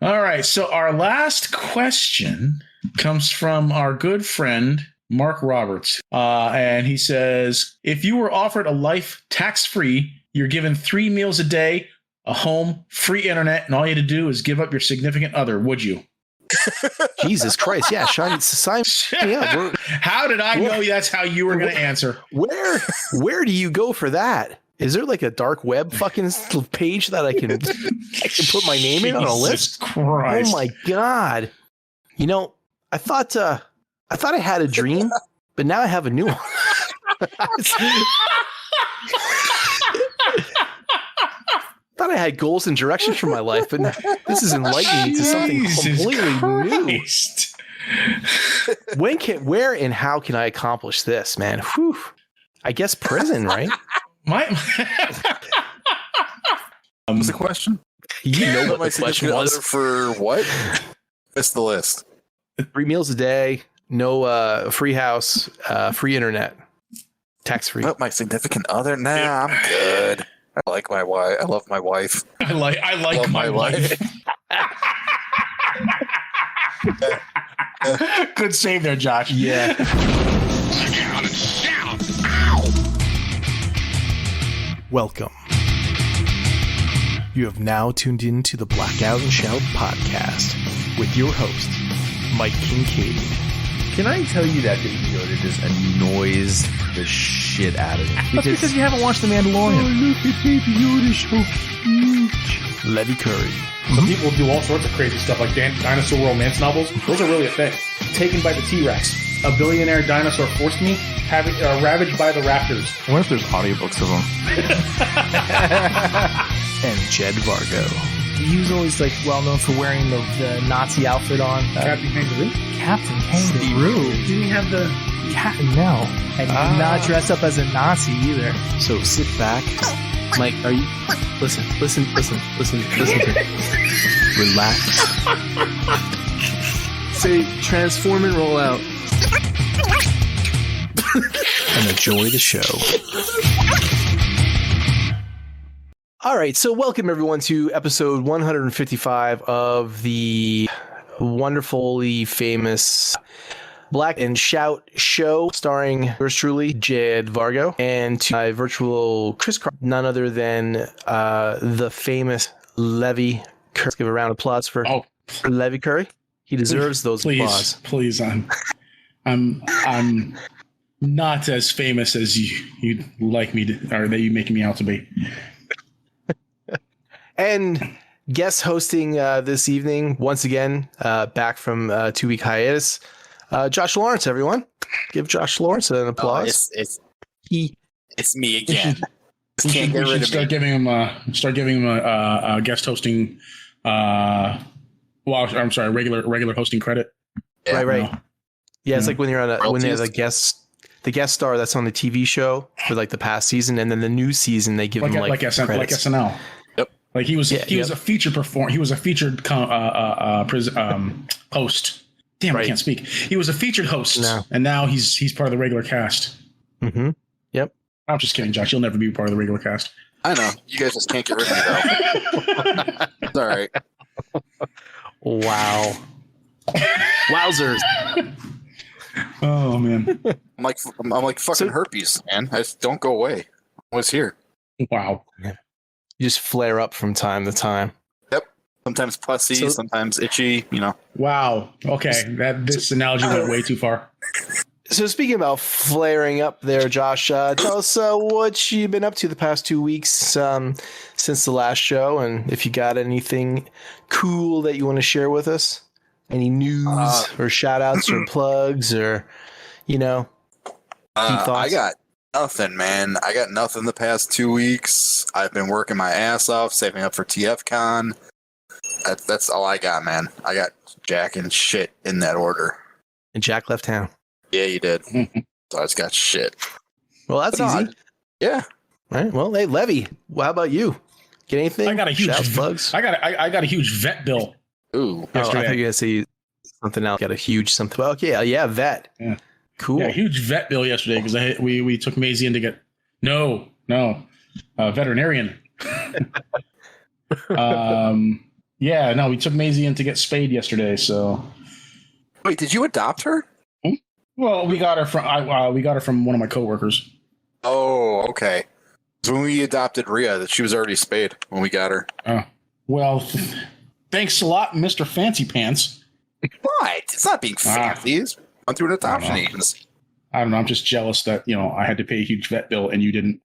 All right. So our last question comes from our good friend, Mark Roberts. And he says, if you were offered a life tax-free, you're given 3 meals a day, a home, free internet, and all you had to do is give up your significant other, would you? Jesus Christ. Yeah. Sign me up. How did I know that's how you were going to answer? Where do you go for that? Is there like a dark web fucking page that I can put my name in on a list? Christ. Oh my God. You know, I thought I had a dream, but now I have a new one. Thought I had goals and directions for my life, but this is enlightening me to something completely new. Where and how can I accomplish this, man? Whew. I guess prison, right? What's the question? You know what my question was. For what? That's the list. 3 meals a day, no free house, free internet, tax free. What, my significant other? Nah, I'm good. I like my wife. I love my wife. I like my wife. Good save there, Josh. Yeah. Welcome. You have now tuned in to the Blackout and Shout podcast with your host, Mike Kincaid. Can I tell you that Baby Yoda just annoys the shit out of me? Because you haven't watched The Mandalorian. Oh, look at Baby Yoda, so cute. Levy Curry. Some people do all sorts of crazy stuff, like dinosaur romance novels. Those are really a thing. Taken by the T-Rex. A billionaire dinosaur forced me, ravaged by the raptors. I wonder if there's audiobooks of them. And Jed Vargo. He was always like well known for wearing the Nazi outfit on. Captain Kangaroo? Captain Kangaroo. Didn't he have the... No. And he did not dress up as a Nazi either. So sit back. Mike, are you... Listen to me. Relax. Say transform and roll out. And enjoy the show. All right, so welcome everyone to episode 155 of the wonderfully famous Black and Shout show, starring yours truly, Jed Vargo, and to my virtual crisscross, none other than the famous Levy Curry. Let's give a round of applause for Levy Curry. He deserves those applause. Please, I'm not as famous as you'd like me to, or that you making me out to be. And guest hosting this evening, once again, back from 2-week hiatus, Josh Lawrence, everyone. Give Josh Lawrence an applause. It's me again. We should start giving him a guest hosting. I'm sorry, regular hosting credit. Yeah, right. Yeah, it's like when you're on when there's a guest star that's on the TV show for like the past season, and then the new season they give him like credits. Like SNL. Yep. Like he was a featured performer. He was a featured host. Damn, right. I can't speak. He was a featured host, and now he's part of the regular cast. Mm-hmm. Yep. I'm just kidding, Josh. You'll never be part of the regular cast. I know. You guys just can't get rid of me though. It's all right. Wow. Wowzers. Oh man. I'm like fucking herpes, man. I just don't go away. I was here. Wow. You just flare up from time to time. Yep. Sometimes pussy, sometimes itchy, you know. Wow. Okay. This analogy went way too far. So speaking about flaring up there, Josh, tell us what you've been up to the past 2 weeks since the last show, and if you got anything cool that you want to share with us. Any news or shout outs or plugs or, deep thoughts? I got nothing, man. I got nothing the past 2 weeks. I've been working my ass off, saving up for TFCon. That's all I got, man. I got Jack and shit in that order. And Jack left town. Yeah, you did. So I just got shit. Well, that's easy. Yeah. All right. Well, hey, Levy, how about you? Get anything? I got a huge plugs. I got a huge vet bill. Ooh. I thought you were going to say something else. Got a huge something. Well, okay, yeah, vet. Yeah. Cool. Yeah, huge vet bill yesterday because we took Maisie in to get veterinarian. Yeah, no, we took Maisie in to get spayed yesterday. So, Wait, did you adopt her? well, we got her from one of my coworkers. Oh, okay. So when we adopted Rhea, that she was already spayed when we got her. Oh, well, thanks a lot, Mr. Fancy Pants. What? It's not being fancy. It's gone through an adoption agency. I don't know. I'm just jealous that I had to pay a huge vet bill and you didn't.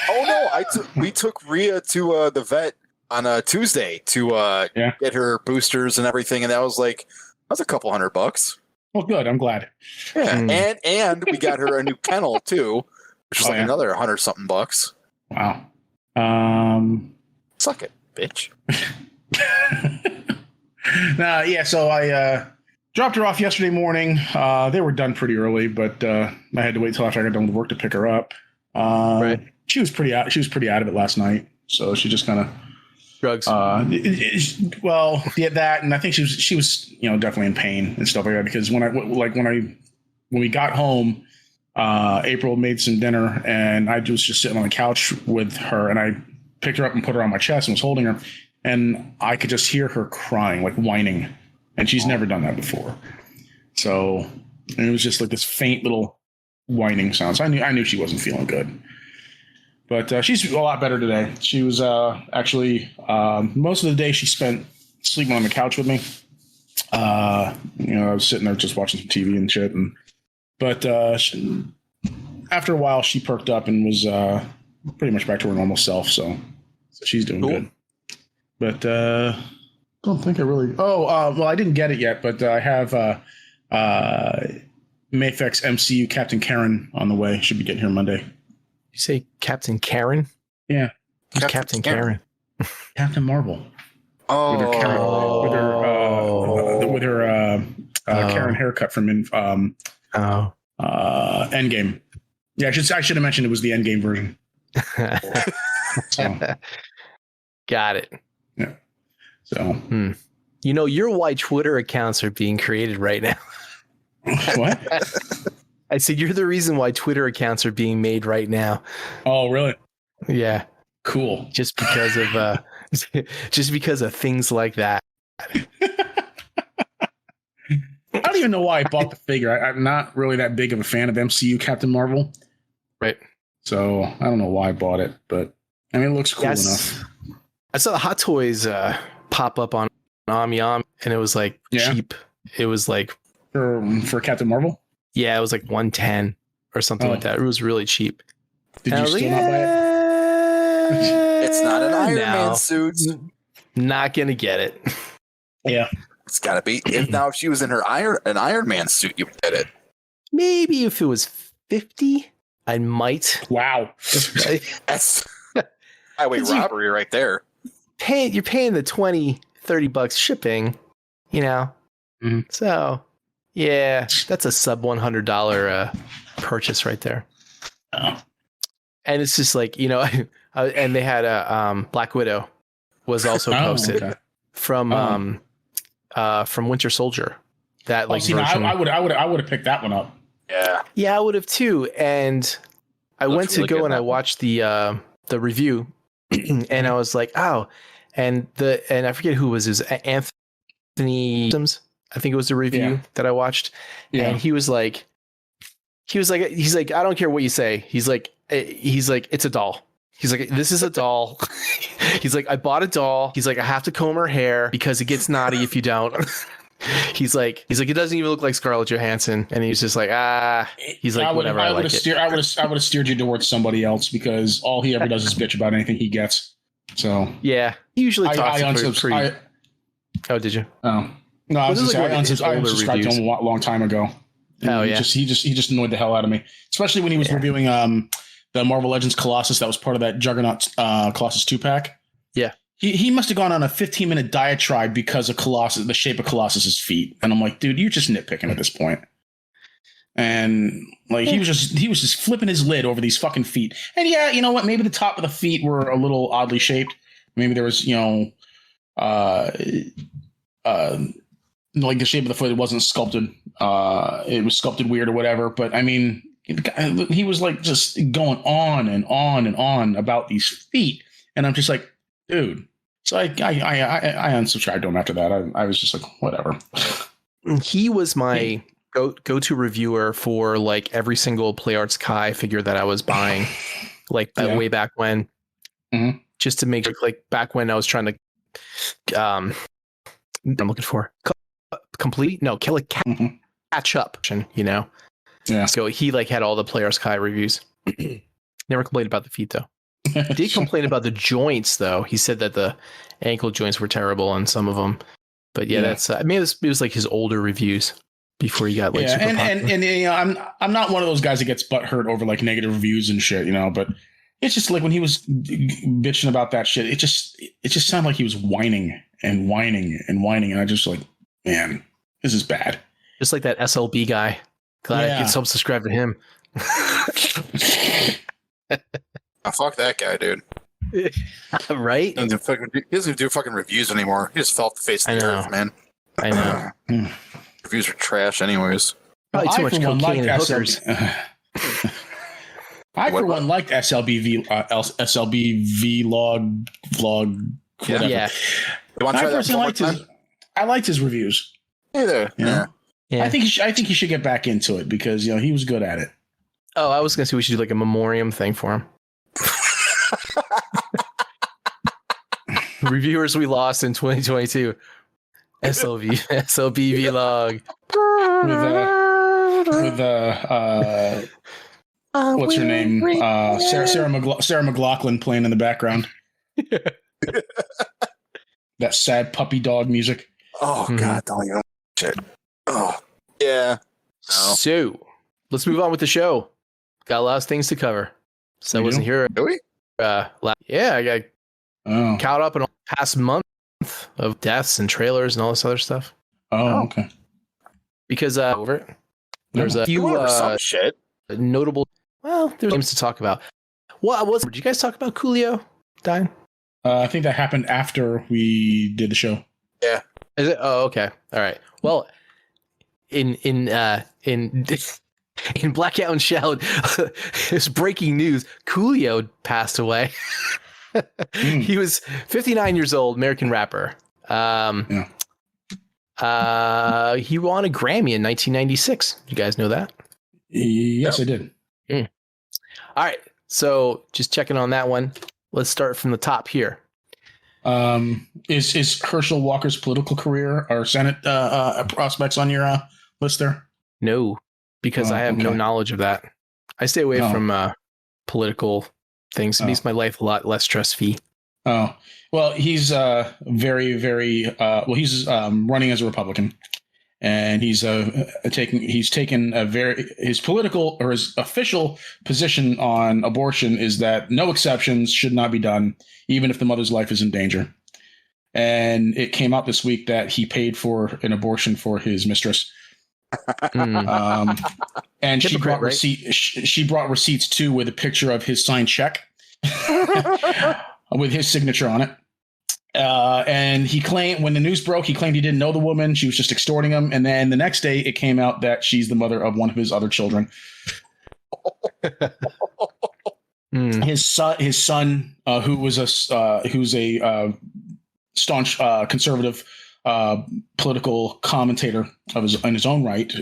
Oh no! We took Rhea to the vet on a Tuesday to get her boosters and everything, and that was a couple $100. Well, good. I'm glad. Yeah, and we got her a new kennel too, which was another $100 something. Wow. Suck it, bitch. So I dropped her off yesterday morning. They were done pretty early, but I had to wait till after I got done with work to pick her up. Right. She was pretty out of it last night, so she just kind of drugs. That, and I think she was definitely in pain and stuff like that, because when we got home, April made some dinner and I was just sitting on the couch with her, and I picked her up and put her on my chest and was holding her, and I could just hear her crying, like whining, and she's never done that before. So it was just like this faint little whining sound. So I knew she wasn't feeling good. But she's a lot better today. She was actually most of the day she spent sleeping on the couch with me. I was sitting there just watching some TV and shit. But after a while, she perked up and was pretty much back to her normal self. So she's doing good. But I don't think I really. I didn't get it yet, but I have Mayfex MCU Captain Karen on the way. Should be getting here Monday. You say Captain Karen? Yeah. Who's Captain Karen? Captain Marvel. Oh. With her Karen haircut from Endgame. Yeah, I should have mentioned it was the Endgame version. Got it. Yeah. So. Your white Twitter accounts are being created right now. What? I said you're the reason why Twitter accounts are being made right now. Oh, really? Yeah. Cool. Just because of things like that. I don't even know why I bought the figure. I'm not really that big of a fan of MCU Captain Marvel. Right. So I don't know why I bought it, but I mean, it looks cool enough. I saw the Hot Toys pop up on Omnium, and it was cheap. It was for Captain Marvel. Yeah, it was $110 or something like that. It was really cheap. Did you still not buy it? It's not an Iron Man suit. Not gonna get it. Yeah, it's gotta be. If she was in an Iron Man suit, you would get it. Maybe if it was 50, I might. Wow, that's highway robbery right there. You're paying the $20-$30 shipping, Mm-hmm. So. Yeah, that's a sub $100 purchase right there. Oh. And it's just and they had a Black Widow was also posted from Winter Soldier. That version. I would have picked that one up. Yeah, I would have too. And I went to go and I watched the review, and I was like, oh, and I forget who it was. It was Anthony Sims. I think it was the review that I watched. Yeah. And he was like, I don't care what you say. He's like, it's a doll. He's like, this is a doll. He's like, I bought a doll. He's like, I have to comb her hair because it gets naughty if you don't. He's like, it doesn't even look like Scarlett Johansson. And he's just like, he's like, whatever. I would have steered you towards somebody else, because all he ever does is bitch about anything he gets. So yeah, he usually talks pretty. Oh, did you? Oh. No, I unsubscribed to him a long time ago. Oh yeah, he just annoyed the hell out of me, especially when he was reviewing the Marvel Legends Colossus that was part of that Juggernaut Colossus 2-pack. Yeah, he must have gone on a 15-minute diatribe because of the shape of Colossus's feet, and I'm like, dude, you're just nitpicking at this point. And he was just flipping his lid over these fucking feet. And yeah, you know what? Maybe the top of the feet were a little oddly shaped. Maybe there was like the shape of the foot, it wasn't sculpted. It was sculpted weird or whatever. But I mean, he was just going on and on and on about these feet. And I'm just like, dude, So I unsubscribed to him after that. I was just like, whatever. He was my go-to reviewer for like every single Play Arts Kai figure that I was buying, like way back when. Mm-hmm. Just to make like back when I was trying to, I'm looking for catch up, you know. Yeah. So he like had all the Play Arts Kai reviews. Never complained about the feet though. Did complain about the joints though. He said that the ankle joints were terrible on some of them. But that's I mean it was like his older reviews before he got like super popular. And you know, I'm not one of those guys that gets butthurt over like negative reviews and shit, you know, but it's just like when he was bitching about that shit, it just sounded like he was whining and I just like, man, this is bad. Just like that SLB guy. Glad I can subscribe to him. Oh, fuck that guy, dude. Right? He doesn't do fucking reviews anymore. He just fell off the face of the earth, man. I know. Reviews are trash anyways. Probably too much cocaine and hookers. I, for one, liked SLB vlog, whatever. Yeah. You want to try that one more time? I liked his reviews. Hey there. Yeah. Yeah. I think he should get back into it because, you know, he was good at it. Oh, I was going to say we should do like a memoriam thing for him. Reviewers we lost in 2022. SLB vlog. With what's her name? Sarah McLachlan playing in the background. That sad puppy dog music. Oh God, don't even shit. Oh yeah. No. So let's move on with the show. Got a lot of things to cover. So I wasn't here. Do we? I got caught up in the past month of deaths and trailers and all this other stuff. Oh, okay. Because there's a few some shit. Notable. Well, there's games to talk about. Did you guys talk about Coolio dying? I think that happened after we did the show. Yeah. Is it? Oh, okay. All right. Well, in Blackout and Shout, it's breaking news. Coolio passed away. He was 59 years old, American rapper. He won a Grammy in 1996. You guys know that? Yes, I did. All right. So just checking on that one. Let's start from the top here. Is Herschel Walker's political career or Senate prospects on your list there? No, because I have no knowledge of that. I stay away from political things. It makes my life a lot less stress-free. Oh, well, he's very, very he's running as a Republican, and he's taken his political or his official position on abortion is that no exceptions should not be done, even if the mother's life is in danger. And it came out this week that he paid for an abortion for his mistress. And she brought she brought receipts too with a picture of his signed check with his signature on it. And he claimed, when the news broke, he claimed he didn't know the woman. She was just extorting him. And then the next day it came out that she's the mother of one of his other children. His son, who's a staunch conservative political commentator in his own right.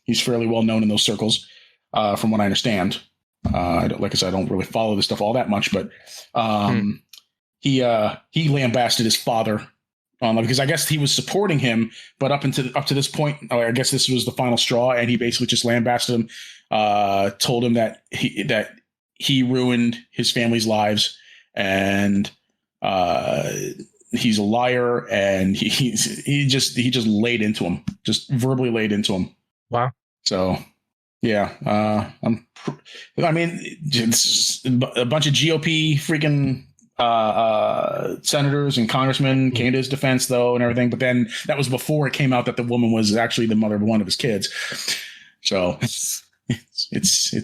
He's fairly well known in those circles, from what I understand. Like I said, I don't really follow this stuff all that much, but he lambasted his father because I guess he was supporting him, but up to this point, I guess this was the final straw, and he basically just lambasted him, told him that he ruined his family's lives, and he's a liar, and he just laid into him, just verbally laid into him. Wow. So, yeah, it's a bunch of GOP freaking senators and congressmen came to his defense, though, and everything. But then that was before it came out that the woman was actually the mother of one of his kids. So it's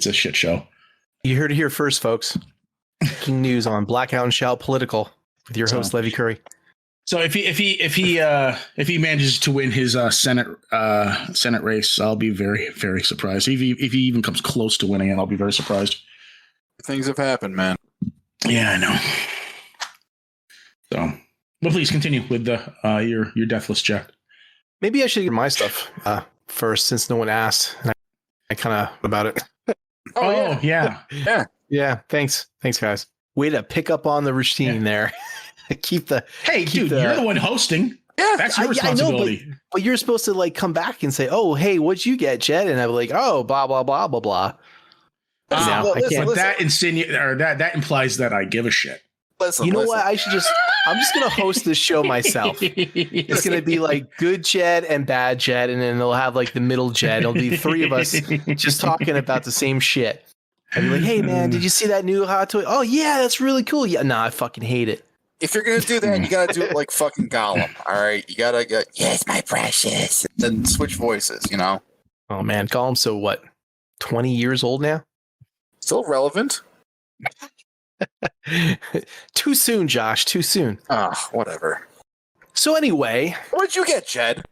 a shit show. You heard it here first, folks. Breaking news on Blackout and Shout Political with your host Levy Curry. So if he manages to win his Senate race, I'll be very, very surprised. If he even comes close to winning it, I'll be very surprised. Things have happened, man. Yeah, I know. So But please continue with the your deathless jet. Maybe I should get my stuff first, since no one asked. And I kind of about it. Oh yeah. Yeah. Thanks, guys. Way to pick up on the routine there. Keep the dude, you're the one hosting. Yeah, That's your responsibility. I know, but you're supposed to like come back and say, "Oh, hey, what'd you get, Jed?" And I'm like, "Oh, blah blah blah blah blah." I can't. But that implies that I give a shit. You know what? I'm just gonna host this show myself. It's gonna be like good Jed and bad Jed, and then they'll have like the middle Jed. It'll be three of us just talking about the same shit. I'd be like, "Hey man, did you see that new hot toy? Oh yeah, that's really cool." Yeah, nah, I fucking hate it. If you're gonna do that, you gotta do it like fucking Gollum. All right, you gotta go. Yes, my precious. Then switch voices. You know. Oh man, Gollum's so what? 20 years old now? Still relevant. Too soon, Josh. Too soon. Whatever. So anyway, What'd you get, Jed?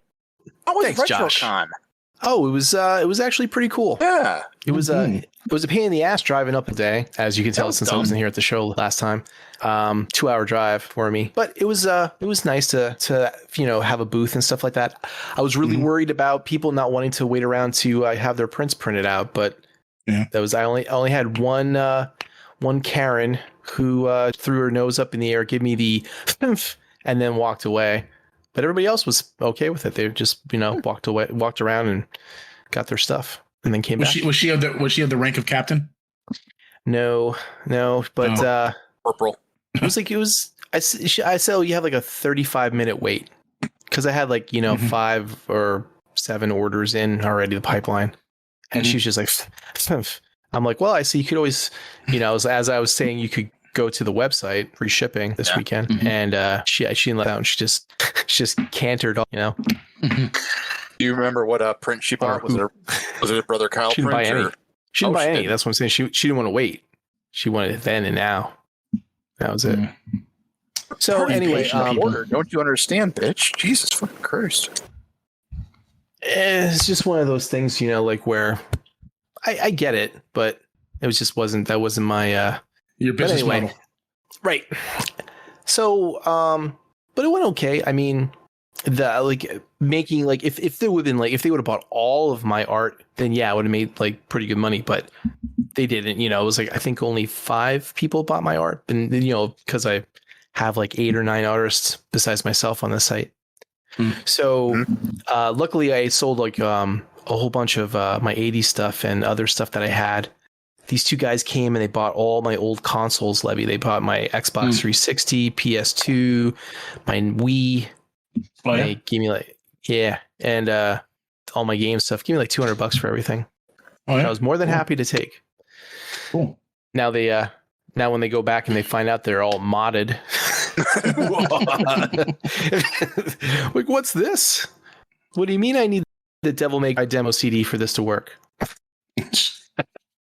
How was Thanks, Josh. RetroCon? oh, it was actually pretty cool. Yeah. It was a pain in the ass driving up a day, as you can tell since I wasn't here at the show last time. 2-hour drive for me, but it was nice to have a booth and stuff like that. I was really worried about people not wanting to wait around to have their prints printed out, but I only had one Karen who threw her nose up in the air, gave me the and then walked away. But everybody else was okay with it. They just walked around and got their stuff and then came back. Was she of the rank of captain? No, but Corporal. I said, you have like a 35-minute wait, because I had 5 or 7 orders in already, the pipeline. And she's just like, I'm like, well, I see you could always, as I was saying, you could go to the website, free shipping this weekend. And she didn't let out, and she just cantered, Do you remember what print she bought? Was it a Brother Kyle she didn't print? buy any. She didn't buy any. That's what I'm saying. She didn't want to wait. She wanted it then and now. That was it. So anyway, order. Don't you understand, bitch? Jesus fucking Christ. It's just one of those things, where I get it, but it wasn't my your business model. Right. So but it went okay. I mean, making if they would have bought all of my art, then I would have made pretty good money, but they didn't. It was I think only 5 people bought my art, and because I have 8 or 9 artists besides myself on the site. So luckily I sold a whole bunch of my 80s stuff and other stuff that I had. These 2 guys came and they bought all my old consoles, Levy. They bought my Xbox 360, PS2, my Wii. They gave me and all my game stuff. Give me $200 for everything. I was more than happy to take. Cool. Now now when they go back and they find out they're all modded, what's this? What do you mean I need the Devil May Cry demo CD for this to work?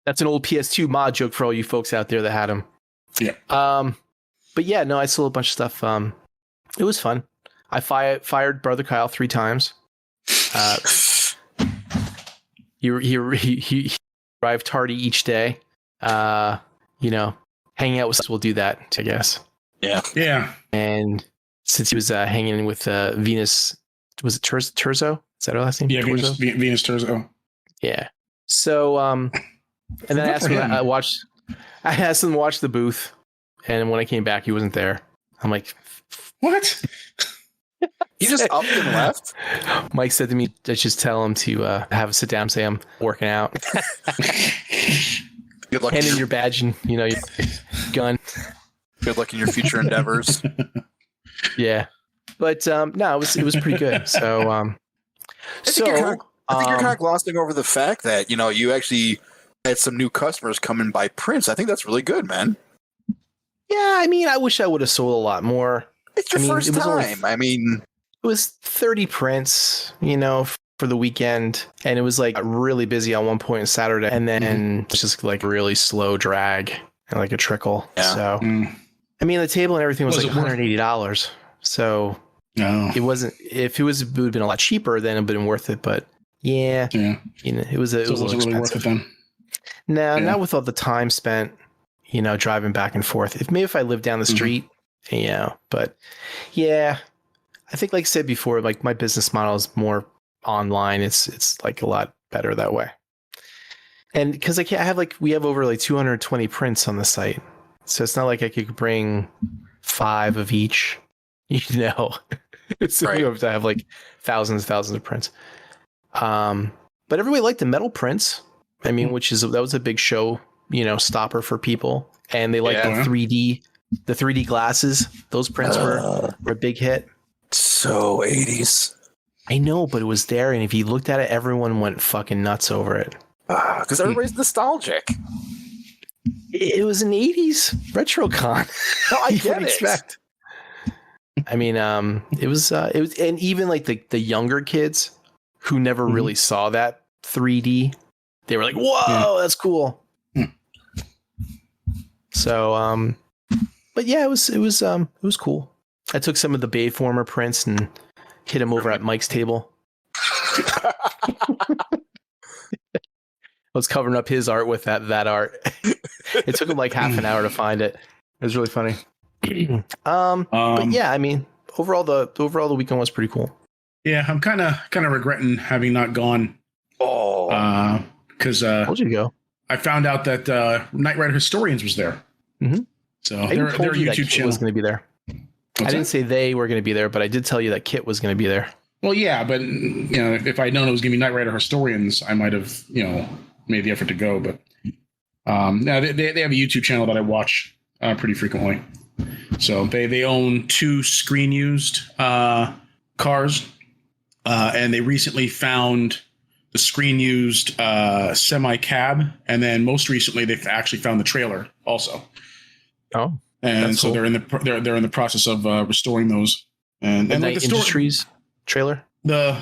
That's an old PS2 mod joke for all you folks out there that had them. Yeah. But I sold a bunch of stuff. It was fun. I fired Brother Kyle 3 times. He arrived tardy each day. Hanging out with us will do that, I guess. Yeah. And since he was hanging with Venus, was it Terzo? Is that her last name? Yeah, Venus Terzo. Yeah. So, and then I asked him to watch the booth, and when I came back, he wasn't there. I'm like, what? You just up and left? Mike said to me, I just tell him to have a sit down, say I'm working out. Good luck. Hand in your badge and your gun. Good luck in your future endeavors. Yeah, but no, it was pretty good. So, I think you're kind of glossing over the fact that you actually had some new customers come in buy prints. I think that's really good, man. Yeah, I mean, I wish I would have sold a lot more. It's your first time. It was 30 prints, for the weekend, and it was really busy on one point on Saturday, and then it's just really slow drag and a trickle. Yeah. So, I mean, the table and everything was $180. So it wasn't. If it would have been a lot cheaper, then it would have been worth it. But it was a little really worth it then. No, not with all the time spent, driving back and forth. If I lived down the street, But yeah, I think like I said before, like my business model is more online. It's like a lot better that way. And because we have over like 220 prints on the site, so it's not like I could bring 5 of each. It's Right. you have to have like thousands of prints. But everybody liked the metal prints. I mean, that was a big show, stopper for people, and they liked the 3D glasses. Those prints were a big hit. So 80s. I know, but it was there, and if you looked at it, everyone went fucking nuts over it. Because everybody's nostalgic. It was an 80s RetroCon. No, I You get would it. expect. I mean, it was, and even like the younger kids who never really saw that 3D, they were like, "Whoa, that's cool." So, but yeah, it was cool. I took some of the Bayformer prints and hit them over at Mike's table. I was covering up his art with that art. It took him like half an hour to find it. It was really funny. But yeah, I mean, overall the weekend was pretty cool. Yeah, I'm kind of regretting having not gone. Because Told you to go. I found out that Knight Rider Historians was there. Mhm. So I their told you that YouTube Kit channel was going to be there. I didn't say they were going to be there, but I did tell you that Kit was going to be there. Well, yeah, but if I'd known it was going to be Knight Rider Historians, I might have made the effort to go. But no, they have a YouTube channel that I watch pretty frequently. So they own 2 screen used cars, and they recently found the screen used semi cab, and then most recently they've actually found the trailer also. Oh, and so cool. they're in the process of restoring those. And the like Night Industries trailer. The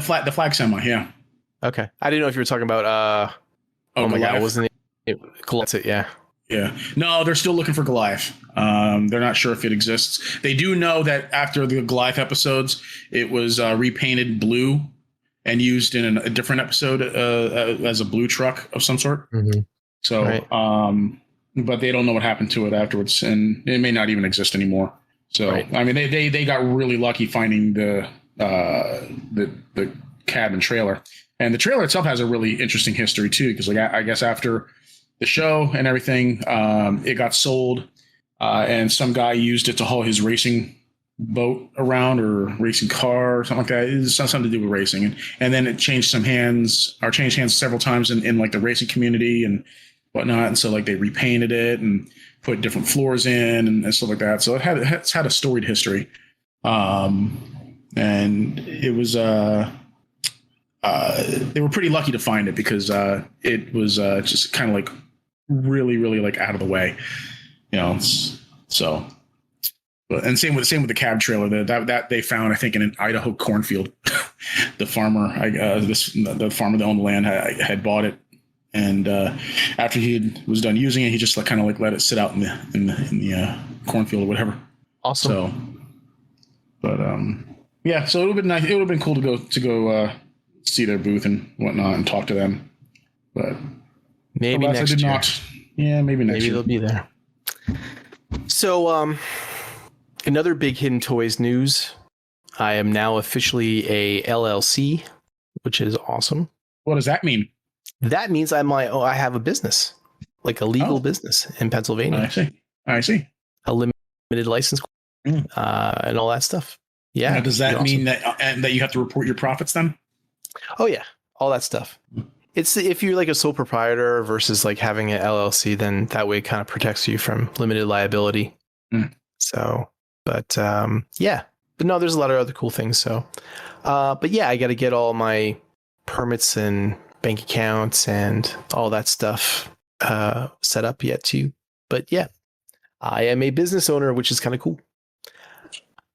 flag semi, yeah. Okay, I didn't know if you were talking about. Oh my Goliath. god, wasn't it? Goliath, yeah. Yeah. No, they're still looking for Goliath. They're not sure if it exists. They do know that after the Goliath episodes, it was repainted blue and used in a different episode as a blue truck of some sort. Mm-hmm. So, right. But they don't know what happened to it afterwards, and it may not even exist anymore. So, right. I mean, they got really lucky finding the cab and trailer, and the trailer itself has a really interesting history too, because I guess after the show and everything, it got sold, and some guy used it to haul his racing boat around, or racing car or something like that. It's something to do with racing, and then it changed hands several times in like the racing community and whatnot. And so like they repainted it and put different floors in and stuff like that. So it's had a storied history, and it was they were pretty lucky to find it, because it was just kind of like really, really like out of the way, so. And same with the cab trailer that they found, I think, in an Idaho cornfield. The farmer, the farmer that owned the land had bought it, and after he was done using it, he just kind of let it sit out in the cornfield or whatever. Awesome. So, but yeah, so it would have been nice. It would have been cool to go see their booth and whatnot and talk to them. But maybe next year. I did not. Yeah, maybe next year. They'll be there. So, another big Hidden Toys news. I am now officially a LLC, which is awesome. What does that mean? That means I have a business, like a legal business in Pennsylvania. I see. A limited license, and all that stuff. Yeah. Now, does that mean that you have to report your profits then? Oh yeah, all that stuff. It's if you're like a sole proprietor versus like having an LLC, then that way it kind of protects you from limited liability. So, but yeah, but no, there's a lot of other cool things. So, but yeah, I got to get all my permits and bank accounts and all that stuff set up yet too. But yeah, I am a business owner, which is kind of cool.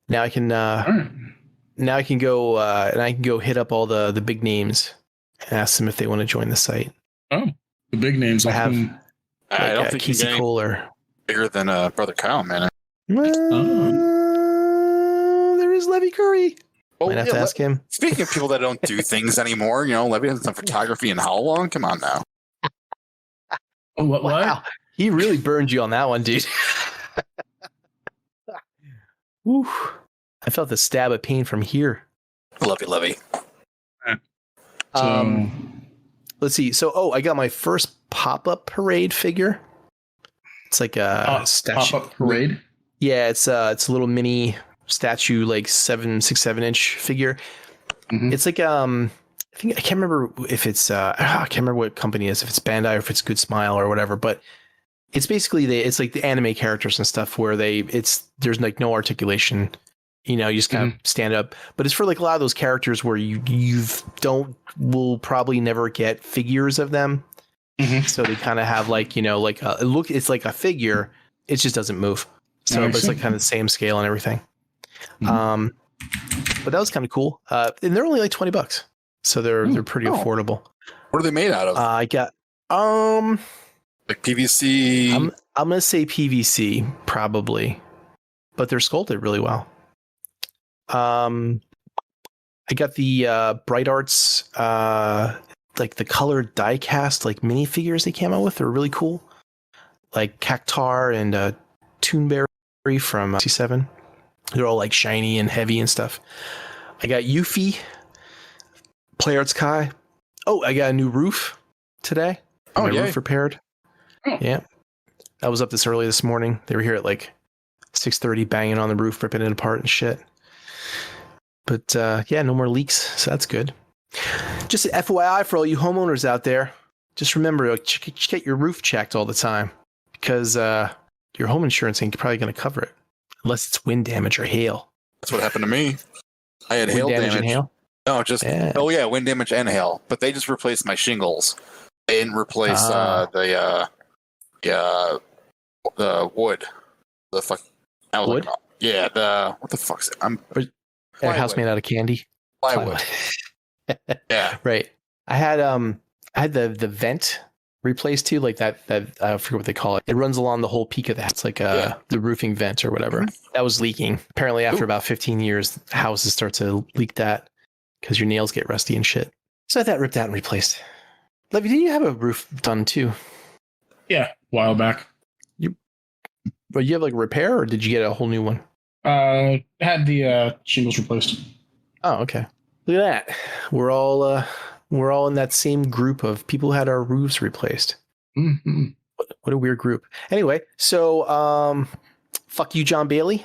Now I can now I can go and I can go hit up all the big names and ask them if they want to join the site. Oh, the big names. I have. I don't think Casey he's Cole or bigger than Brother Kyle, man. there is Levy Curry. Might have to ask him. Speaking of people that don't do things anymore, Levy has done photography and how long? Come on now. Oh, what? Wow, he really burned you on that one, dude. Woo. I felt the stab of pain from here. Lovey. So, Let's see. So, I got my first pop-up parade figure. It's like a statue. pop-up parade. Yeah, it's a little mini statue, like 6'7" figure. Mhm. It's like I can't remember if it's I can't remember what company it is, if it's Bandai or if it's Good Smile or whatever, but it's basically it's like the anime characters and stuff where there's like no articulation. You just kind of stand up, but it's for like a lot of those characters where will probably never get figures of them. Mhm. So they kind of have like, it's like a figure. It just doesn't move. So I but it's see. like kind of the same scale and everything. Mhm. But that was kind of cool. And they're only like $20. So they're pretty affordable. What are they made out of? I got, Like PVC? I'm going to say PVC probably, but they're sculpted really well. I got the Bright Arts, like the colored die cast, like minifigures they came out with. They're really cool. Like Cactar and Toonberry from C7. They're all like shiny and heavy and stuff. I got Yuffie, Play Arts Kai. Oh, I got a new roof today. Oh, My yay. roof repaired. Oh. Yeah. I was up this early this morning. They were here at like 6:30 banging on the roof, ripping it apart and shit. But yeah, no more leaks, so that's good. Just an FYI for all you homeowners out there, just remember to get your roof checked all the time because your home insurance ain't probably going to cover it unless it's wind damage or hail. That's what happened to me. I had Wind hail damage. and hail? No, just wind damage and hail. But they just replaced my shingles. They didn't replace the wood. The fuck Wood? what the fuck's it? A house made out of candy. Plywood. Yeah. Right. I had the vent replaced too, like that I forget what they call it. It runs along the whole peak of the house. It's like the roofing vent or whatever. That was leaking. Apparently after about 15 years, houses start to leak that because your nails get rusty and shit. So I had that ripped out and replaced. Levy, didn't you have a roof done too? Yeah, a while back. But you have like a repair or did you get a whole new one? Had the shingles replaced. Oh, okay. Look at that. We're all in that same group of people who had our roofs replaced. Mm-hmm. What a weird group. Anyway, so fuck you, John Bailey.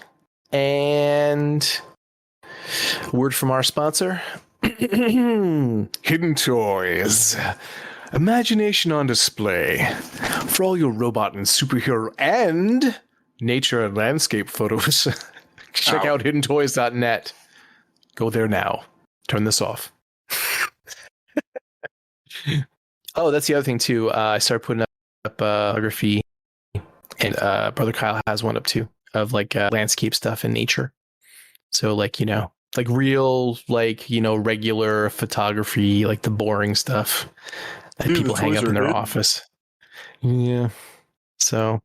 And word from our sponsor. Hidden Toys. Imagination on display. For all your robot and superhero and nature and landscape photos. Check out hiddentoys.net. Go there now. Turn this off. Oh, that's the other thing too. I started putting up photography, and Brother Kyle has one up too of like landscape stuff and nature. So like like real regular photography, like the boring stuff that people hang up in their office. Yeah. So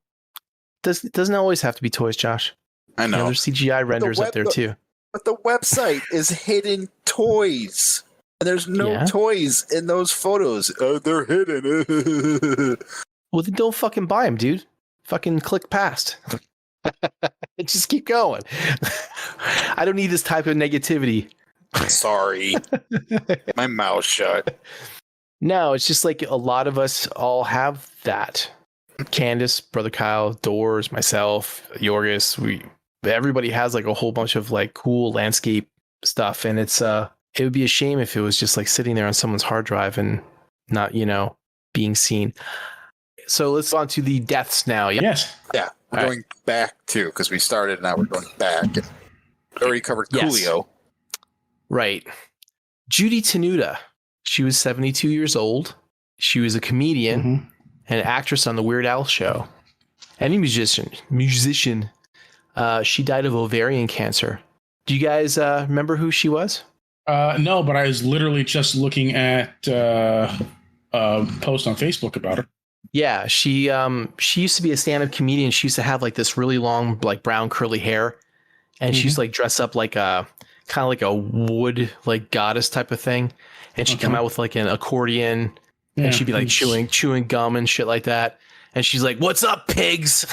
doesn't always have to be toys, Josh. I know. There's CGI renders up there too. But the website is Hidden Toys. And there's no toys in those photos. They're hidden. Well, then don't fucking buy them, dude. Fucking click past. Just keep going. I don't need this type of negativity. Sorry. My mouth shut. No, it's just like a lot of us all have that. Candace, Brother Kyle, Doors, myself, Yorgis, everybody has like a whole bunch of like cool landscape stuff, and it would be a shame if it was just like sitting there on someone's hard drive and not, being seen. So let's go on to the deaths now. Yeah. Yes. Yeah, we're All going back too because we started. Now we're going back. And we already covered Coolio. Right. Judy Tenuta. She was 72 years old. She was a comedian and actress on the Weird Al show, and a musician. She died of ovarian cancer. Do you guys remember who she was? No, but I was literally just looking at a post on Facebook about her. Yeah, she used to be a stand-up comedian. She used to have like this really long, like brown curly hair, and she used to like dress up like a kind of like a wood like goddess type of thing. And she'd come out with like an accordion, and she'd be like chewing gum and shit like that. And she's like, "What's up, pigs?"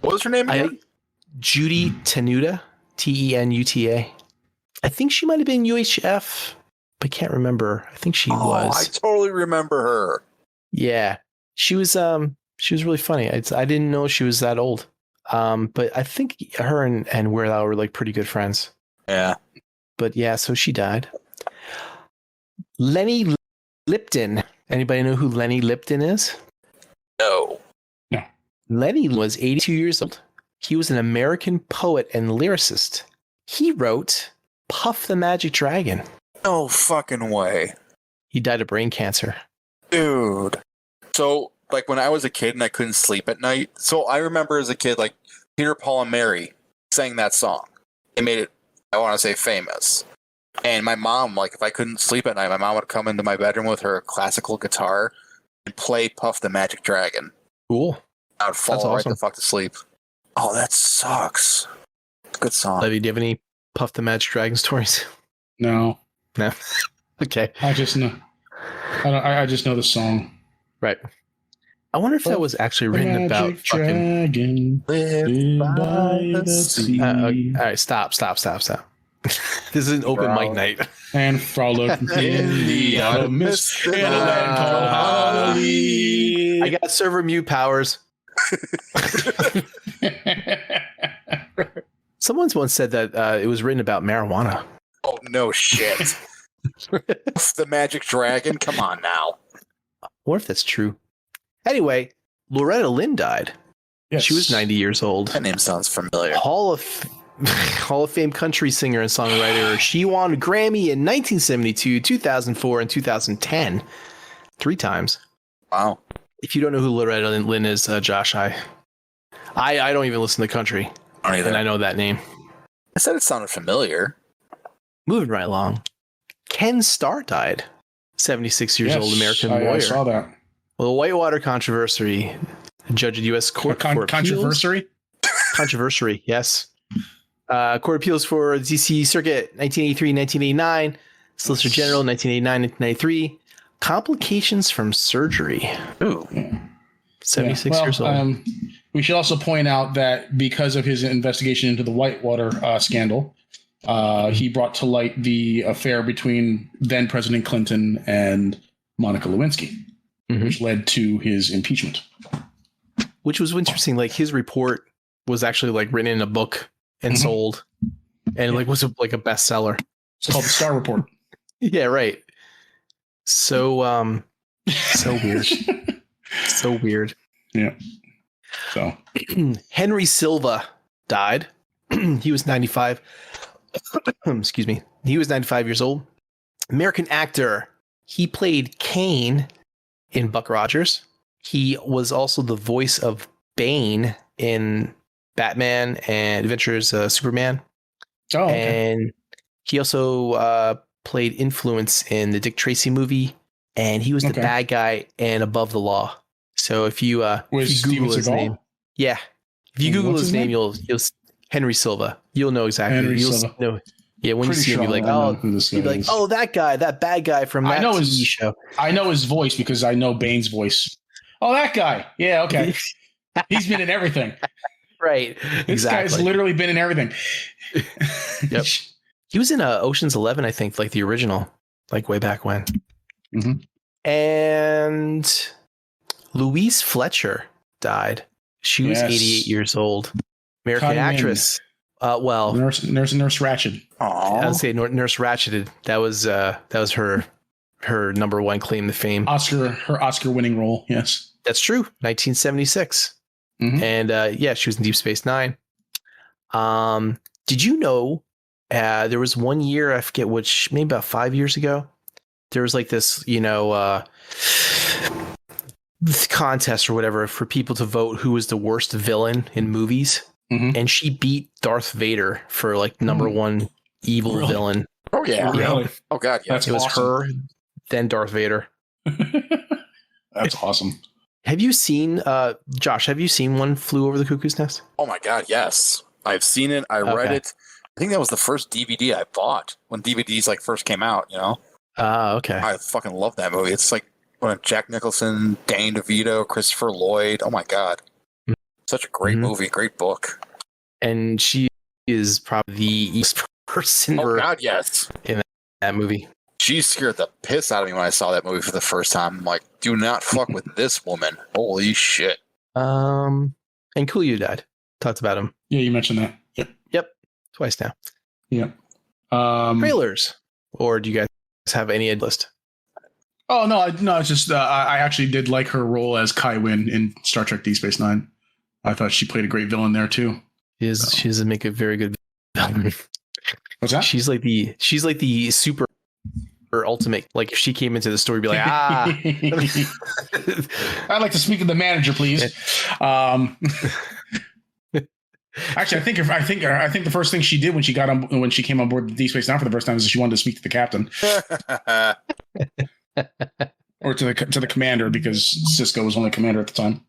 What was her name again? Judy Tenuta, Tenuta. I think she might have been UHF, but can't remember. I think she was. I totally remember her. Yeah, she was really funny. I didn't know she was that old. But I think her and Weird Al were like pretty good friends. Yeah. But yeah, so she died. Lenny Lipton. Anybody know who Lenny Lipton is? No. Lenny was 82 years old. He was an American poet and lyricist. He wrote Puff the Magic Dragon. No fucking way. He died of brain cancer. Dude. So, like, when I was a kid and I couldn't sleep at night, so I remember as a kid, like, Peter, Paul, and Mary sang that song. It made it, I want to say, famous. And my mom, like, if I couldn't sleep at night, my mom would come into my bedroom with her classical guitar and play Puff the Magic Dragon. Cool. I would fall That's right awesome. the fuck to sleep. Oh, that sucks. Good song. Levy, do you have any Puff the Magic Dragon stories? No, No. Okay. I just know. I just know the song. Right. I wonder if that was actually written about Magic fucking. Dragon live by the sea All right, stop. This is an open mic night. and frolic in the autumn mist in a land called Holly. I got server mute powers. Someone once said that it was written about marijuana. Oh, no shit. The Magic Dragon? Come on now. What if that's true? Anyway, Loretta Lynn died. Yes. She was 90 years old. That name sounds familiar. Hall of Fame country singer and songwriter. She won a Grammy in 1972, 2004, and 2010. 3 times. Wow. If you don't know who Loretta Lynn is, Josh, I don't even listen to country, I don't either. and I know that name. I said it sounded familiar. Moving right along. Ken Starr died. 76 years old, American lawyer. I saw that. Well, the Whitewater controversy. Judge of U.S. Court for Appeals. Controversy? Controversy, yes. Court of Appeals for the D.C. Circuit, 1983, 1989. Solicitor General, 1989, 1993. Complications from surgery. Ooh. 76 years old. We should also point out that because of his investigation into the Whitewater scandal, he brought to light the affair between then President Clinton and Monica Lewinsky, which led to his impeachment. Which was interesting. Like his report was actually like written in a book and sold, and like was like a bestseller. It's called the Starr Report. Yeah, right. So so weird. So weird. Yeah. So Henry Silva died. He was 95. Excuse me. He was 95 years old. American actor. He played Kane in Buck Rogers. He was also the voice of Bane in Batman and Adventures of Superman. Oh, okay. And he also played Influence in the Dick Tracy movie, and he was the bad guy in Above the Law. So if you Google his name, if you Google his name, you'll Henry Silva. You'll know exactly. Henry you'll Silva. know. Yeah, when Pretty you see him, sure you're like, I know who this guy you'd be like, is. oh, that guy, that bad guy from that TV show. I know his voice because I know Bane's voice. Oh, that guy. Yeah, okay. He's been in everything. Right. This guy's literally been in everything. Yep. He was in Ocean's 11, I think, like the original, like way back when. And Louise Fletcher died. She was 88 years old. American actress. Nurse Ratched. I would say Nurse Ratcheted. That was her number one claim to fame. Her Oscar-winning role. Yes, that's true. 1976, and she was in Deep Space Nine. Did you know there was one year, I forget which, maybe about 5 years ago, there was like this, contest or whatever for people to vote who was the worst villain in movies. And she beat Darth Vader for like number one evil villain. Oh yeah. Really? Oh god, yeah. That's it was awesome. her, then Darth Vader. That's awesome. Have you seen Josh, have you seen One Flew Over the Cuckoo's Nest? Oh my god, yes. I've seen it. I read it. I think that was the first DVD I bought when DVDs like first came out, Okay. I fucking love that movie. It's like when Jack Nicholson, Danny DeVito, Christopher Lloyd. Oh my god. Such a great movie, great book. And she is probably the easiest person Oh God, yes. in that movie. She scared the piss out of me when I saw that movie for the first time. I'm like, do not fuck with this woman. Holy shit. And Coolio died. Talked about him. Yeah, you mentioned that. Yep. Twice now. Yep. Trailers. Or do you guys have any list? Oh, no, it's just I actually did like her role as Kai Wynn in Star Trek Deep Space Nine. I thought she played a great villain there, too. She does make a very good villain. What's that? She's like the super ultimate. Like if she came into the story, be like, I'd like to speak to the manager, please. Actually, I think the first thing she did when she came on board Deep Space Nine for the first time is she wanted to speak to the captain or to the commander, because Cisco was only commander at the time.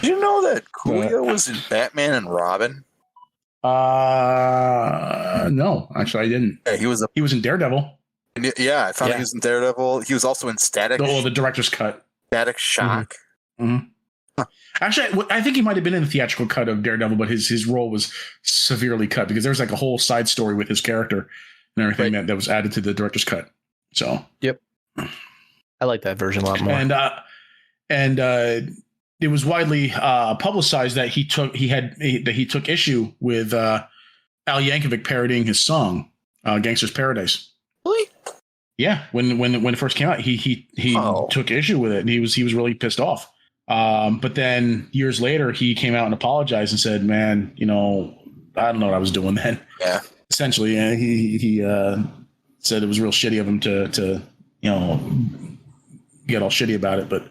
Did you know that Coolio was in Batman and Robin? No, actually, I didn't. Yeah, he was in Daredevil. Yeah, I found he was in Daredevil. He was also in Static. The director's cut. Static Shock. Mm-hmm. Huh. Actually, I think he might have been in the theatrical cut of Daredevil, but his role was severely cut because there was like a whole side story with his character and everything that was added to the director's cut. So, yep, I like that version a lot more. And it was widely publicized that he took issue with Al Yankovic parodying his song "Gangster's Paradise." Really? Yeah, when it first came out, he took issue with it, and he was really pissed off. But then years later, he came out and apologized and said, "Man, I don't know what I was doing then." Yeah. Essentially, he said it was real shitty of him to get all shitty about it, but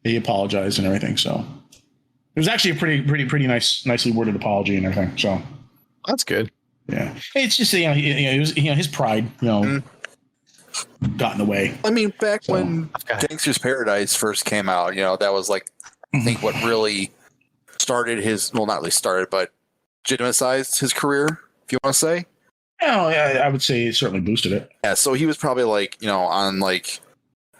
he apologized and everything. So it was actually a pretty nicely worded apology and everything. So that's good. Yeah, it's just it was his pride, got in the way. I mean, back when Gangster's Paradise first came out, that was like, I think what really started not really started, but legitimized his career, if you want to say. I would say it certainly boosted it. Yeah, so he was probably like, on like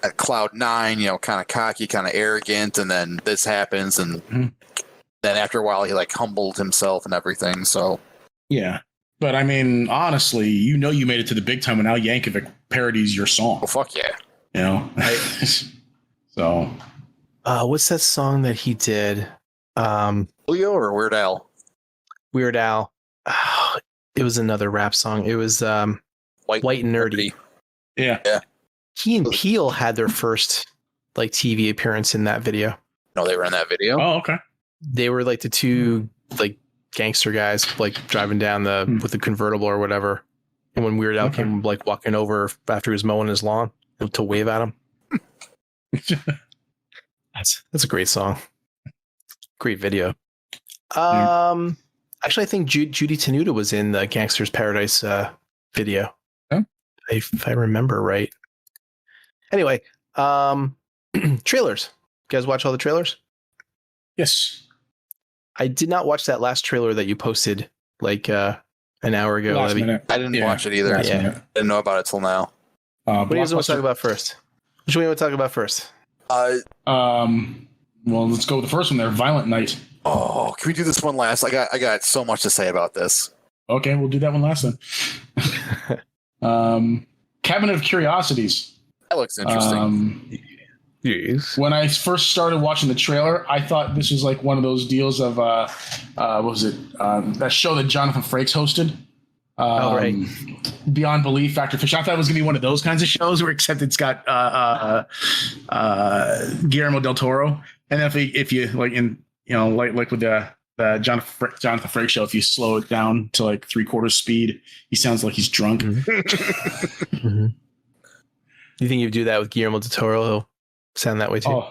at cloud nine, kind of cocky, kind of arrogant, and then this happens, and then after a while he like humbled himself and everything. So yeah. But I mean, honestly, you made it to the big time when Al Yankovic parodies your song. Oh, fuck yeah. So. What's that song that he did? Julio or Weird Al? Weird Al. Oh, it was another rap song. It was White and Nerdy. Yeah. Key and Peele had their first like TV appearance in that video. No, they were in that video. Oh, okay. They were like the two like gangster guys like driving down with the convertible or whatever, and when Weird Al came like walking over after he was mowing his lawn to wave at him. That's a great song, great video. Actually, I think Judy Tenuta was in the Gangster's Paradise video, if I remember right. Anyway, trailers. You guys watch all the trailers? Yes. I did not watch that last trailer that you posted like an hour ago. I didn't watch it either. Didn't know about it till now. What do you guys want to talk about first? Which one do you want to talk about first? Well, let's go with the first one there. Violent Night. Oh, can we do this one last? I got so much to say about this. Okay, we'll do that one last then. Cabinet of Curiosities. That looks interesting. Yes. When I first started watching the trailer, I thought this was like one of those deals of what was it? That show that Jonathan Frakes hosted. Right. Beyond Belief, Factor Fish. I thought it was gonna be one of those kinds of shows, where except it's got Guillermo del Toro, and if you like like with the Jonathan Frakes show, if you slow it down to like 3/4 speed, he sounds like he's drunk. Mm-hmm. You think you do that with Guillermo del Toro? He'll sound that way too.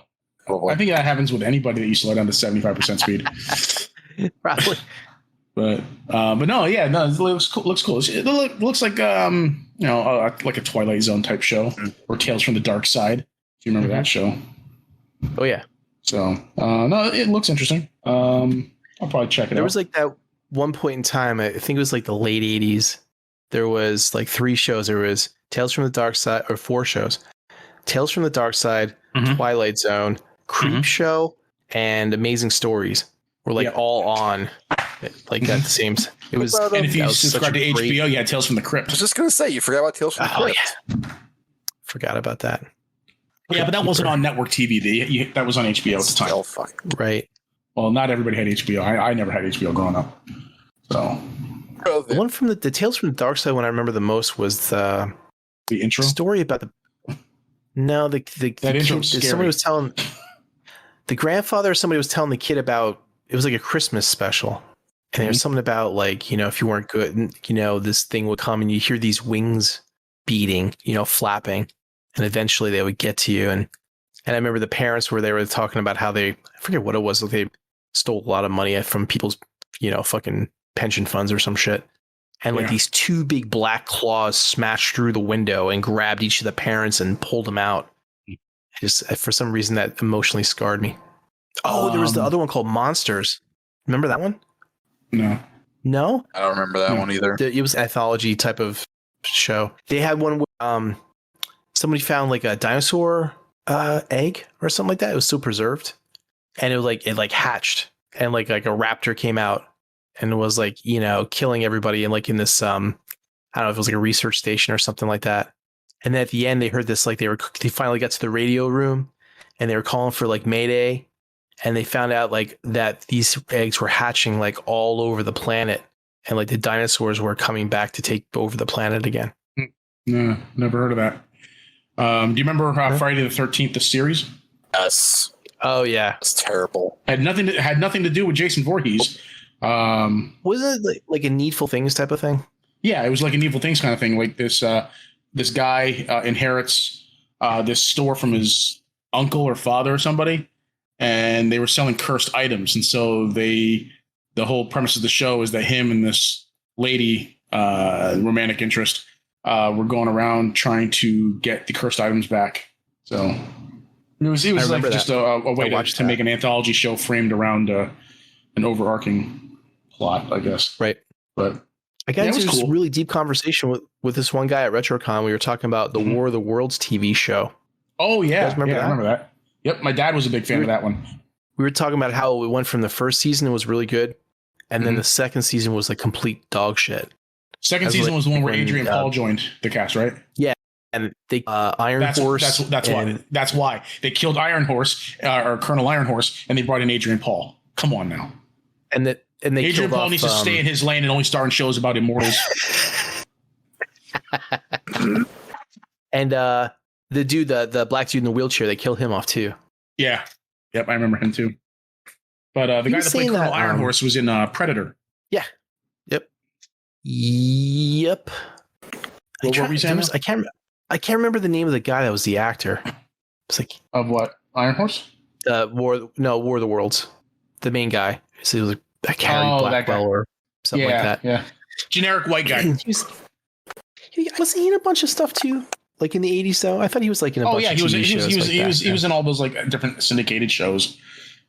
I think that happens with anybody that you slow down to 75% speed. Probably. But no, yeah, no, it looks cool. It looks like like a Twilight Zone type show, or Tales from the Dark Side. Do you remember that show? Oh yeah. So no, it looks interesting. I'll probably check it out. There was like that one point in time, I think it was like the late 80s. There was like 3 shows. There was Tales from the Dark Side, or 4 shows. Tales from the Dark Side, Twilight Zone, Creep Show, and Amazing Stories were like all on Like that seems. It was. And if you that was such subscribe to a great- HBO, you had Tales from the Crypt. I was just gonna say you forgot about Tales from the Oh Crypt. yeah, forgot about that. Yeah, but that wasn't on network TV. That was on HBO at the time. Still fucking. Right. Well, not everybody had HBO. I never had HBO growing up. So The one from the Tales from the Dark Side one I remember the most was the the intro. story about the. No, the That intro kid, was scary. somebody was telling the grandfather. Or somebody was telling the kid about. It was like a Christmas special, and there's something about like if you weren't good, this thing would come and you hear these wings beating, flapping, and eventually they would get to you. And I remember the parents they were talking about how I forget what it was, like they stole a lot of money from people's fucking pension funds or some shit. And like these two big black claws smashed through the window and grabbed each of the parents and pulled them out. Just for some reason that emotionally scarred me. Oh, there was the other one called Monsters. Remember that one? No? I don't remember that one either. It was an anthology type of show. They had one where somebody found like a dinosaur egg or something like that. It was still preserved. And it hatched. And like a raptor came out and was like, killing everybody in like in this I don't know if it was like a research station or something like that. And then at the end they heard this, like they finally got to the radio room and they were calling for like Mayday. And they found out like that these eggs were hatching like all over the planet, and like the dinosaurs were coming back to take over the planet again. No, never heard of that. Do you remember Friday the 13th, the series? Yes. Oh yeah, It's terrible. Had nothing to do with Jason Voorhees. Was it like a Needful Things type of thing? Yeah, it was like an Evil Things kind of thing. Like this guy inherits this store from his uncle or father or somebody. And they were selling cursed items. And so the whole premise of the show is that him and this lady, romantic interest, were going around trying to get the cursed items back. So it was like just a way to make an anthology show framed around an overarching plot, I guess. Right. But I got into this cool. really deep conversation with this one guy at RetroCon. We were talking about the War of the Worlds TV show. Oh, yeah. You guys remember that? I remember that. Yep, my dad was a big fan of that one. We were talking about how it went from the first season, it was really good. And then the second season was like complete dog shit. Second season was the one where Adrian Paul joined the cast, right? Yeah. And they Iron Horse. That's why they killed Iron Horse or Colonel Iron Horse, and they brought in Adrian Paul. Come on now. And they Adrian Paul needs to stay in his lane and only star in shows about immortals. And the dude, the black dude in the wheelchair, they killed him off too. Yeah. Yep, I remember him too. But the guy that played Colonel Iron Horse was in Predator. Yeah. Yep. What were we saying? I can't remember the name of the guy that was the actor. It's like of what? Iron Horse? War of the Worlds. The main guy. So he was like a Harry Blackwell or something like that. Yeah. Generic white guy. Was he in a bunch of stuff too? Like in the 80s though? I thought he was like in a bunch of TV shows. He was in all those like different syndicated shows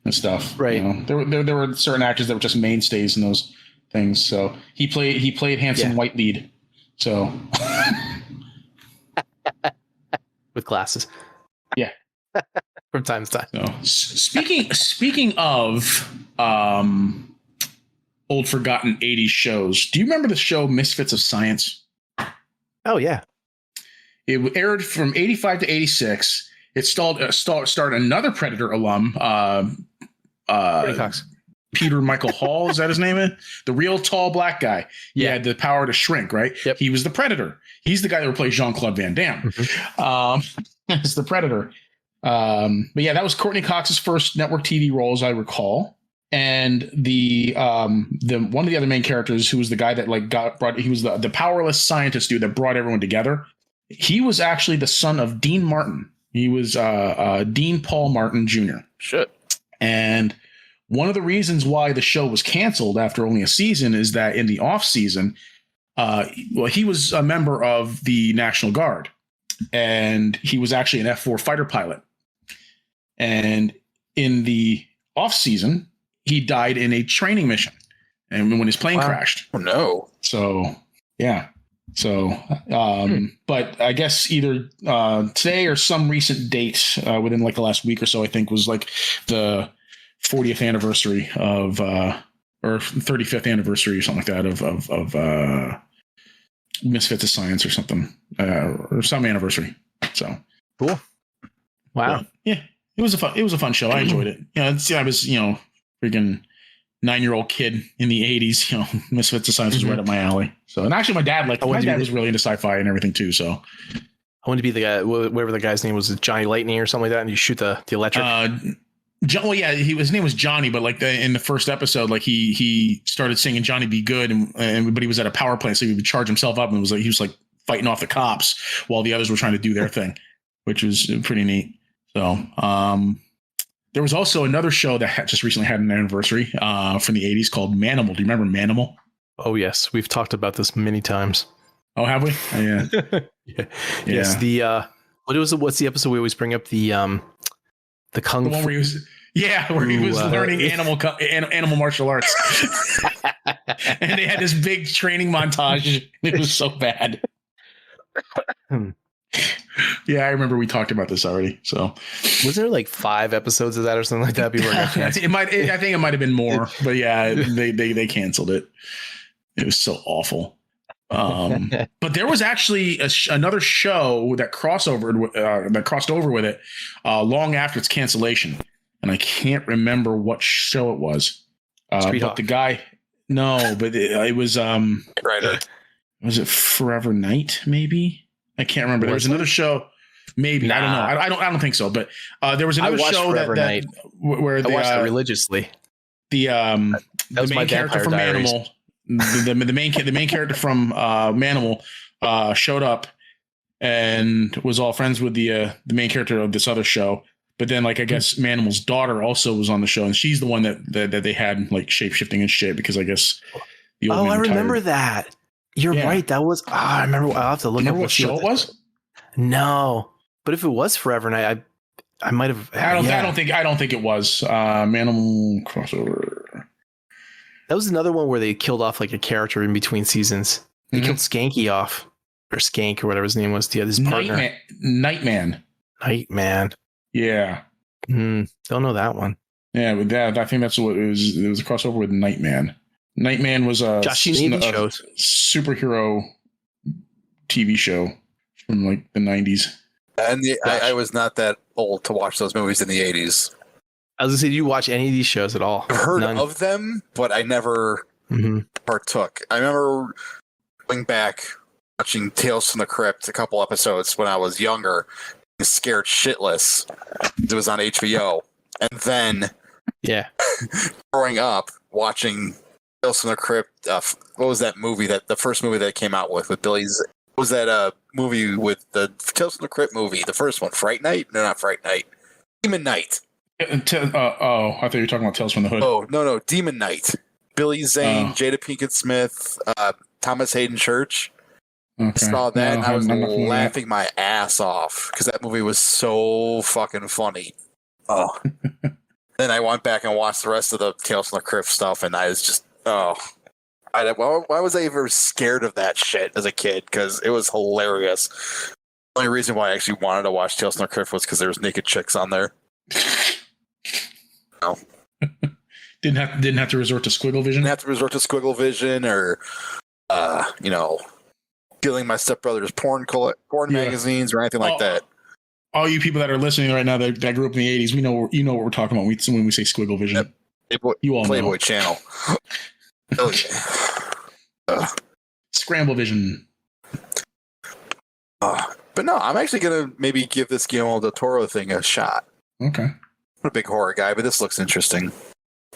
and stuff. Right. There were certain actors that were just mainstays in those things. So he played handsome white lead. So with glasses. Yeah. From time to time. So speaking of old forgotten 80s shows, do you remember the show Misfits of Science? Oh yeah. It aired from 85 to 86. It starred another Predator alum, Cox. Peter Michael Hall. Is that his name? The real tall black guy. He had the power to shrink, right? Yep. He was the Predator. He's the guy that replaced Jean-Claude Van Damme. Mm-hmm. It's the Predator. But yeah, that was Courtney Cox's first network TV role, as I recall. And the one of the other main characters, who was the guy that he was the powerless scientist dude that brought everyone together. He was actually the son of Dean Martin. He was Dean Paul Martin Jr. Shit. And one of the reasons why the show was canceled after only a season is that in the off season, he was a member of the National Guard, and he was actually an F-4 fighter pilot. And in the off season, he died in a training mission, and when his plane crashed. Oh no! So yeah. So, but I guess either today or some recent date within like the last week or so, I think was like the 40th anniversary of or 35th anniversary or something like that of Misfits of Science or something, or some anniversary. So Cool. Wow. Yeah, it was a fun show. I enjoyed it. I was freaking 9-year-old kid in the 80s. Misfits of Science was right up my alley. So, and actually, my dad was really into sci-fi and everything too. So, I wanted to be the guy, whatever the guy's name was, Johnny Lightning or something like that, and you shoot the electric. Well, yeah, his name was Johnny, but in the first episode, he started singing "Johnny Be Good," but he was at a power plant, so he would charge himself up, and he was fighting off the cops while the others were trying to do their thing, which was pretty neat. So, there was also another show that just recently had an anniversary from the 80s called Manimal. Do you remember Manimal? Oh yes, we've talked about this many times. Oh, have we? Yeah. Yeah. Yes. The what's the episode we always bring up? The kung fu. The one where he was learning animal martial arts, and they had this big training montage. It was so bad. Yeah, I remember we talked about this already. So, was there 5 episods of that or something like that? People I think it might have been more, but yeah, they canceled it. It was so awful. But there was actually another show that crossed over with it long after its cancellation, and I can't remember what show it was. But the guy, no, but it was Right. Was it Forever Night? Maybe I can't remember. There was another show. Maybe I don't know. I don't think so. But there was another show that where I watched it religiously. The main character from Animal. The main character from Manimal showed up and was all friends with the main character of this other show. But then, I guess Manimal's daughter also was on the show, and she's the one that they had shape shifting and shit because I guess the old man retired. Remember that. You're right. That was. I remember. I'll have to look up what show it was. No, but if it was Forever Night, I might have. I don't think it was Manimal crossover. That was another one where they killed off a character in between seasons. They killed Skanky off, or Skank, or whatever his name was. Yeah, his partner. Nightman. Yeah. Don't know that one. Yeah, with that, I think that's what it was. It was a crossover with Nightman. Nightman was a superhero TV show from the 90s. And I was not that old to watch those movies in the 80s. I was gonna say, do you watch any of these shows at all? I've heard of them, but I never partook. I remember going back watching Tales from the Crypt a couple episodes when I was younger, scared shitless. It was on HBO, and then growing up watching Tales from the Crypt. What was that movie? The first movie that came out with Billy's. What was that movie with the Tales from the Crypt movie? The first one, Fright Night? No, not Fright Night. Demon Night. I thought you were talking about Tales from the Hood. Oh, no, Demon Knight. Billy Zane, Jada Pinkett Smith, Thomas Hayden Church. Okay. I saw that and I was laughing my ass off because that movie was so fucking funny. Oh. Then I went back and watched the rest of the Tales from the Crypt stuff and I was just, why was I ever scared of that shit as a kid? Because it was hilarious. The only reason why I actually wanted to watch Tales from the Crypt was because there was naked chicks on there. No. Didn't have to resort to squiggle vision. Didn't have to resort to squiggle vision or, stealing my stepbrother's porn magazines or anything like that. All you people that are listening right now that grew up in the 80s, we know what we're talking about when we say squiggle vision. Yep. You all Playboy know. Channel. Oh yeah. Scramble vision. But no, I'm actually gonna maybe give this Guillermo del Toro thing a shot. Okay. I'm a big horror guy, but this looks interesting.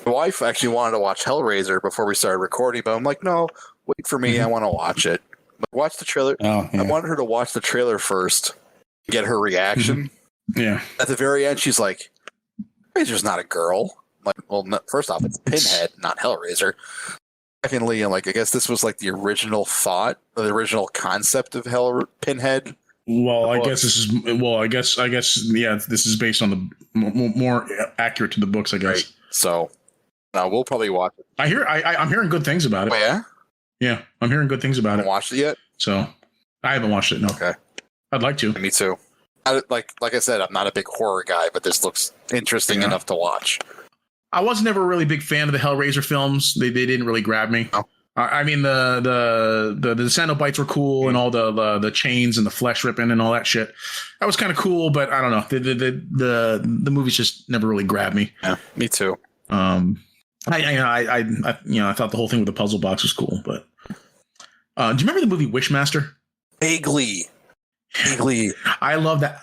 My wife actually wanted to watch Hellraiser before we started recording, but I'm like, no, wait for me. I want to watch it. Watch the trailer. Oh, yeah. I wanted her to watch the trailer first, get her reaction. Yeah. At the very end, she's like, Hellraiser's not a girl. I'm like, well, no, first off, it's Pinhead, not Hellraiser. Secondly, I guess this was the original thought, the original concept of Pinhead. Well, I guess this is. Well, I guess. Yeah, this is based on the more accurate to the books, I guess. Right. So, we'll probably watch it. I'm hearing good things about it. Oh, yeah. Yeah, I'm hearing good things about it. Watched it yet? So, I haven't watched it. No. Okay. I'd like to. Me too. Like I said, I'm not a big horror guy, but this looks interesting enough to watch. I was never a really big fan of the Hellraiser films. They didn't really grab me. Oh. I mean, the Cenobites were cool, and all the chains and the flesh ripping and all that shit. That was kind of cool, but I don't know. The movies just never really grabbed me. Yeah, me too. I thought the whole thing with the puzzle box was cool, but do you remember the movie Wishmaster? Vaguely. I love that.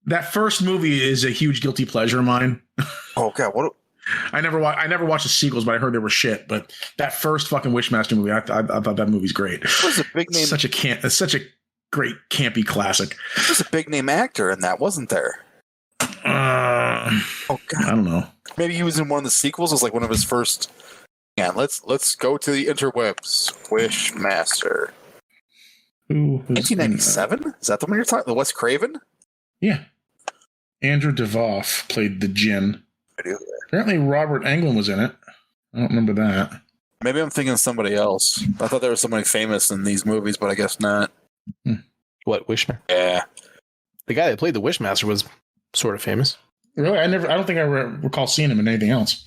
That first movie is a huge guilty pleasure of mine. Oh god, what? I never watched the sequels, but I heard they were shit. But that first fucking Wishmaster movie, I thought that movie's great. It was a big name. Such a great campy classic. There was a big name actor in that, wasn't there? Oh god, I don't know. Maybe he was in one of the sequels. It was like one of his first. Yeah, let's go to the interwebs. Wishmaster. 1997? Is that the one you're talking? The Wes Craven? Yeah. Andrew DeVoff played the Djinn. Apparently Robert Englund was in it. I don't remember that. Maybe I'm thinking of somebody else. I thought there was somebody famous in these movies, but I guess not. What, Wishmaster? Yeah. The guy that played the Wishmaster was sort of famous. Really? I don't think I recall seeing him in anything else.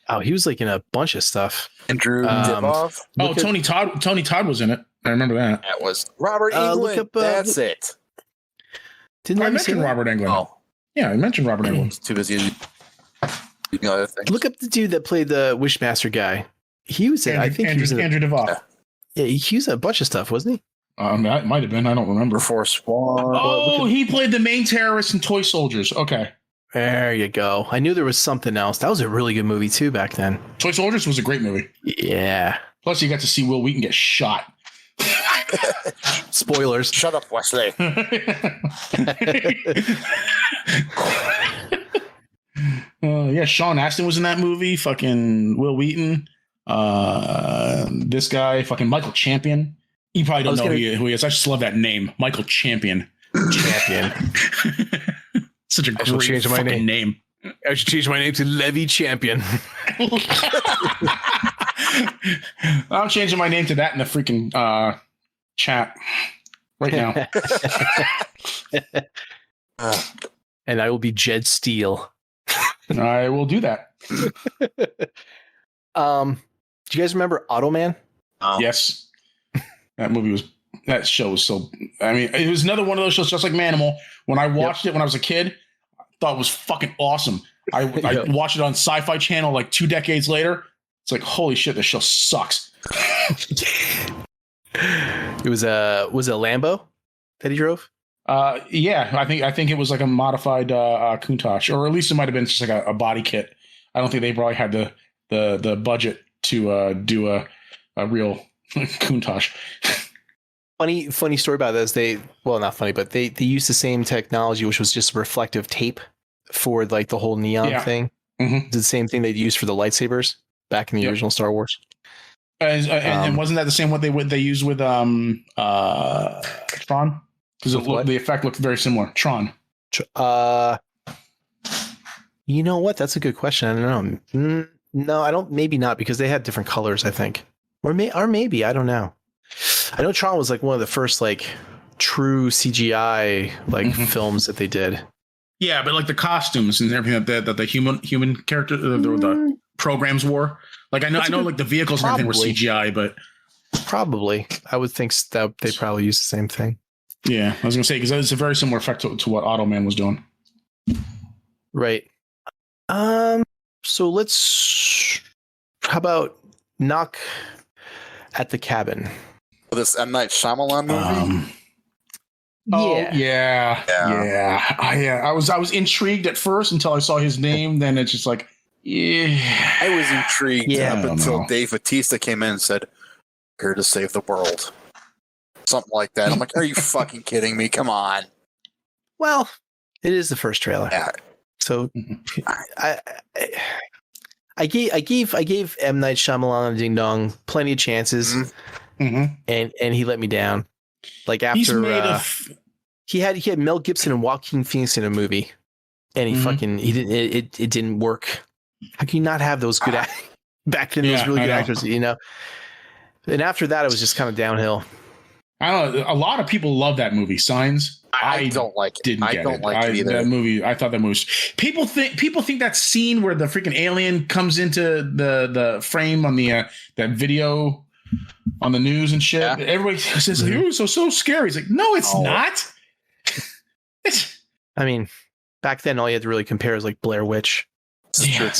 Oh, he was like in a bunch of stuff. Andrew DeVoff. Oh, Tony Todd was in it. I remember that. That was Robert Englund. That's it. Didn't I mentioned Robert Englund. Oh. Yeah, I mentioned Robert Englund. Too busy doing other things. Look up the dude that played the Wishmaster guy. He was in, he was in Andrew DeVoff. Yeah, he was in a bunch of stuff, wasn't he? That might have been. I don't remember. Force One. Oh, he played the main terrorist in Toy Soldiers. Okay. There you go. I knew there was something else. That was a really good movie too back then. Toy Soldiers was a great movie. Yeah. Plus, you got to see Will Wheaton get shot. Spoilers. Shut up, Wesley. Yeah, Sean Astin was in that movie. Fucking Will Wheaton. This guy, fucking Michael Champion. You probably don't know who he is. I just love that name, Michael Champion. Such a great fucking name. I should change my name to Levy Champion. I'm changing my name to that in the freaking chat right now. And I will be Jed Steele. I will do that. Do you guys remember Automan? Yes. That show was so, I mean, it was another one of those shows just like Manimal. When I watched it when I was a kid, I thought it was fucking awesome. I watched it on Sci-Fi Channel like 2 decades later. It's like, holy shit, this show sucks. It was a Lambo that he drove? Yeah, I think it was like a modified Countach, or at least it might have been just like a body kit. I don't think they probably had the budget to do a real Countach. Funny story about this. Not funny, but they used the same technology, which was just reflective tape for like the whole neon thing. Mm-hmm. The same thing they'd use for the lightsabers back in the original Star Wars. And wasn't that the same what they used with Tron? Because the effect looked very similar. Tron. You know what? That's a good question. I don't know. No, I don't. Maybe not, because they had different colors, I think, or maybe I don't know. I know Tron was like one of the first like true CGI like films that they did. Yeah, but like the costumes and everything that the human character the programs wore. Like I know like the vehicles and everything were CGI, but probably I would think that they probably used the same thing. Yeah, I was gonna say because it's a very similar effect to what Automan was doing. Right. So how about Knock at the Cabin? This M. Night Shyamalan movie? Yeah. I was intrigued at first until I saw his name. Then it's just like, I was intrigued up until know. Dave Bautista came in and said, "Here to save the world." Something like that. I'm like, are you fucking kidding me? Come on. Well, it is the first trailer. Yeah. So I gave M. Night Shyamalan and Ding Dong plenty of chances, and he let me down. Like after he had Mel Gibson and Joaquin Phoenix in a movie, and it didn't work. How can you not have those good back then? Those really good actors, you know. And after that, it was just kind of downhill. I don't know. A lot of people love that movie, Signs. I don't like it. Didn't I get don't it. like it either. That movie. I thought that movie. People think that scene where the freaking alien comes into the frame on the that video on the news and shit. Yeah. Everybody says, "It was so scary." It's like, no, it's not. I mean, back then all you had to really compare is like Blair Witch. Yeah,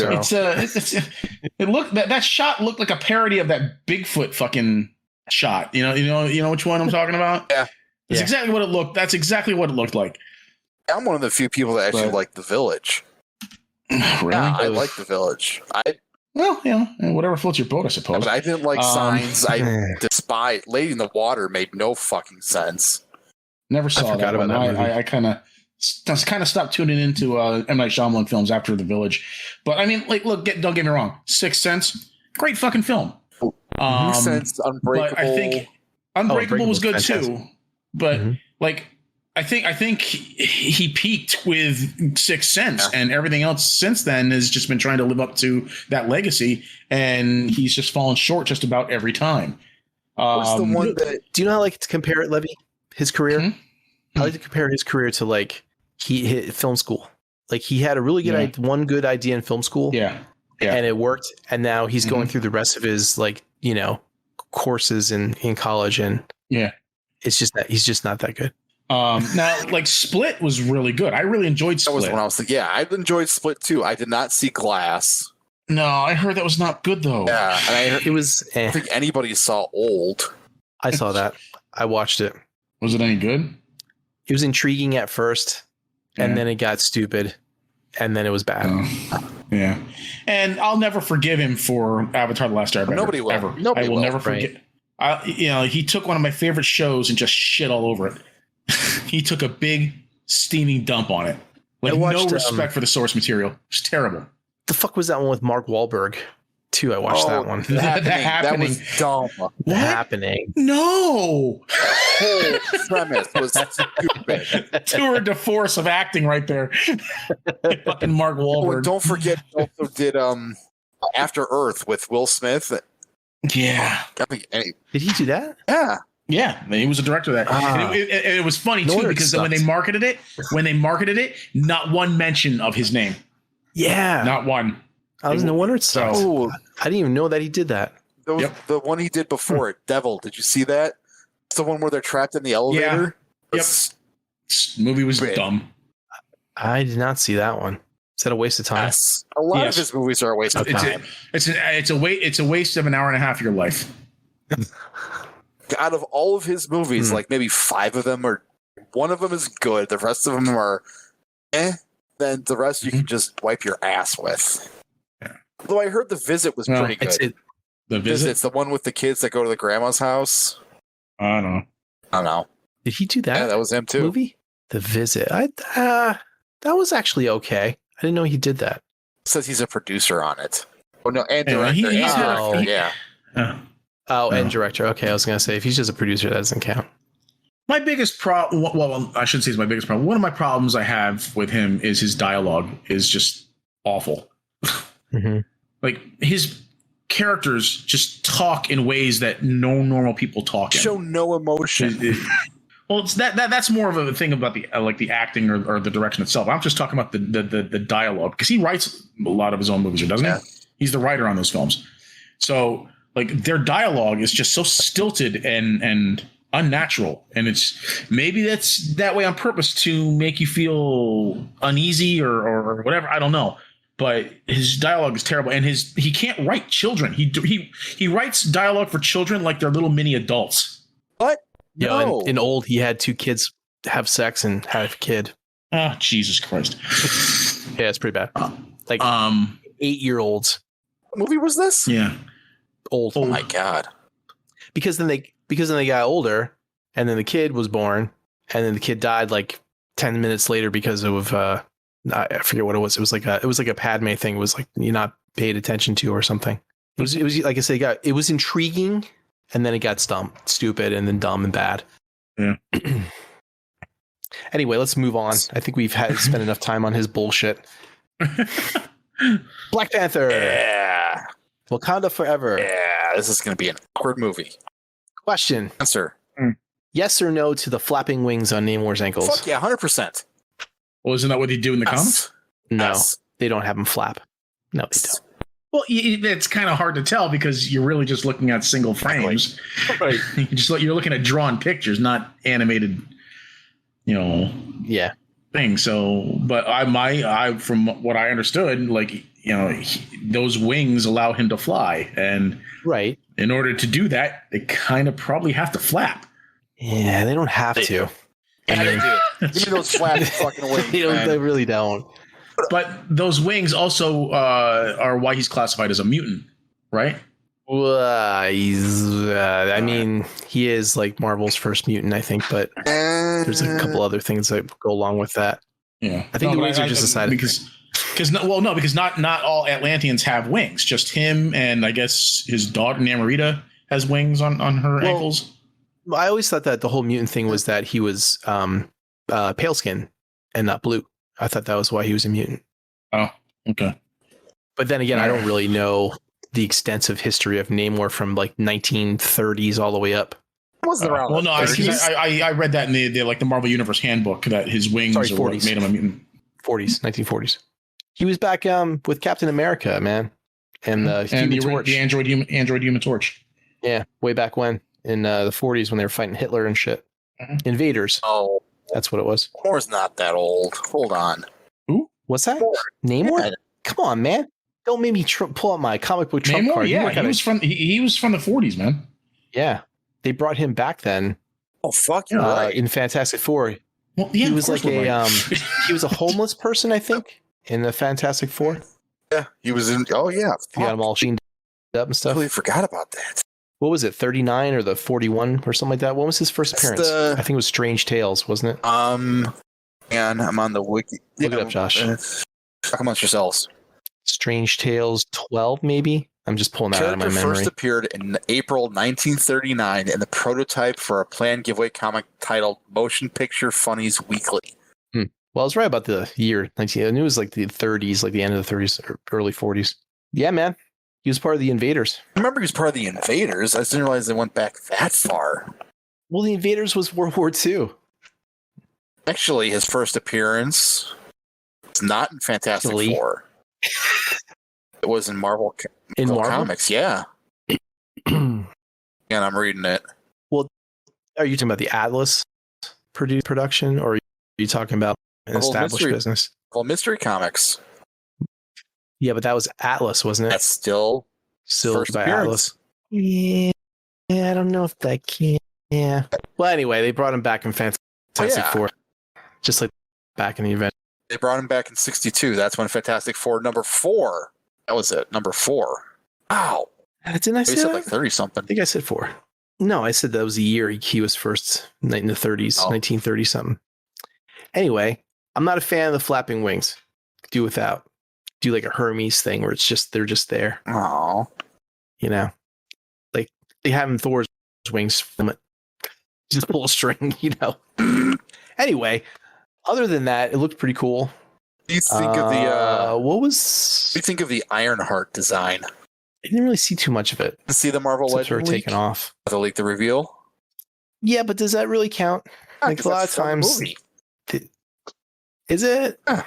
it looked that shot looked like a parody of that Bigfoot fucking shot. You know which one I'm talking about? Yeah. That's exactly what it looked. That's exactly what it looked like. I'm one of the few people that actually like The Village. Really? Yeah, I like The Village. Well, whatever floats your boat, I suppose. But I didn't like Signs. I despise Lady in the Water. Made no fucking sense. Never saw that one. I kind of stopped tuning into M. Night Shyamalan films after The Village. But I mean, like, look, don't get me wrong. Sixth Sense, great fucking film. Sixth Sense, Unbreakable. But I think Unbreakable was good fantastic. too. But like, I think he peaked with Sixth Sense, and everything else since then has just been trying to live up to that legacy, and he's just fallen short just about every time. What's the one that? Do you know how I like to compare it, Levy? His career? I like to compare his career to like he hit film school. Like he had a really good one good idea in film school. Yeah. And it worked. And now he's going through the rest of his courses in college, and it's just that he's just not that good. Now, like Split was really good. I really enjoyed Split. That was when I was thinking. Yeah, I enjoyed Split too. I did not see Glass. No, I heard that was not good though. Yeah, and I heard, It was. I don't think anybody saw Old. I saw that. I watched it. Was it any good? It was intriguing at first, and then it got stupid, and then it was bad. Yeah, and I'll never forgive him for Avatar: The Last Airbender. Nobody will. Ever. Nobody I will will. never forget. He took one of my favorite shows and just shit all over it. He took a big steaming dump on it. Like, no respect for the source material. It's terrible. The fuck was that one with Mark Wahlberg? Too. I watched that one. The Happening. That was dumb. The Happening. No. Whole premise was stupid. Tour de force of acting right there. Fucking Mark Wahlberg. Don't forget, he also did After Earth with Will Smith. Yeah. Did he do that? Yeah. Yeah, he was a director of that. And it was funny too, because when they marketed it, not one mention of his name. Yeah. Not one. I was no wonder it sucked. Oh, I didn't even know that he did that. The one he did before it, Devil. Did you see that? It's the one where they're trapped in the elevator. Yep. Movie was dumb. I did not see that one. Is that a waste of time? Yes. A lot of his movies are a waste of time. It's a waste of an hour and a half of your life. Out of all of his movies, like maybe 5 of them one of them is good. The rest of them are then the rest you can just wipe your ass with. Yeah. Though I heard The Visit was pretty good. The Visit? It's the one with the kids that go to the grandma's house. I don't know. Did he do that? Yeah, that was him too. Movie? The Visit. That was actually okay. I didn't know he did that. It says he's a producer on it. Oh no, and director. And director. Okay, I was gonna say if he's just a producer, that doesn't count. My biggest problem, well, I shouldn't say it's my biggest problem. One of my problems I have with him is his dialogue is just awful. Like his characters just talk in ways that no normal people talk in. Show no emotion. Well, it's that's more of a thing about the acting or the direction itself. I'm just talking about the dialogue, because he writes a lot of his own movies, doesn't he? He's the writer on those films. So like their dialogue is just so stilted and unnatural, and maybe that's that way on purpose to make you feel uneasy or whatever. I don't know, but his dialogue is terrible, and he can't write children. He writes dialogue for children like they're little mini adults. What? Yeah, no. In Old, he had 2 kids have sex and have a kid. Oh, Jesus Christ! Yeah, it's pretty bad. Like 8-year-olds. What movie was this? Yeah, Old. Oh my God! Because then they got older, and then the kid was born, and then the kid died like 10 minutes later because of I forget what it was. It was like a Padme thing. It was like you're not paid attention to or something. It was like I said, it was intriguing, and then it got stupid, and then dumb and bad. Yeah. Anyway, let's move on. I think we've spent enough time on his bullshit. Black Panther. Yeah. Wakanda Forever. Yeah. This is going to be an awkward movie. Question. Answer. Yes or no to the flapping wings on Namor's ankles? Fuck yeah, 100%. Well, isn't that what they do in the comics? No, Yes. they don't have them flap. No, they don't. Well, it's kind of hard to tell because you're really just looking at single frames. Right. You're looking at drawn pictures, not animated, Yeah. thing. So, but I from what I understood, like, those wings allow him to fly, and Right. in order to do that, they kind of probably have to flap. Yeah, they don't have to. Yeah, they do. Give me those flat fucking wings, man. They really don't. But those wings also are why he's classified as a mutant, right? I mean, he is like Marvel's first mutant, I think, but there's a couple other things that go along with that. Yeah, I think the wings are just a side because not all Atlanteans have wings. Just him, and I guess his daughter Namorita has wings on her ankles. I always thought that the whole mutant thing was that he was pale skin and not blue. I thought that was why he was a mutant. Oh, okay. But then again, I don't really know the extensive history of Namor from like 1930s all the way up. It wasn't around. Well, no, I 30s. read that in the Marvel Universe handbook that his wings Sorry, were what 40s. made him a mutant. 1940s. He was back with Captain America, man, and the And Human Torch. the android Human Torch. Yeah, way back when in the 40s when they were fighting Hitler and shit. Mhm. Invaders. Oh, That's what it was. Namor's not that old. Hold on. What's that? Namor? Come on, man! Don't make me pull out my comic book trump Namor, card. yeah, he was from the 40s, man. Yeah, they brought him back then Oh, fuck, you're right. in Fantastic Four. Well, yeah, He of was course like we're a right. he was a homeless person, I think, in the Fantastic Four. Yeah, he was in. Oh, yeah. He got them all sheened up and I stuff. totally forgot about that. What was it, 39 or the 41 or something like that? When was his first That's appearance? the- I think it was Strange Tales, wasn't it? And I'm on the wiki. Look it up, Josh. Talk amongst yourselves. Strange Tales 12, maybe? I'm just pulling that out of my Character memory. first appeared in April 1939 in the prototype for a planned giveaway comic titled Motion Picture Funnies Weekly. Well, I was right about the year. I knew it was like the 30s, like the end of the 30s or early 40s. Yeah, man. He was part of the Invaders. I remember he was part of the Invaders. I just didn't realize they went back that far. Well, the Invaders was World War II. Actually, his first appearance was not in Fantastic Actually. Four. It was in Marvel, In Marvel? Comics, yeah. And I'm reading it. Are you talking about the Atlas production, or are you talking about an Marvel established Mystery. business? Well, Mystery Comics. Yeah, but that was Atlas, wasn't it? That's still Still first by appearance. Atlas. Yeah, I don't know if that can. Yeah. Well, anyway, they brought him back in Fantastic yeah. Four, just like back in the event. They brought him back in 62. That's when Fantastic Four number 4. That was it, number 4. Wow. Didn't I They say said that? like 30 something. I think I said 4. No, I said that was the year he was first in the 30s, Oh. 1930 something. Anyway, I'm not a fan of the flapping wings. Do without. Do like a Hermes thing where they're just there, Oh. you know. Like they have in Thor's wings from it. Just pull a string, you know. Anyway, other than that, it looked pretty cool. What do you think of the what was what do you think of the Ironheart design? I didn't really see too much of it. See the Marvel Except for Legend it leak? taken off. The leak, the reveal? Yeah, but does that really count? Like a lot of times, is it? Huh.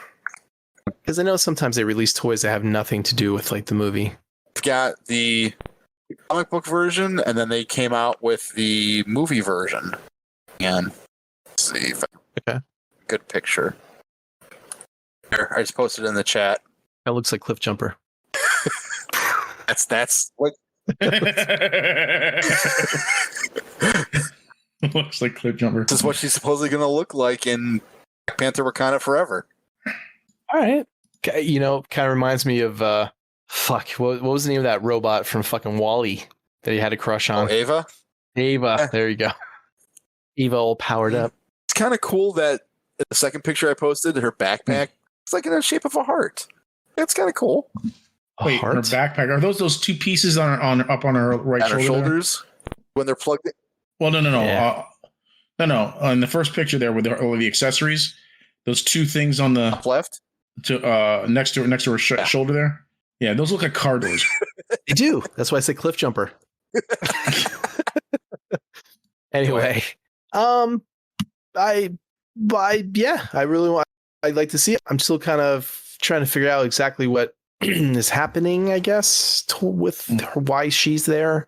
Because I know sometimes they release toys that have nothing to do with like the movie. We've got the comic book version, and then they came out with the movie version. And let's see if Okay. good picture. Here, I just posted it in the chat. That looks like Cliff Jumper. That's what Looks like Cliff Jumper. this is what she's supposedly going to look like in Black Panther: Wakanda Forever. All right. You know, kind of reminds me of what was the name of that robot from fucking Wall-E that he had a crush Oh, on? Ava. Ava. There you go. Eva all powered up. It's kind of cool that the second picture I posted, her backpack, it's like in the shape of a heart. That's kind of cool. A Wait, heart? her backpack. Are those two pieces up on her right At her shoulder? shoulders when they're plugged in. Well, no. Yeah. No. On the first picture there with all of the accessories, those two things on the Up left. next to her shoulder there. Yeah, those look like car doors. They do. That's why I said Cliff Jumper. Anyway, I'd like to see it. I'm still kind of trying to figure out exactly what is happening, I guess, with her, why she's there.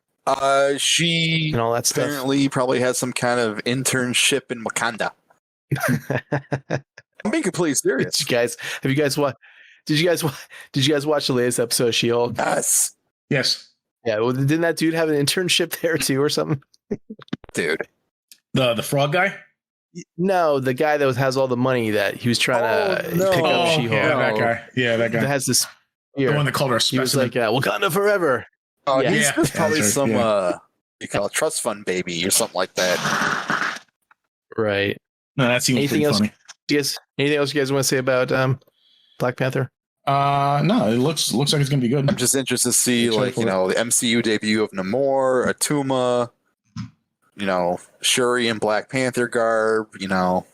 She and all that stuff. Apparently probably has some kind of internship in Wakanda. I'm being completely serious. Did you guys watch the latest episode of She-Hulk? Yes. Yeah, well, didn't that dude have an internship there too or something? Dude. The frog guy? No, the guy that has all the money that he was trying to pick up She-Hulk. Yeah, that guy. Yeah, that guy. That has this. The one that called her a specimen. He was like, Wakanda forever. Oh, Yeah. he's probably That's right, some you call it trust fund baby or something like that. Right. No, that seems Anything pretty else? funny. Anything else you guys want to say about Black Panther? No, it looks like it's gonna be good. I'm just interested to see, Excited like, for you know, the MCU debut of Namor, Atuma, you know, Shuri in Black Panther garb, you know.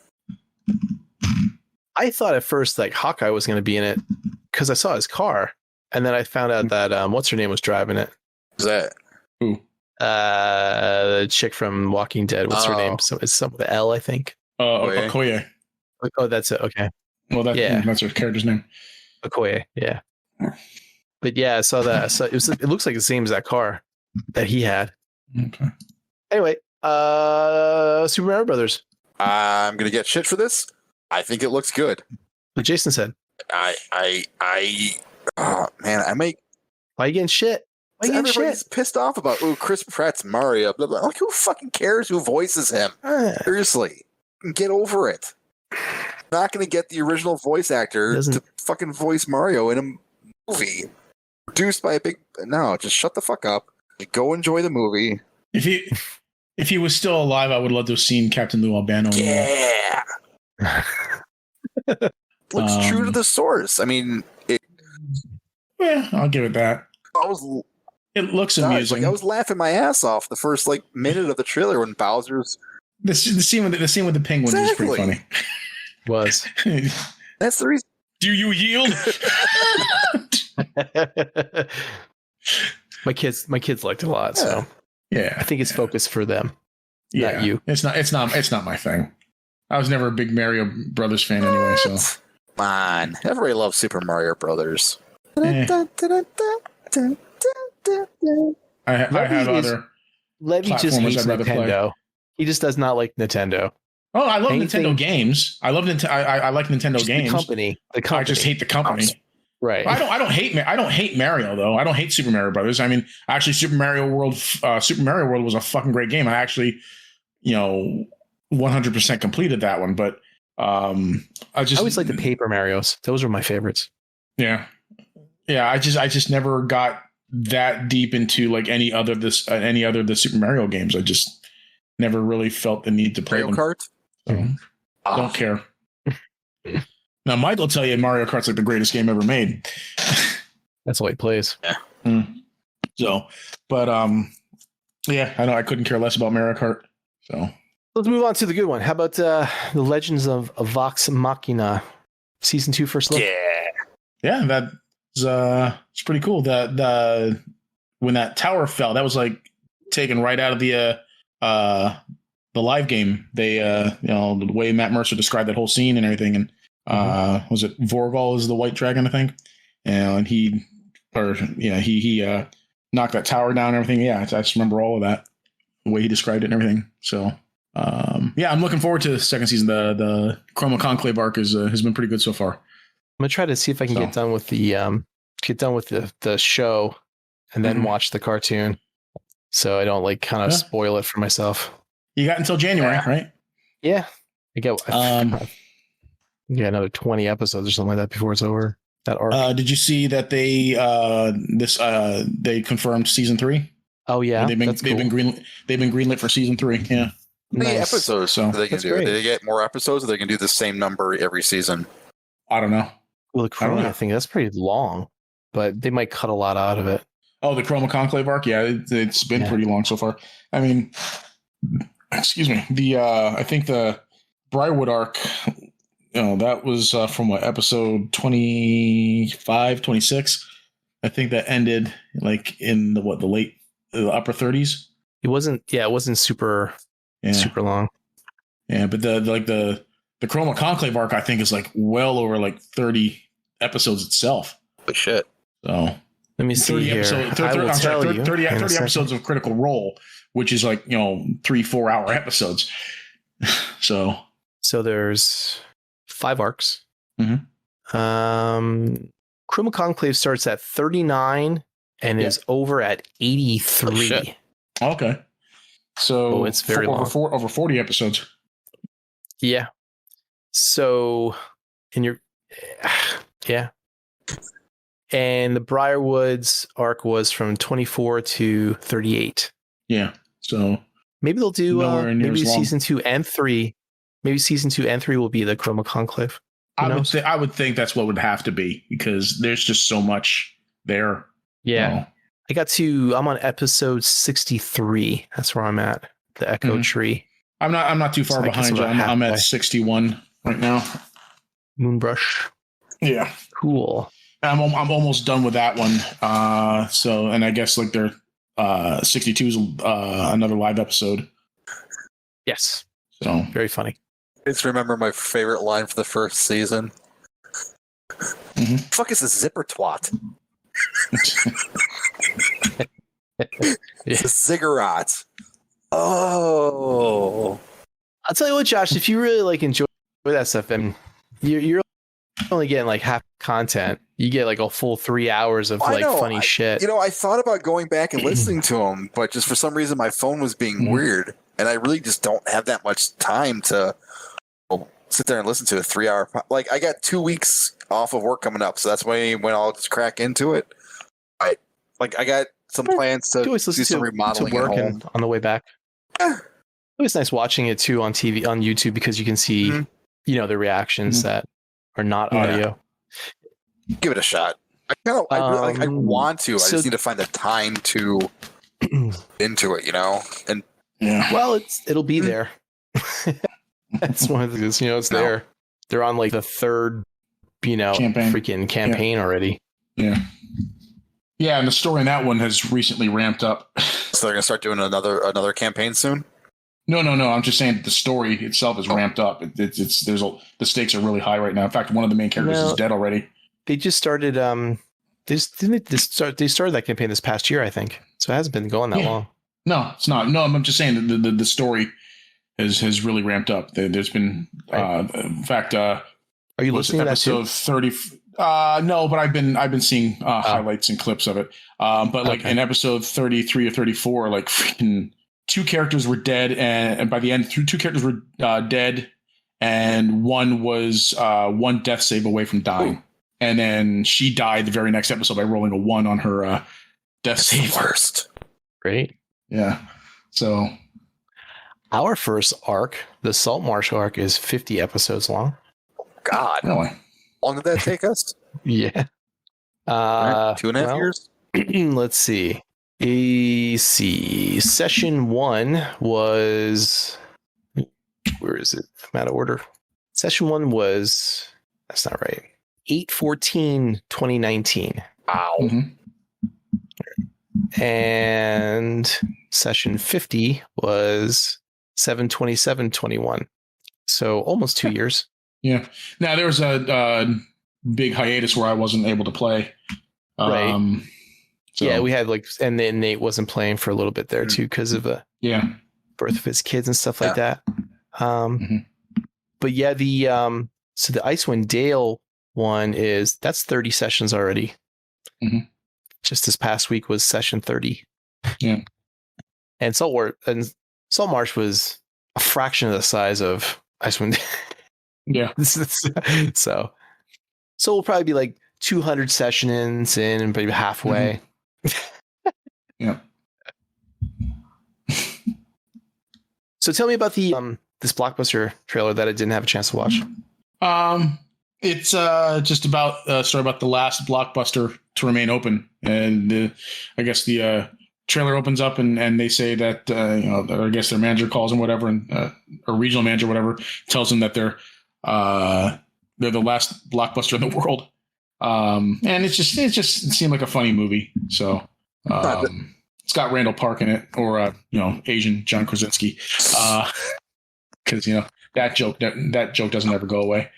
I thought at first like Hawkeye was going to be in it because I saw his car, and then I found out that what's her name was driving it. Is that? Who? The chick from Walking Dead. What's her name? Oh. So it's something with the L, I think. Okoye. Okoye. Oh, that's it. Okay, Well, that's her character's name. Okoye. Yeah. But yeah, I saw that. So it looks like the same as that car that he had. Okay. Anyway, Super Mario Brothers. I'm gonna get shit for this. I think it looks good. What Jason said. Oh man, I make Why are you getting shit? Why are you getting everybody's shit? pissed off about Chris Pratt's Mario. Blah, blah. Like, who fucking cares who voices him? Seriously, get over it. Not gonna get the original voice actor to fucking voice Mario in a movie produced by a big. No, just shut the fuck up. Go enjoy the movie. If he was still alive, I would love to have seen Captain Lou Albano. Yeah. Looks true to the source. I mean, I'll give it that. It looks amusing. Like, I was laughing my ass off the first like minute of the trailer when Bowser's the scene with the penguin was pretty funny. Was. That's the reason. Do you yield? My kids liked it a lot, so Yeah, I think it's focused for them. Not you. It's not my thing. I was never a big Mario Brothers fan anyway, so Come on. Everybody loves Super Mario Brothers. I have other. Levy just platformers hates I'd rather play. Nintendo. He just does not like Nintendo. Oh, I love Anything- Nintendo games. I like Nintendo Just games. The company. I just hate the company. Right. I don't hate Mario though. I don't hate Super Mario Brothers. I mean, actually, Super Mario World was a fucking great game. I actually, 100% completed that one. But I always like the Paper Marios. Those are my favorites. Yeah. I just never got that deep into like any other the Super Mario games. I just never really felt the need to play Mario them. Kart? So, don't care. Now, Mike will tell you Mario Kart's like the greatest game ever made. That's all he plays. Yeah. So, but I couldn't care less about Mario Kart. So let's move on to the good one. How about the Legends of Vox Machina season 2 first look? yeah, that's it's pretty cool. That when that tower fell, that was like taken right out of the live game. They the way Matt Mercer described that whole scene and everything, and was it Vorgal is the white dragon, I think, and he knocked that tower down and everything. Yeah, I just remember all of that, the way he described it and everything. So I'm looking forward to the second season. The Chroma Conclave arc has been pretty good so far. I'm gonna try to see if I can get done with the show and then watch the cartoon, so I don't like kind of spoil it for myself. You got until January, right? Yeah, I get another 20 episodes or something like that before it's over. That arc. Did you see that they they confirmed season 3? Oh yeah, they've been greenlit for season 3. Yeah. How many episodes So they can do? great. Do they get more episodes, or they can do the same number every season? I don't know. Well, the I don't know. Chroma thing, that's pretty long, but they might cut a lot out of it. Oh, the Chroma Conclave arc. Yeah, it's been pretty long so far. I mean, excuse me. I think the Briarwood arc, that was from episode 25, 26. I think that ended like in the upper 30s. It wasn't super long. Yeah, but the Chroma Conclave arc, I think, is like well over like 30 episodes itself. Holy shit. So Let me see here. 30 episodes of Critical Role, which is like, 3-4 hour episodes. So there's 5 arcs. Mm-hmm. Chroma Conclave starts at 39 and is over at 83. Okay. So it's very long. Over 40 episodes. Yeah. So, and the Briarwoods arc was from 24 to 38. Yeah. So maybe they'll do maybe as long. season 2 and 3. Maybe season 2 and 3 will be the Chroma Conclave. I would think that's what would have to be, because there's just so much there. Yeah. I'm on episode 63. That's where I'm at. The Echo Tree. I'm not too far behind you. I'm at 61 right now. Moonbrush. Yeah. Cool. I'm almost done with that one. And I guess like their 62 is another live episode. Yes. So very funny. I just remember my favorite line for the first season. Mm-hmm. Fuck is a zipper twat? It's a ziggurat. Oh. I'll tell you what, Josh, if you really like enjoy that stuff, and you're only getting like half content, you get like a full 3 hours of like funny shit. I thought about going back and listening to them, but just for some reason my phone was being weird, and I really just don't have that much time to sit there and listen to a 3 hour. Like, I got 2 weeks off of work coming up, so that's when I'll just crack into it. I got some plans to do some remodeling to work at home. and on the way back. It was nice watching it too on TV, on YouTube, because you can see, the reactions that are not audio. Give it a shot. I want to. I just need to find the time to into it, and well, it'll be there. That's one of the things, it's there. They're on like the third, freaking campaign already. Yeah. Yeah, and the story in that one has recently ramped up. So they're gonna start doing another campaign soon? No. I'm just saying that the story itself is ramped up. The stakes are really high right now. In fact, one of the main characters is dead already. They just started. They started that campaign this past year, I think. So it hasn't been going that long. No, it's not. No, I'm just saying that the story has really ramped up. There's been, in fact, are you listening to that too? Episode 30. No, but I've been seeing highlights and clips of it. But like in episode 33 or 34, like freaking 2 characters were dead, and by the end, 2 characters were dead, and one was one death save away from dying. Ooh. And then she died the very next episode by rolling a 1 on her death save. First. Great. Yeah. So our first arc, the Saltmarsh arc, is 50 episodes long. God. Really? How long did that take us? Yeah. 2.5 years? Let's see. Session 1 was... Where is it? I'm out of order. Session 1 was... That's not right. 8/14/2019. Wow. Mm-hmm. And session 50 was 7/27/21. So almost 2 years. Yeah. Now there was a big hiatus where I wasn't able to play. Right. So. Yeah, we had and then Nate wasn't playing for a little bit there too because of the birth of his kids and stuff like that. But yeah, so the Icewind Dale one that's 30 sessions already. Mm-hmm. Just this past week was session 30. Yeah. And Saltmarsh was a fraction of the size of Icewind. Yeah. So we'll probably be like 200 sessions in and maybe halfway. Mm-hmm. Yeah. So tell me about the this Blockbuster trailer that I didn't have a chance to watch. It's just about a story about the last Blockbuster to remain open, and I guess the trailer opens up and they say that I guess their manager calls them whatever, and or regional manager whatever tells them that they're the last Blockbuster in the world, and it just seemed like a funny movie. So it's got Randall Park in it, or Asian John Krasinski, because that joke doesn't ever go away.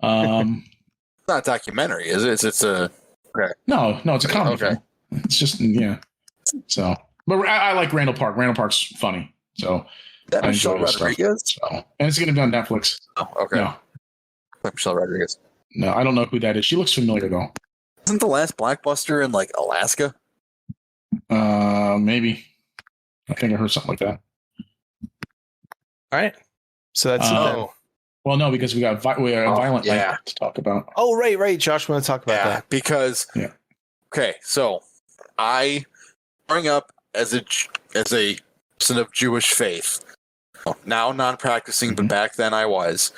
It's not a documentary, is it? It's a No, it's a comedy Okay. film. It's just So, but I like Randall Park. Randall Park's funny. So that I Michelle enjoy his stuff. Rodriguez. So, and it's going to be on Netflix. Oh, okay. No, Michelle Rodriguez. no, I don't know who that is. She looks familiar though. Isn't the last blockbuster in like Alaska? Maybe. I think I heard something like that. All right. So that's Well, no, because we got Violent yeah. Night to talk about. Oh, right. Josh, want to talk about that? Because okay, so I growing up as a person of Jewish faith, now non-practicing, but back then I was.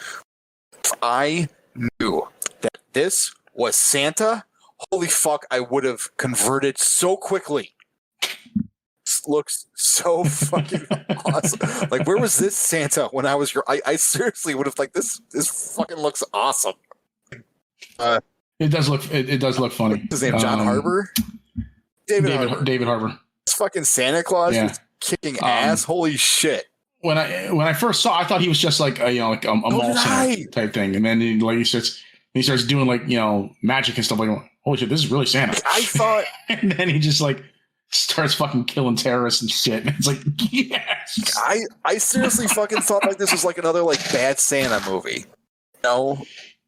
If I knew that this was Santa, holy fuck, I would have converted so quickly. This looks so fucking awesome. Like, where was this Santa when I was I seriously would have like this fucking looks awesome. It does look funny. What's his name? John Harbour? David Harbour. David Harbour. It's fucking Santa Claus was kicking ass. Holy shit. When I first saw, I thought he was just like a mall Santa type thing, and then he starts doing like magic and stuff. Like, holy shit, this is really Santa. I thought, and then he just like starts fucking killing terrorists and shit. And it's like, yes. I seriously fucking thought like this was like another like bad Santa movie. No,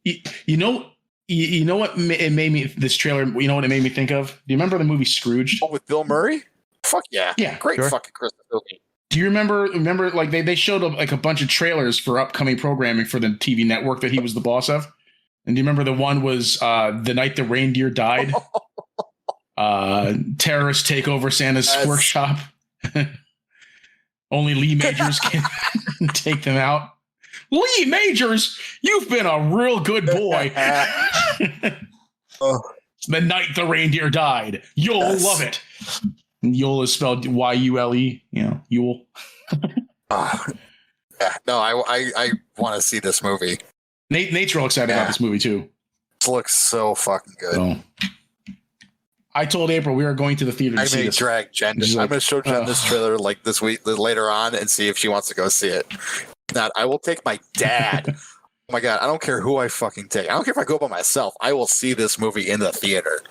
you know what it made me this trailer. You know what it made me think of? Do you remember the movie Scrooge? Oh, with Bill Murray? Fuck yeah, great sure. fucking Christmas movie. Do you remember like they showed like a bunch of trailers for upcoming programming for the TV network that he was the boss of? And do you remember the one was The Night the Reindeer Died? Terrorists take over Santa's workshop. Only Lee Majors can take them out. Lee Majors, you've been a real good boy. The night the reindeer died. You'll love it. Yule is spelled Y-U-L-E. Yule. No, I want to see this movie. Nate's real excited about this movie too. This looks so fucking good. So, I told April we are going to the theater to see this. Drag Jen. I'm going to show Jen this trailer like this week, later on, and see if she wants to go see it. If not, I will take my dad. Oh my god, I don't care who I fucking take. I don't care if I go by myself. I will see this movie in the theater.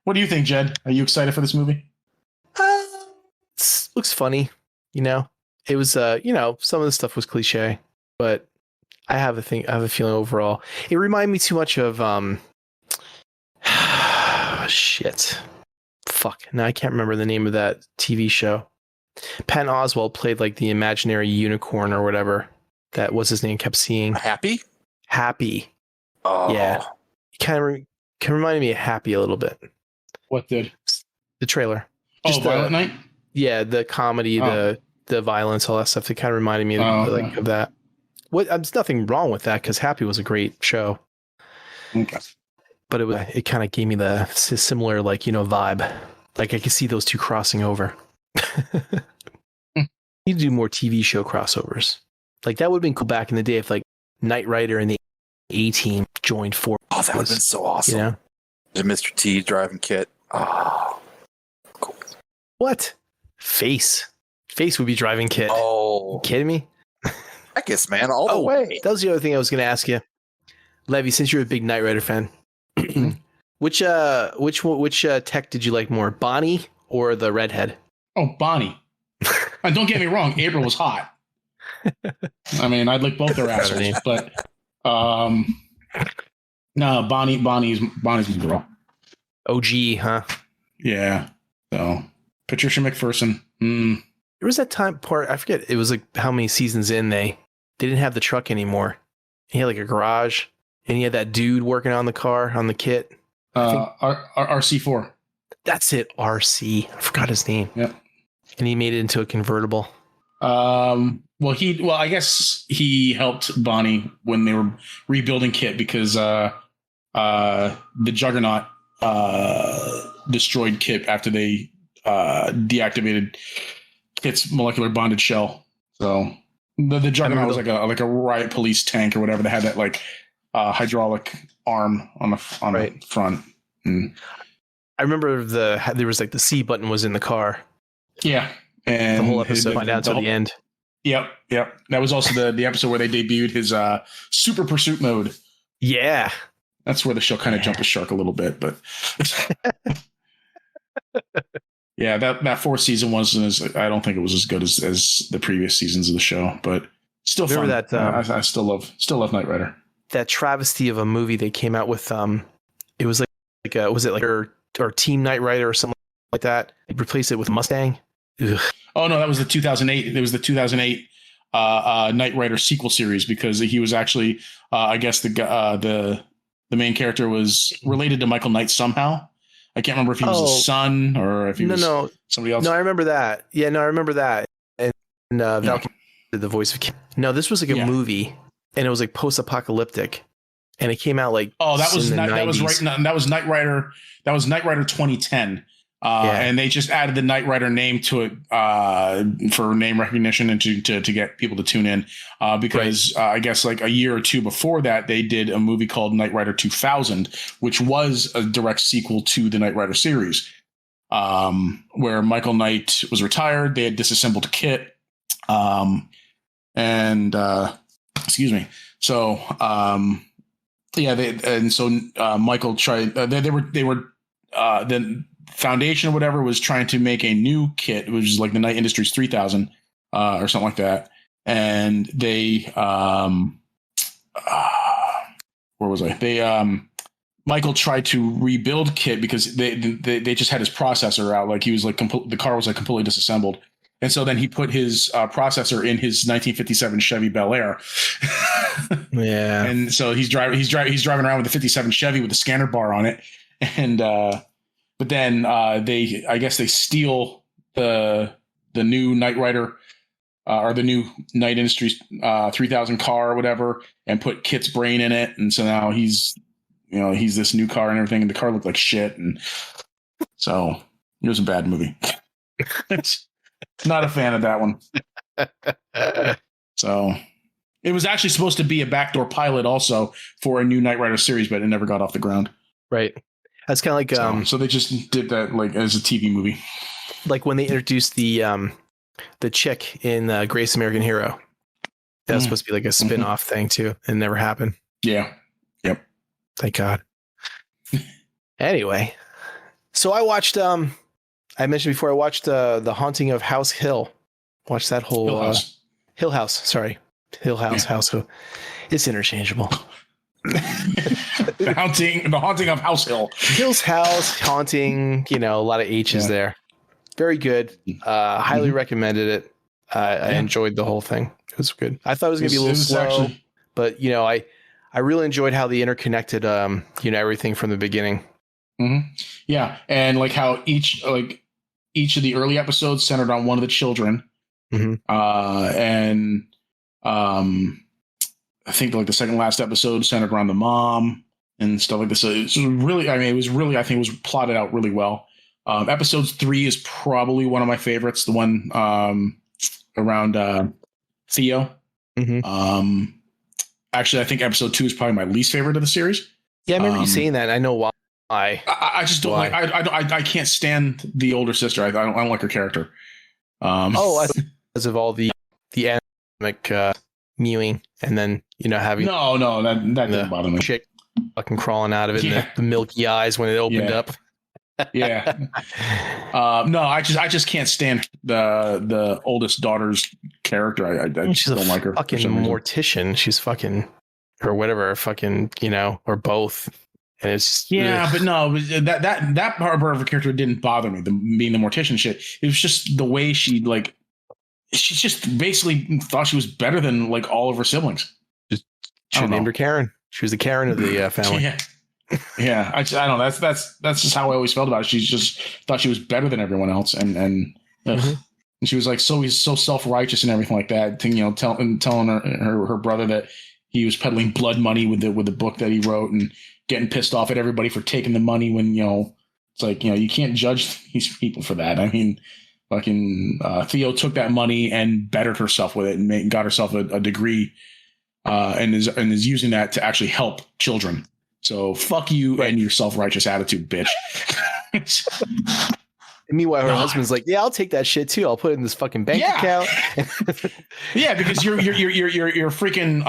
What do you think, Jed? Are you excited for this movie? Looks funny. It was some of the stuff was cliche, but I have a feeling overall it reminded me too much of shit. Fuck. Now I can't remember the name of that TV show. Patton Oswalt played like the imaginary unicorn or whatever. That was his name. Kept seeing Happy. Oh yeah. Kind of reminded me of Happy a little bit. What did? The trailer. Just Violent Night? Yeah, the comedy, the violence, all that stuff. It kind of reminded me of that. There's nothing wrong with that because Happy was a great show. Okay. But it kind of gave me the similar vibe. Like I could see those two crossing over. You do more TV show crossovers. Like that would have been cool back in the day if like Knight Rider and the A-Team joined forces. Oh, that would have been so awesome. The Mr. T driving Kit. Oh, cool. What? Face would be driving Kit. Oh, you kidding me? I guess, man, all the way. That was the other thing I was going to ask you, Levy. Since you're a big Knight Rider fan, which tech did you like more, Bonnie or the redhead? Oh, Bonnie. And don't get me wrong, April was hot. I mean, I'd lick both their assholes, but no, Bonnie's the girl. OG, huh? Yeah. So Patricia McPherson. There was that part, I forget, it was like how many seasons in they didn't have the truck anymore. He had like a garage, and he had that dude working on the car, on the kit. RC4. That's it, RC. I forgot his name. Yep. And he made it into a convertible. Well, I guess he helped Bonnie when they were rebuilding Kit because the Juggernaut destroyed Kit after they deactivated Kit's molecular bonded shell. So the Juggernaut was like a riot police tank or whatever that had that like hydraulic arm on the front. And I remember there was like the C button was in the car. Yeah, and the whole episode went down to the end. Yep. That was also the episode where they debuted his super pursuit mode. Yeah. That's where the show kind of jumped the shark a little bit, but yeah, that fourth season wasn't as, I don't think it was as good as the previous seasons of the show, but still fun. Remember that, I still love Knight Rider. That travesty of a movie they came out with. It was was it like or Team Knight Rider or something like that? They replaced it with Mustang. Ugh. Oh no, that was the 2008. It was the 2008 Knight Rider sequel series, because he was actually, I guess the main character was related to Michael Knight somehow. I can't remember if he was his son or if he was somebody else. No, I remember that. Yeah, no, I remember that. And Val did the voice of Kim. No, this was like a movie, and it was like post-apocalyptic, and it came out like that was Knight Rider. That was Knight Rider 2010. And they just added the Knight Rider name to it for name recognition and to get people to tune in, because I guess like a year or two before that, they did a movie called Knight Rider 2000, which was a direct sequel to the Knight Rider series, where Michael Knight was retired. They had disassembled KITT, excuse me. So Michael tried. They were then. Foundation or whatever was trying to make a new KITT, which is like the Knight Industries 3000 or something like that. And they, where was I? They, Michael tried to rebuild KITT because they just had his processor out. Like he was like, the car was like completely disassembled. And so then he put his processor in his 1957 Chevy Bel Air. Yeah. And so he's driving around with a 57 Chevy with a scanner bar on it. And, but then I guess they steal the new Knight Rider or the new Knight Industries 3000 car or whatever, and put KITT's brain in it, and so now he's this new car and everything, and the car looked like shit, and so it was a bad movie. Not a fan of that one. So it was actually supposed to be a backdoor pilot also for a new Knight Rider series, but it never got off the ground. Right. That's kind of like so they just did that like as a TV movie, like when they introduced the chick in Greatest American Hero. That was supposed to be like a spin-off thing too. It never happened. Yeah. Yep. Thank God. Anyway, so I watched. I mentioned before I watched The Haunting of House Hill. Watched that whole Hill House. Sorry, Hill House. Yeah. House Hill. It's interchangeable. The haunting of House Hill. Hill's House, haunting, a lot of H's there. Very good. Highly recommended it. I enjoyed the whole thing. It was good. I thought it was going to be a little slow, but I really enjoyed how they interconnected, everything from the beginning. Mm-hmm. Yeah. And like how each of the early episodes centered on one of the children. Mm-hmm. I think like the second last episode centered around the mom and stuff like this. So it was plotted out really well. Episode 3 is probably one of my favorites. The one around Theo. Mm-hmm. Actually, I think episode 2 is probably my least favorite of the series. Yeah, I remember you saying that. I know why. I just don't like. I can't stand the older sister. I don't like her character. Because of all the animatic mewing, and then having that didn't bother me. Chick fucking crawling out of it, and the milky eyes when it opened up. Yeah. No, I just can't stand the oldest daughter's character. I just don't like her. Fucking mortician. She's fucking or whatever. Fucking or both. And it's just, but no, that part of her character didn't bother me. Being the mortician shit. It was just the way she just basically thought she was better than like all of her siblings. She named her Karen. She was the Karen of the family. Yeah. I don't know. That's just how I always felt about it. She just thought she was better than everyone else, and she was like so self-righteous and everything like that. Telling her brother that he was peddling blood money with the book that he wrote, and getting pissed off at everybody for taking the money when it's like you can't judge these people for that. I mean, fucking Theo took that money and bettered herself with it and got herself a degree, and is using that to actually help children. So fuck you and your self-righteous attitude, bitch. And meanwhile, her No. husband's like, "Yeah, I'll take that shit too. I'll put it in this fucking bank account." Yeah, because you're freaking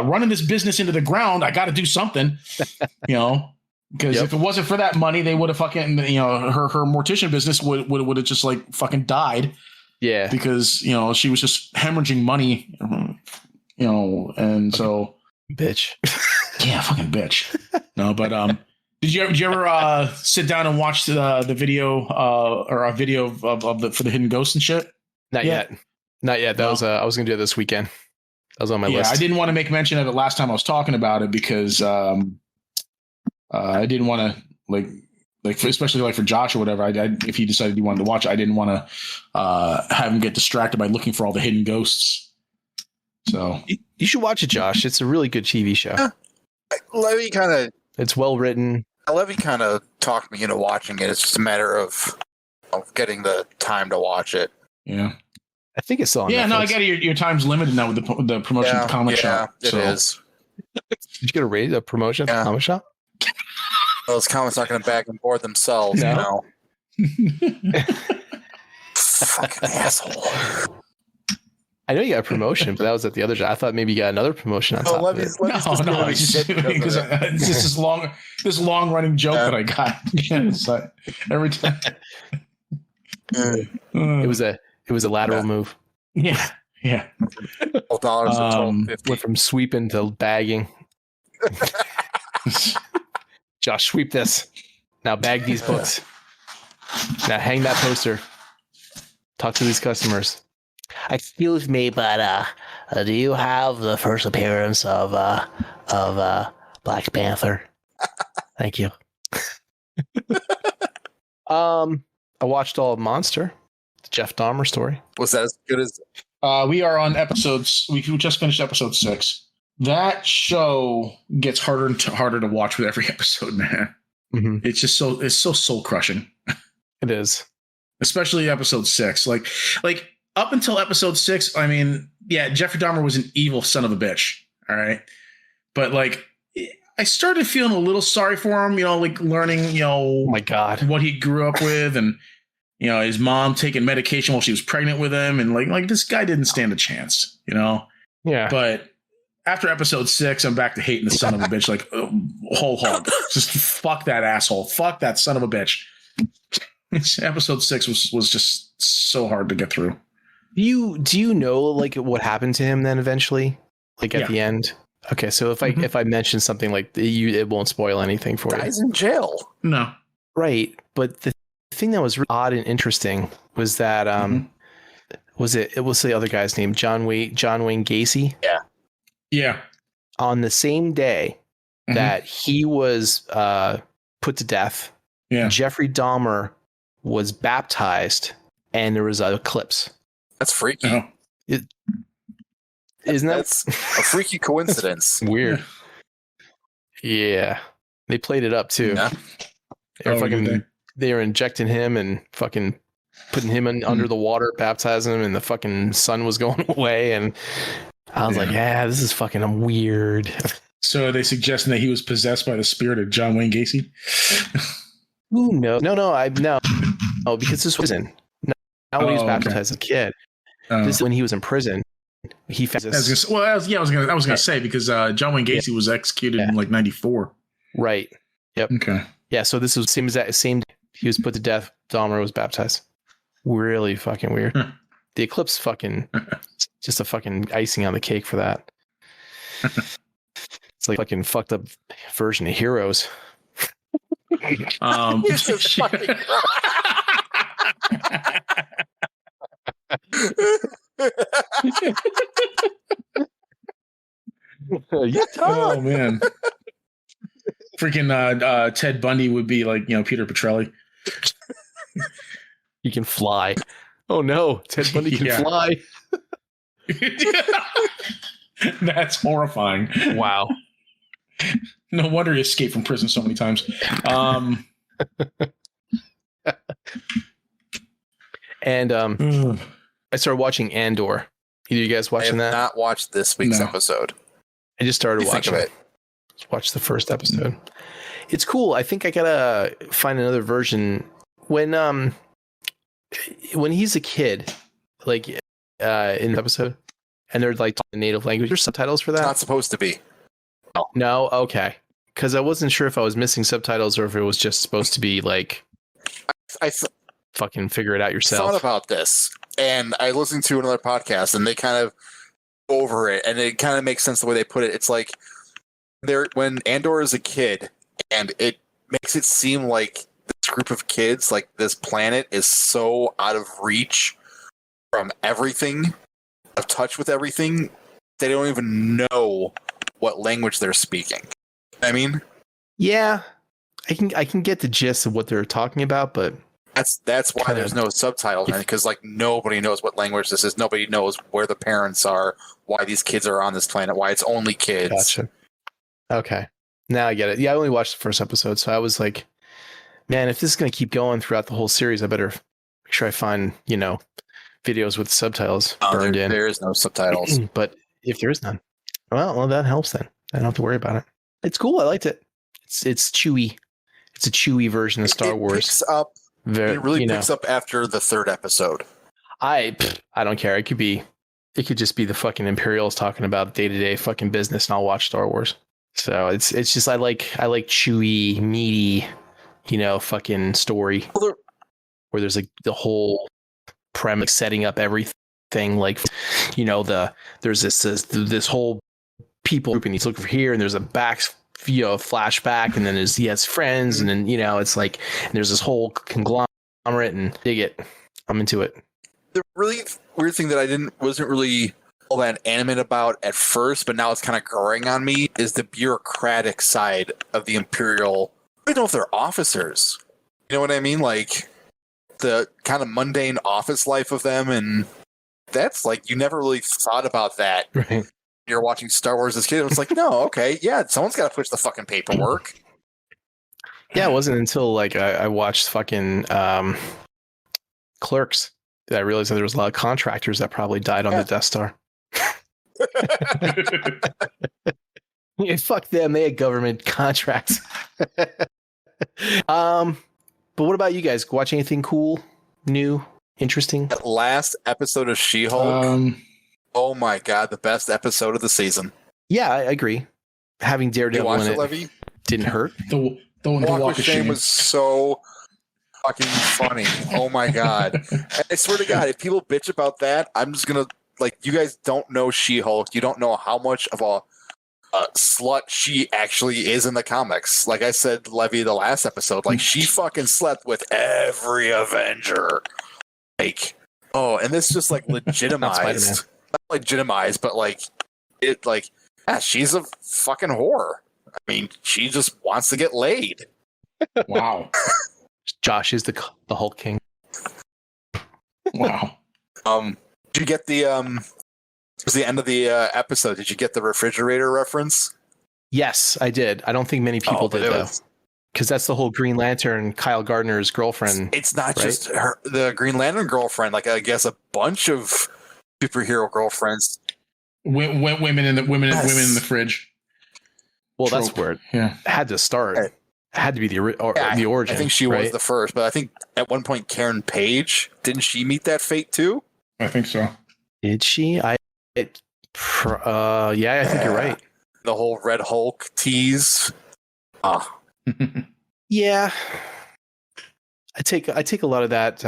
running this business into the ground. I got to do something, because if it wasn't for that money, they would have fucking, her mortician business would have just like fucking died. Yeah, because she was just hemorrhaging money, and so bitch. Yeah, fucking bitch. No, but did you ever sit down and watch the video or a video of the for the hidden ghosts and shit? Not yet. That was I was gonna do it this weekend. That was on my list. I didn't want to make mention of it last time I was talking about it because I didn't want to like especially like for Josh or whatever. If he decided he wanted to watch it, I didn't want to have him get distracted by looking for all the hidden ghosts. So you should watch it, Josh. It's a really good TV show. Levy kind of. It's well written. Levy kind of talked me into watching it. It's just a matter of getting the time to watch it. Yeah. I think it's on. Yeah, Netflix. no, I get it. Your time's limited now with the promotion of the comic shop. It is. Did you get a raise a promotion at the comic shop? Those comics not going to back and forth themselves, No. Fucking asshole. I know you got a promotion, but that was at the other job. I thought maybe you got another promotion on top of it. No, it's just because it's just this long running joke that I got. It's like every time. It was a lateral move. Yeah. $12.50. Went from sweeping to bagging. Josh, sweep this. Now bag these books. Now hang that poster. Talk to these customers. Excuse me, but do you have the first appearance of Black Panther? Thank you. I watched all of Monster, the Jeff Dahmer story. Was that as good as? We are on episodes. We just finished episode 6. That show gets harder and harder to watch with every episode, man. Mm-hmm. It's just so soul crushing. It is, especially episode 6. Like up until episode 6, I mean, yeah, Jeffrey Dahmer was an evil son of a bitch. All right, but like, I started feeling a little sorry for him. Like learning, oh my god, what he grew up with, and his mom taking medication while she was pregnant with him, and like this guy didn't stand a chance. Yeah, but. After episode 6, I'm back to hating the son of a bitch, like whole hog. Just fuck that asshole. Fuck that son of a bitch. Episode 6 was just so hard to get through. Do you know like what happened to him then eventually, like at the end? Okay, so if I mention something like it won't spoil anything for you. Guy's in jail. No, right? But the thing that was really odd and interesting was that was the other guy's name, John Wayne Gacy? Yeah. Yeah. On the same day that he was put to death, Jeffrey Dahmer was baptized, and there was an eclipse. That's freaky. Oh. Isn't that? That's a freaky coincidence. Weird. Yeah. They played it up too. Yeah. They were injecting him and fucking putting him under the water, baptizing him, and the fucking sun was going away, and I was like, yeah, this is fucking weird. So are they suggesting that he was possessed by the spirit of John Wayne Gacy? Ooh, no, because this was in. Not when he was baptized as a kid. This is when he was in prison. He found this. I was gonna say because John Wayne Gacy was executed in like 94. Right. Yep. Okay. Yeah. So this was same he was put to death. Dahmer was baptized. Really fucking weird. The eclipse fucking just a fucking icing on the cake for that. It's like fucking fucked up version of Heroes. Jesus fucking Oh man. Freaking Ted Bundy would be like, Peter Petrelli. He can fly. Oh no, Ted Bundy can fly. That's horrifying. Wow. No wonder he escaped from prison so many times. And I started watching Andor. Either you guys watching that? Not watched this week's episode. I just started watching it. Just watched the first episode. It's cool. I think I gotta find another version. When when he's a kid, like in the episode, and they're like talking native language, there's subtitles for that? It's not supposed to be. No? Okay. Because I wasn't sure if I was missing subtitles or if it was just supposed to be like, I fucking figure it out yourself. thought about this, and I listened to another podcast, and they kind of go over it, and it kind of makes sense the way they put it. It's like when Andor is a kid, and it makes it seem like this group of kids, like this planet, is so out of reach from everything, of touch with everything, they don't even know what language they're speaking. I mean, Yeah, I can get the gist of what they're talking about, but that's why Kinda. there's no subtitles, man, because like nobody knows what language this is. Nobody knows where the parents are, why these kids are on this planet, why it's only kids. gotcha. Okay, now I get it. Yeah, I only watched the first episode, so I was like, man, if this is going to keep going throughout the whole series, I better make sure I find, videos with subtitles burned in. There is no subtitles. But if there is none, well, that helps then. I don't have to worry about it. It's cool. I liked it. It's chewy. It's a chewy version of Star Wars. Picks up. It really picks up after the third episode. I don't care. It could just be the fucking Imperials talking about day-to-day fucking business, and I'll watch Star Wars. So it's just I like chewy, meaty, fucking story where there's like the whole premise setting up everything. Like, there's this whole people group, and he's looking for here, and there's a flashback, and then he has friends, and then it's like, and there's this whole conglomerate, and dig it. I'm into it. The really weird thing that I wasn't really all that animate about at first, but now it's kind of growing on me, is the bureaucratic side of the Imperial. I don't know if they're officers. You know what I mean? Like the kind of mundane office life of them, and that's like you never really thought about that. Right. You're watching Star Wars as a kid. It's like, no, okay, yeah, someone's got to push the fucking paperwork. Yeah, it wasn't until like I watched fucking Clerks that I realized that there was a lot of contractors that probably died on the Death Star. Yeah, fuck them. They had government contracts. But what about you guys? Watch anything cool, new, interesting? That last episode of She-Hulk. Oh my god, the best episode of the season. Yeah, I agree. Having You Daredevil watched in it, it Levy? didn't hurt. The Walk of Shame was so fucking funny. Oh my god. I swear to god, if people bitch about that, I'm just gonna, like, you guys don't know She-Hulk. You don't know how much of a slut she actually is in the comics. Like I said, Levy, the last episode, like, she fucking slept with every Avenger. Like, and this just like legitimized. Not legitimized, but like it, like, yeah, she's a fucking whore. I mean, she just wants to get laid. Wow. Josh is the Hulk King. Wow. Did you get the it was the end of the episode? Did you get the refrigerator reference? Yes, I did. I don't think many people did though, because that's the whole Green Lantern, Kyle Gardner's girlfriend. It's not right? just her, the Green Lantern girlfriend. Like, I guess a bunch of superhero girlfriends. Women in the fridge. Well, Trope. that's where it Yeah. had to start. It had to be the origin. I think she was the first, but I think at one point Karen Page, didn't she meet that fate too? I think so. Did she? Yeah, I think you're right. The whole Red Hulk tease. Yeah, I take a lot of that.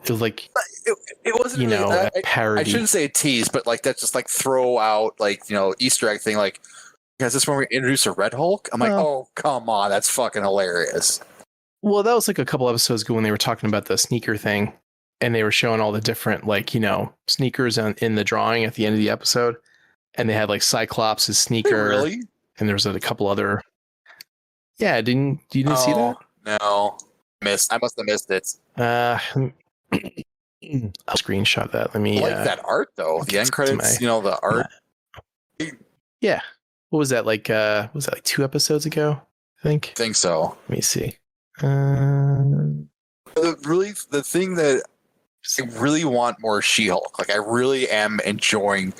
It was like, it wasn't really, a parody. I shouldn't say a tease, but like that's just like throw out, like, Easter egg thing. Like, guys, this when we introduce a Red Hulk. I'm like, oh come on, that's fucking hilarious. Well, that was like a couple episodes ago when they were talking about the sneaker thing, and they were showing all the different sneakers in the drawing at the end of the episode, and they had like Cyclops' sneaker, Really? and there was a couple other. Yeah, you didn't see that? No, I must have missed it. I'll screenshot that. Let me. I like that art though. The end credits, the art. Yeah. What was that like? Was that like 2 episodes ago? I think So. Let me see. The thing that I really want more She-Hulk. Like, I really am enjoying.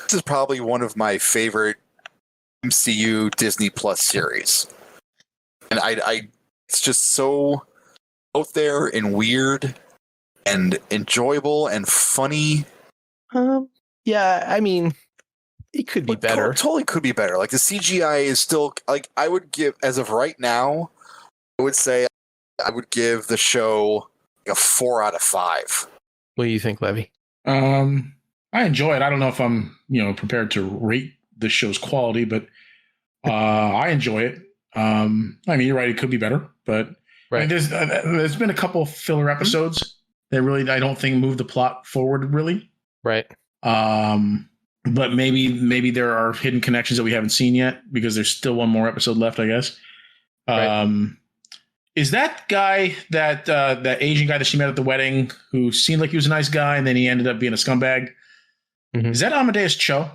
This is probably one of my favorite MCU Disney Plus series, and I it's just so out there and weird. and enjoyable and funny. Yeah, I mean, it could be But better. Totally could be better. Like the CGI is still like I would give as of right now. I would say I would give the show like a 4 out of 5. What do you think, Levy? I enjoy it. I don't know if I'm, prepared to rate the show's quality, but I enjoy it. I mean, you're right; it could be better, but Right. I mean, there's been a couple of filler episodes that really I don't think move the plot forward really. Right. But maybe there are hidden connections that we haven't seen yet because there's still one more episode left, I guess. Right. Is that guy that Asian guy that she met at the wedding who seemed like he was a nice guy and then he ended up being a scumbag? Mhm. Is that Amadeus Cho?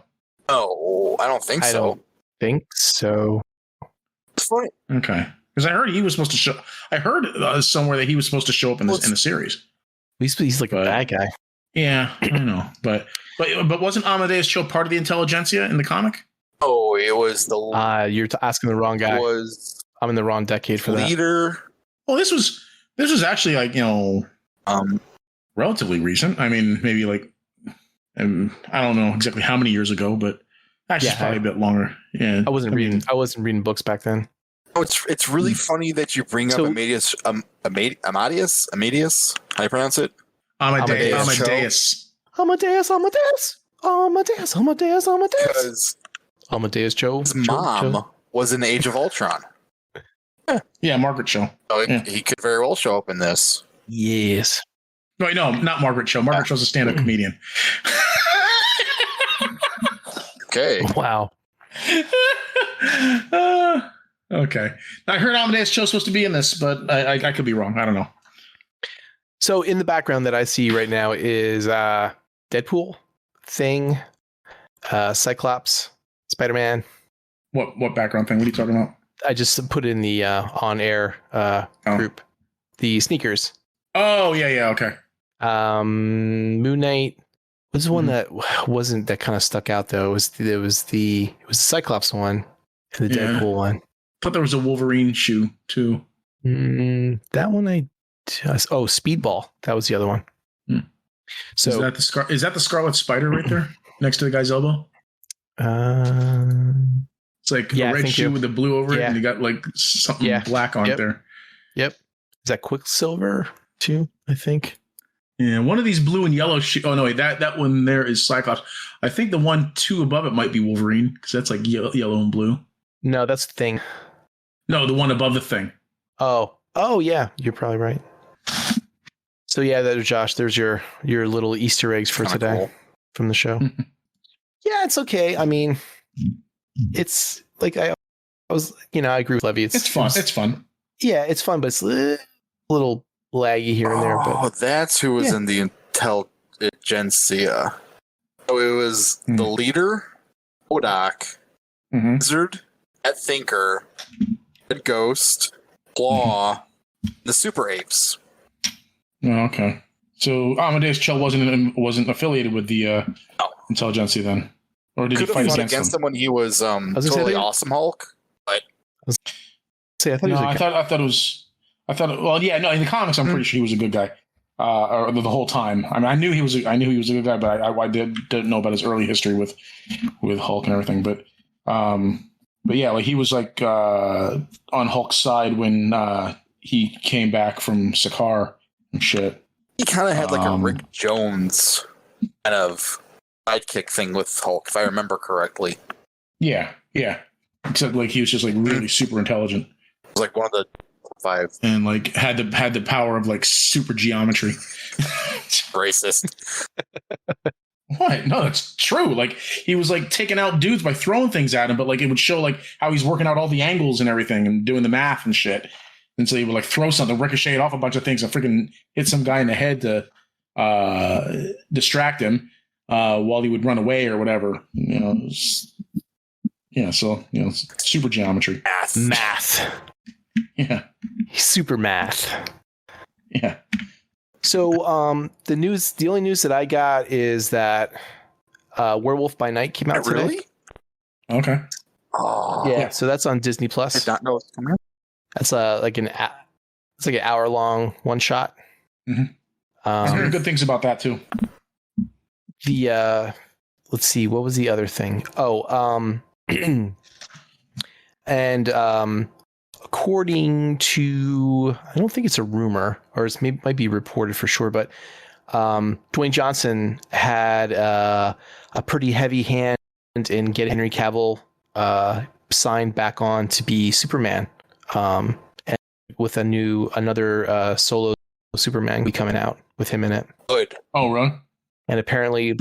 No, I don't think I so. don't think so. It's funny. Okay, because I heard he was supposed to show. I heard somewhere that he was supposed to show up in the series. At least he's like a bad guy. Yeah, I know, but wasn't Amadeus Cho part of the intelligentsia in the comic? Oh, it was the You're asking the wrong guy. I'm in the wrong decade for that. leader. Well, this was actually like relatively recent. I mean, maybe like I don't know exactly how many years ago, but actually probably a bit longer. Yeah, I wasn't reading books back then. Oh, it's really funny that you bring up Amadeus. Amadeus. How do you pronounce it? Amadeus. Because Amadeus Cho. his mom was in Age of Ultron. Yeah, Margaret Cho. So he could very well show up in this. Yes. Wait, no, not Margaret Cho. Margaret Cho's a stand-up comedian. Okay. Wow. Okay. I heard Amadeus Cho's supposed to be in this, but I could be wrong. I don't know. So in the background that I see right now is Deadpool, Thing, Cyclops, Spider-Man. What background thing? What are you talking about? I just put in the on-air group. The sneakers. Oh, yeah, okay. Moon Knight was the one that wasn't that kind of stuck out though. It was the Cyclops one and the Deadpool one. I thought there was a Wolverine shoe too. That one Speedball. That was the other one. So is that the Scarlet Spider right there next to the guy's elbow? It's like a red shoe with the blue over it, and you got like something black on it there. Yep. Is that Quicksilver too? I think. Yeah, one of these blue and yellow shoes. Oh no, wait, that one there is Cyclops. I think the 2 above it might be Wolverine because that's like yellow and blue. No, that's the Thing. No, the one above the Thing. Oh yeah, you're probably right. So yeah, Josh, there's your little Easter eggs for today from the show. Yeah, it's okay. I mean, it's like I was, I agree with Levy. It's fun. It's fun. Yeah, it's fun, but it's a little laggy here and there. But that's who was in the intelligentsia. So it was the leader, Kodak, Wizard, Pet Thinker, Red Ghost, Claw, the Super Apes. Oh, okay. So Amadeus Cho wasn't affiliated with the intelligentsia then, or did he fight against them when he was totally awesome Hulk? But I thought. Well, yeah, no. In the comics, I'm pretty sure he was a good guy, or the whole time. I mean, I knew he was a good guy, but I didn't know about his early history with Hulk and everything. But yeah, like he was like on Hulk's side when he came back from Sakaar and shit. He kind of had like a Rick Jones kind of sidekick thing with Hulk, if I remember correctly. Yeah. Except like he was just like really super intelligent. It was like one of the 5. And like had the power of like super geometry. Racist. What? No, that's true. Like he was like taking out dudes by throwing things at him, but like it would show like how he's working out all the angles and everything and doing the math and shit. And so he would like throw something, ricochet it off a bunch of things, and freaking hit some guy in the head to distract him while he would run away or whatever. Super geometry. Math. Yeah. Super math. Yeah. So the only news that I got is that Werewolf by Night came out today. Really? Okay. Oh. Yeah, so that's on Disney Plus. I did not know it's coming out. That's like an hour long one shot. I'm hearing good things about that too. Let's see, what was the other thing? And according to, I don't think it's a rumor, or might be reported for sure, but Dwayne Johnson had a pretty heavy hand in getting Henry Cavill signed back on to be Superman, and with another solo Superman be coming out with him in it. Good. Oh, really? And apparently,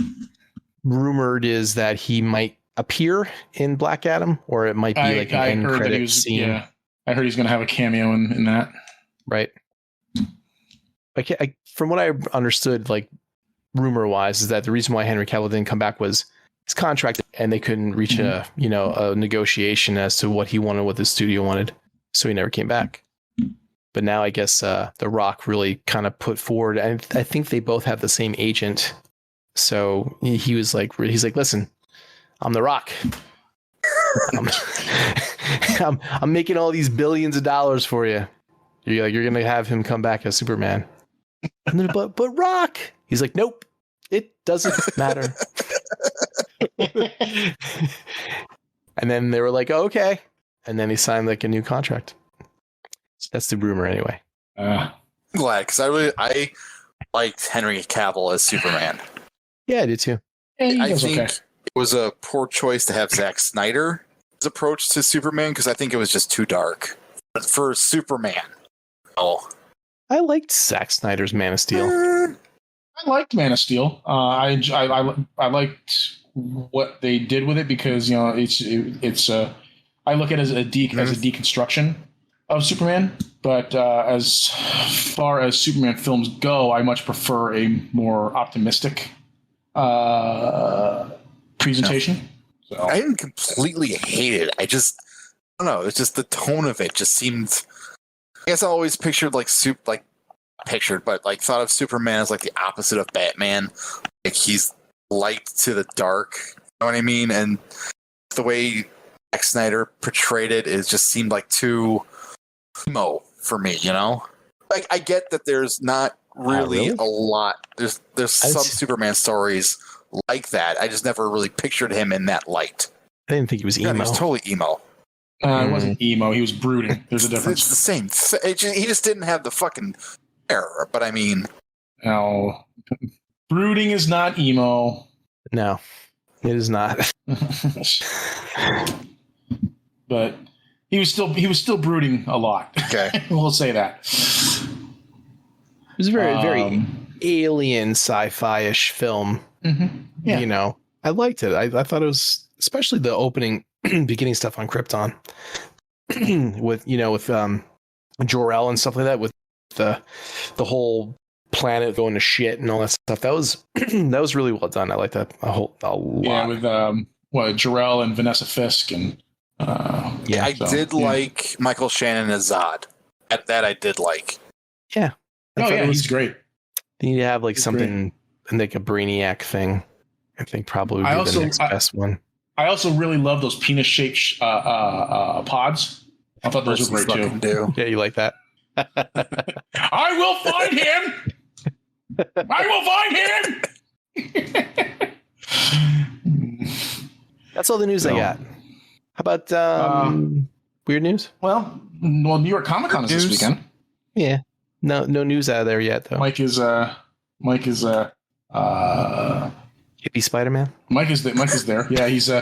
rumored is that he might appear in Black Adam, or it might be like an end credit scene. Yeah, I heard he's going to have a cameo in that. Right. From what I understood, like rumor wise, is that the reason why Henry Cavill didn't come back was his contract, and they couldn't reach a negotiation as to what he wanted, what the studio wanted, so he never came back. But now I guess The Rock really kind of put forward, and I think they both have the same agent. So he's like, listen, I'm The Rock. I'm making all these billions of dollars for you. You're gonna have him come back as Superman. And then, but Rock, he's like, nope, it doesn't matter. And then they were like, oh, okay, and then he signed like a new contract. That's the rumor, anyway. I'm glad, because I liked Henry Cavill as Superman. Yeah, I did too. Yeah, I think it was a poor choice to have Zack Snyder's approach to Superman, because I think it was just too dark. But for Superman, I liked Zack Snyder's Man of Steel. I liked Man of Steel. I liked what they did with it, because it's I look at it as a deconstruction of Superman. But as far as Superman films go, I much prefer a more optimistic presentation. So. I didn't completely hate it. I don't know. It's just the tone of it just seemed. I guess I always pictured thought of Superman as like the opposite of Batman. Like he's light to the dark. You know what I mean? And the way Zack Snyder portrayed it just seemed like too emo for me. Like I get that there's not really a lot. There's some Superman stories like that. I just never really pictured him in that light. I didn't think he was emo. Yeah, he was totally emo. It wasn't emo. He was brooding. There's a difference. It's the same. He just didn't have the fucking hair. But I mean, no, brooding is not emo. No, it is not. But he was still brooding a lot. Okay, we'll say that. It was a very alien sci-fi-ish film. Mm-hmm. Yeah. I liked it. I thought it was, especially the opening, beginning stuff on Krypton, with Jor-El and stuff like that, with the whole planet going to shit and all that stuff. That was really well done. I like that a lot. Yeah, with Jor-El and Vanessa Fisk and I did like Michael Shannon as Zod. That I did like. Yeah. He's great. They need to have something like a Brainiac thing. I think probably would be the next best one. I also really love those penis-shaped pods. I thought those were great too. Yeah, you like that? I will find him. I will find him. That's all the news I got. How about weird news? Well, New York Comic Con is this weekend. Yeah. No news out of there yet, though. Mike is hippie Spider-Man. Mike is there. Yeah, he's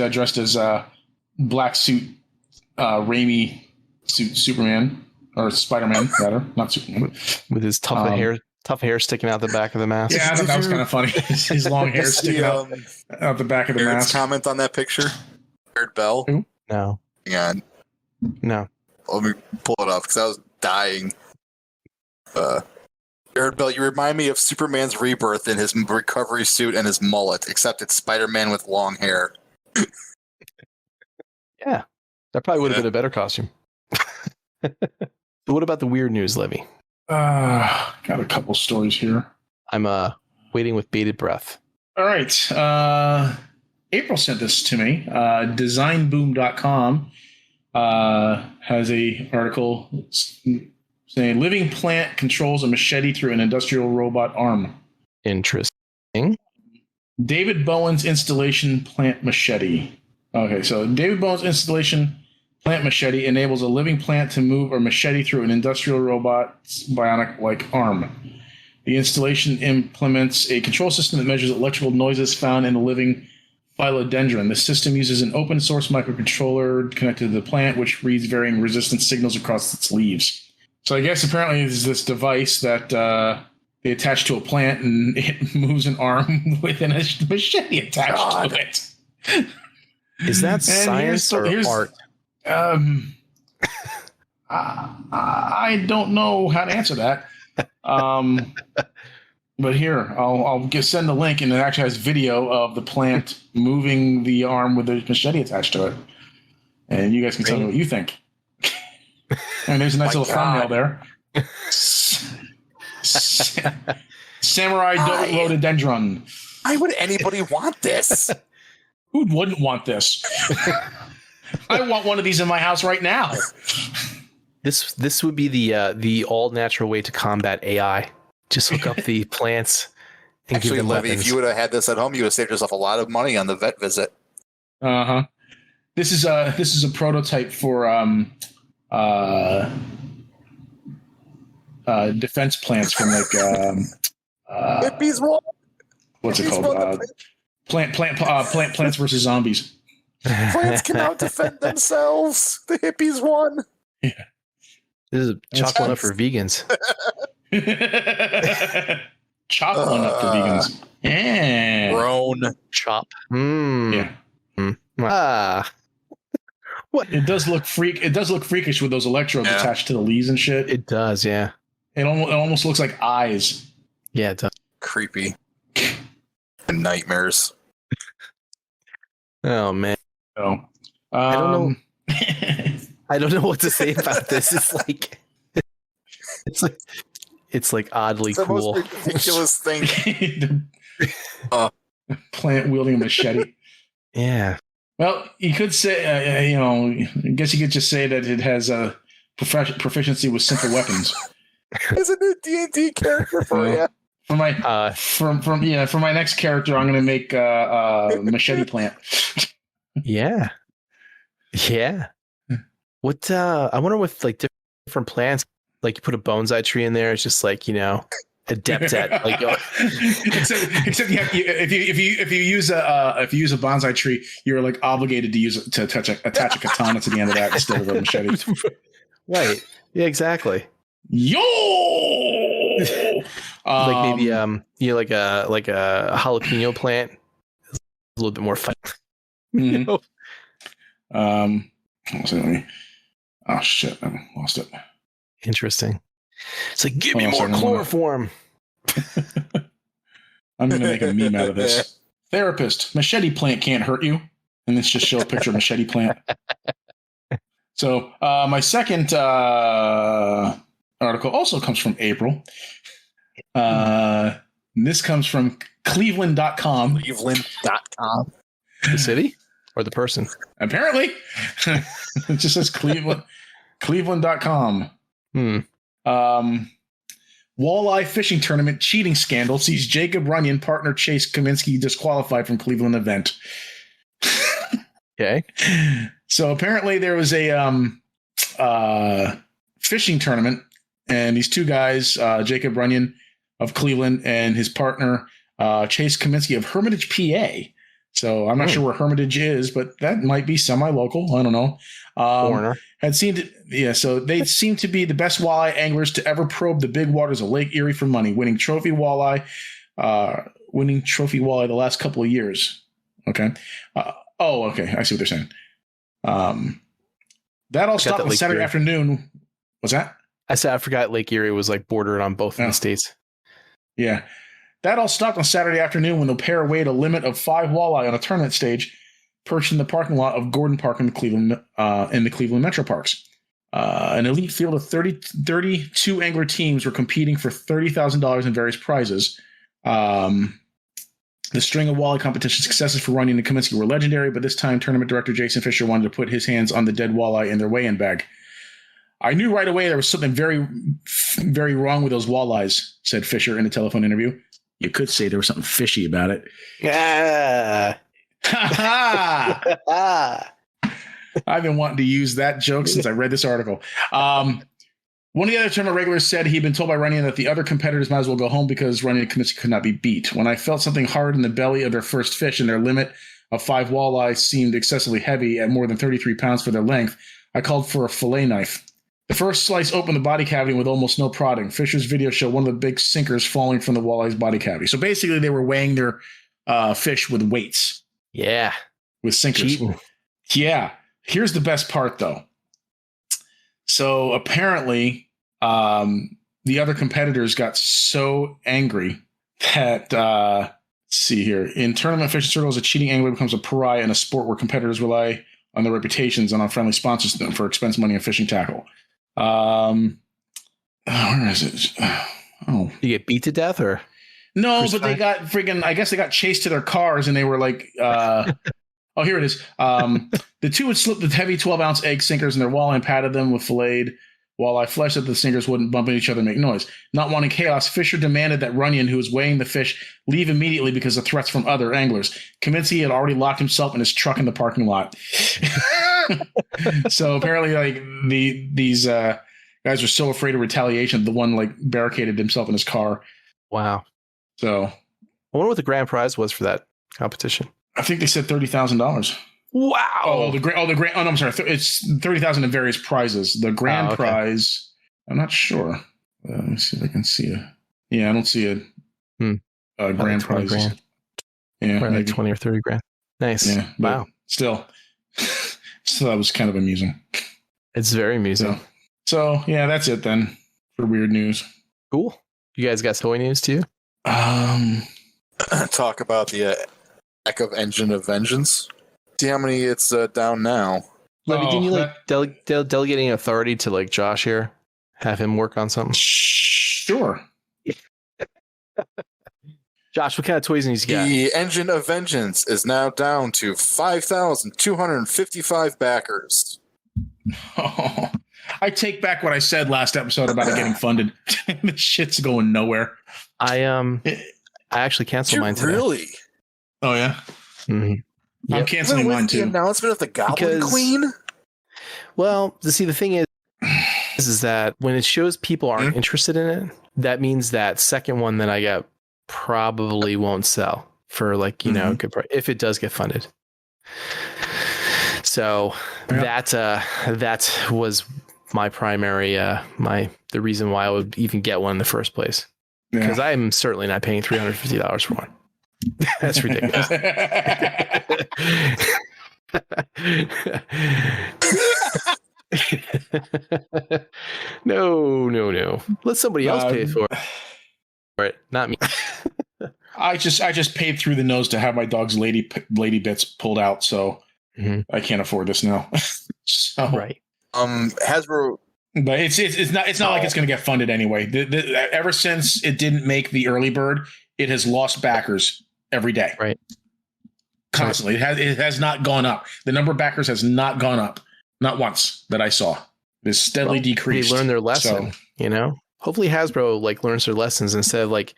dressed as black suit, Raimi suit Superman or Spider-Man rather, not Superman, with his tough hair sticking out the back of the mask. Yeah, I thought that was kind of funny. His long hair sticking out the back of the mask. Comment on that picture, Jared Bell. Who? No. Hang on. No. Let me pull it up because I was dying. Jared Bell, you remind me of Superman's rebirth in his recovery suit and his mullet, except it's Spider-Man with long hair. Yeah, that probably would have been a better costume. So what about the weird news, Levy? Got a couple stories here. I'm waiting with bated breath. All right. April sent this to me. Designboom.com has a article Saying living plant controls a machete through an industrial robot arm. Interesting. David Bowen's installation plant machete. Okay, so David Bowen's installation plant machete enables a living plant to move or machete through an industrial robot's bionic-like arm. The installation implements a control system that measures electrical noises found in the living philodendron. The system uses an open-source microcontroller connected to the plant, which reads varying resistance signals across its leaves. So I guess apparently there's this device that they attach to a plant, and it moves an arm with a machete attached to it. Is that science or art? I don't know how to answer that. But here, I'll send the link, and it actually has video of the plant moving the arm with the machete attached to it. And you guys can tell me what you think. And there's a nice little thumbnail there. Samurai rhododendron. Why would anybody want this? Who wouldn't want this? I want one of these in my house right now. This would be the all natural way to combat AI. Just hook up the plants and give them weapons. If you would have had this at home, you would have saved yourself a lot of money on the vet visit. This is a prototype for defense plants from like hippies one. What's it called? Plants versus Zombies. Plants can out defend themselves. The hippies won. Yeah. This is a chocolate nut for vegans. Chocolate nut for vegans. Yeah. Grown chop. Yeah. What? It does look freakish with those electrodes attached to the leaves and shit. It does, yeah. It almost looks like eyes. Yeah, it does. Creepy. And nightmares. Oh man. So, I don't know. I don't know what to say about this. It's like oddly the cool. Most ridiculous thing. Plant wielding a machete. Yeah. Well, you could say, I guess you could just say that it has a proficiency with simple weapons. Is it a D&D character for you? For my for my next character, I'm going to make a machete plant. Yeah. Yeah. What? I wonder with like different plants. Like you put a bonsai tree in there, it's just like adept at like. except if you use a bonsai tree, you're like obligated to attach a katana to the end of that instead of a machete. Right. Yeah. Exactly. Yo. Like maybe like a jalapeno plant. It's a little bit more fun. Mm-hmm. Oh shit! I lost it. Interesting. It's like, give me more chloroform. I'm going to make a meme out of this. Therapist, machete plant can't hurt you. And this just show a picture of machete plant. So my second article also comes from April. This comes from Cleveland.com. Cleveland.com. The city or the person? Apparently. It just says Cleveland. Cleveland.com. Walleye fishing tournament cheating scandal sees Jacob Runyon partner Chase Kaminsky disqualified from Cleveland event. Okay. So apparently there was a fishing tournament, and these two guys, Jacob Runyon of Cleveland and his partner Chase Kaminsky of Hermitage, PA. So I'm not sure where Hermitage is, but that might be semi-local. I don't know. Foreigner. So they seem to be the best walleye anglers to ever probe the big waters of Lake Erie for money, winning trophy walleye the last couple of years. Okay. Okay. I see what they're saying. That all stopped on Saturday afternoon. What's that? I said I forgot Lake Erie was like bordered on both of the states. Yeah. That all stopped on Saturday afternoon when the pair weighed a limit of 5 walleye on a tournament stage perched in the parking lot of Gordon Park in the Cleveland Metro Parks. An elite field of 32 angler teams were competing for $30,000 in various prizes. The string of walleye competition successes for Runyon and Kaminsky were legendary, but this time tournament director Jason Fisher wanted to put his hands on the dead walleye in their weigh-in bag. I knew right away there was something very, very wrong with those walleyes, said Fisher in a telephone interview. You could say there was something fishy about it. Yeah. I've been wanting to use that joke since I read this article. One of the other tournament regulars said he'd been told by Runyon that the other competitors might as well go home because Runyon could not be beat. When I felt something hard in the belly of their first fish and their limit of 5 walleyes seemed excessively heavy at more than 33 pounds for their length, I called for a fillet knife. The first slice opened the body cavity with almost no prodding. Fisher's video showed one of the big sinkers falling from the walleye's body cavity. So basically they were weighing their fish with weights. Yeah. With sinkers. Cheating. Yeah. Here's the best part, though. So apparently, the other competitors got so angry that, let's see here, in tournament fishing circles, a cheating angler becomes a pariah in a sport where competitors rely on their reputations and on friendly sponsors to them for expense money and fishing tackle. Where is it? Oh, You get beat to death, or no, Who's but they fine? got freaking, I guess they got chased to their cars and they were like, oh, here it is. The two would slip the heavy 12-ounce egg sinkers in their walleye and patted them with filleted walleye flesh so that the sinkers wouldn't bump into each other and make noise. Not wanting chaos, Fisher demanded that Runyon, who was weighing the fish, leave immediately because of threats from other anglers. Convinced he had already locked himself in his truck in the parking lot. So apparently, like these guys are so afraid of retaliation. The one like barricaded himself in his car. wow. So I wonder what the grand prize was for that competition. I think they said $30,000. Wow. Oh, the grand. Oh, no, I'm sorry. It's 30,000 in various prizes. The grand okay. prize, I'm not sure. Let me see if I can see it. Yeah, I don't see a grand like 20 prize. grand. Yeah, Probably like maybe. 20 or 30 grand. Nice. Yeah, but Wow. Still, that was kind of amusing. It's very amusing. So yeah, that's it then for weird news. Cool. You guys got toy news too? Talk about the Echo Engine of Vengeance. See how many it's down now. Levy, didn't you like delegating authority to like Josh here? Have him work on something? Sure. Josh, what kind of toys needs you got? The Engine of Vengeance is now down to 5,255 backers. Oh, I take back what I said last episode about it getting funded. The shit's going nowhere. I actually canceled mine today. Really? Oh yeah. Mm-hmm. I'm Yep. canceling mine The too. announcement of the Goblin Because- Queen? Well, see, the thing is that when it shows people aren't interested in it, that means that second one that I got probably won't sell for like, you know, good price if it does get funded. So that was my primary, the reason why I would even get one in the first place. Because I'm certainly not paying $350 for one. That's ridiculous. No. Let somebody else pay for it, not me. I just paid through the nose to have my dog's lady bits pulled out, so I can't afford this now. So, Right. Hasbro. But it's not like it's going to get funded anyway. Ever since it didn't make the early bird, it has lost backers every day. Right. Constantly. It has not gone up. The number of backers has not gone up. Not once that I saw. It has steadily decreased. They learn their lesson, you know? Hopefully Hasbro like learns their lessons instead of like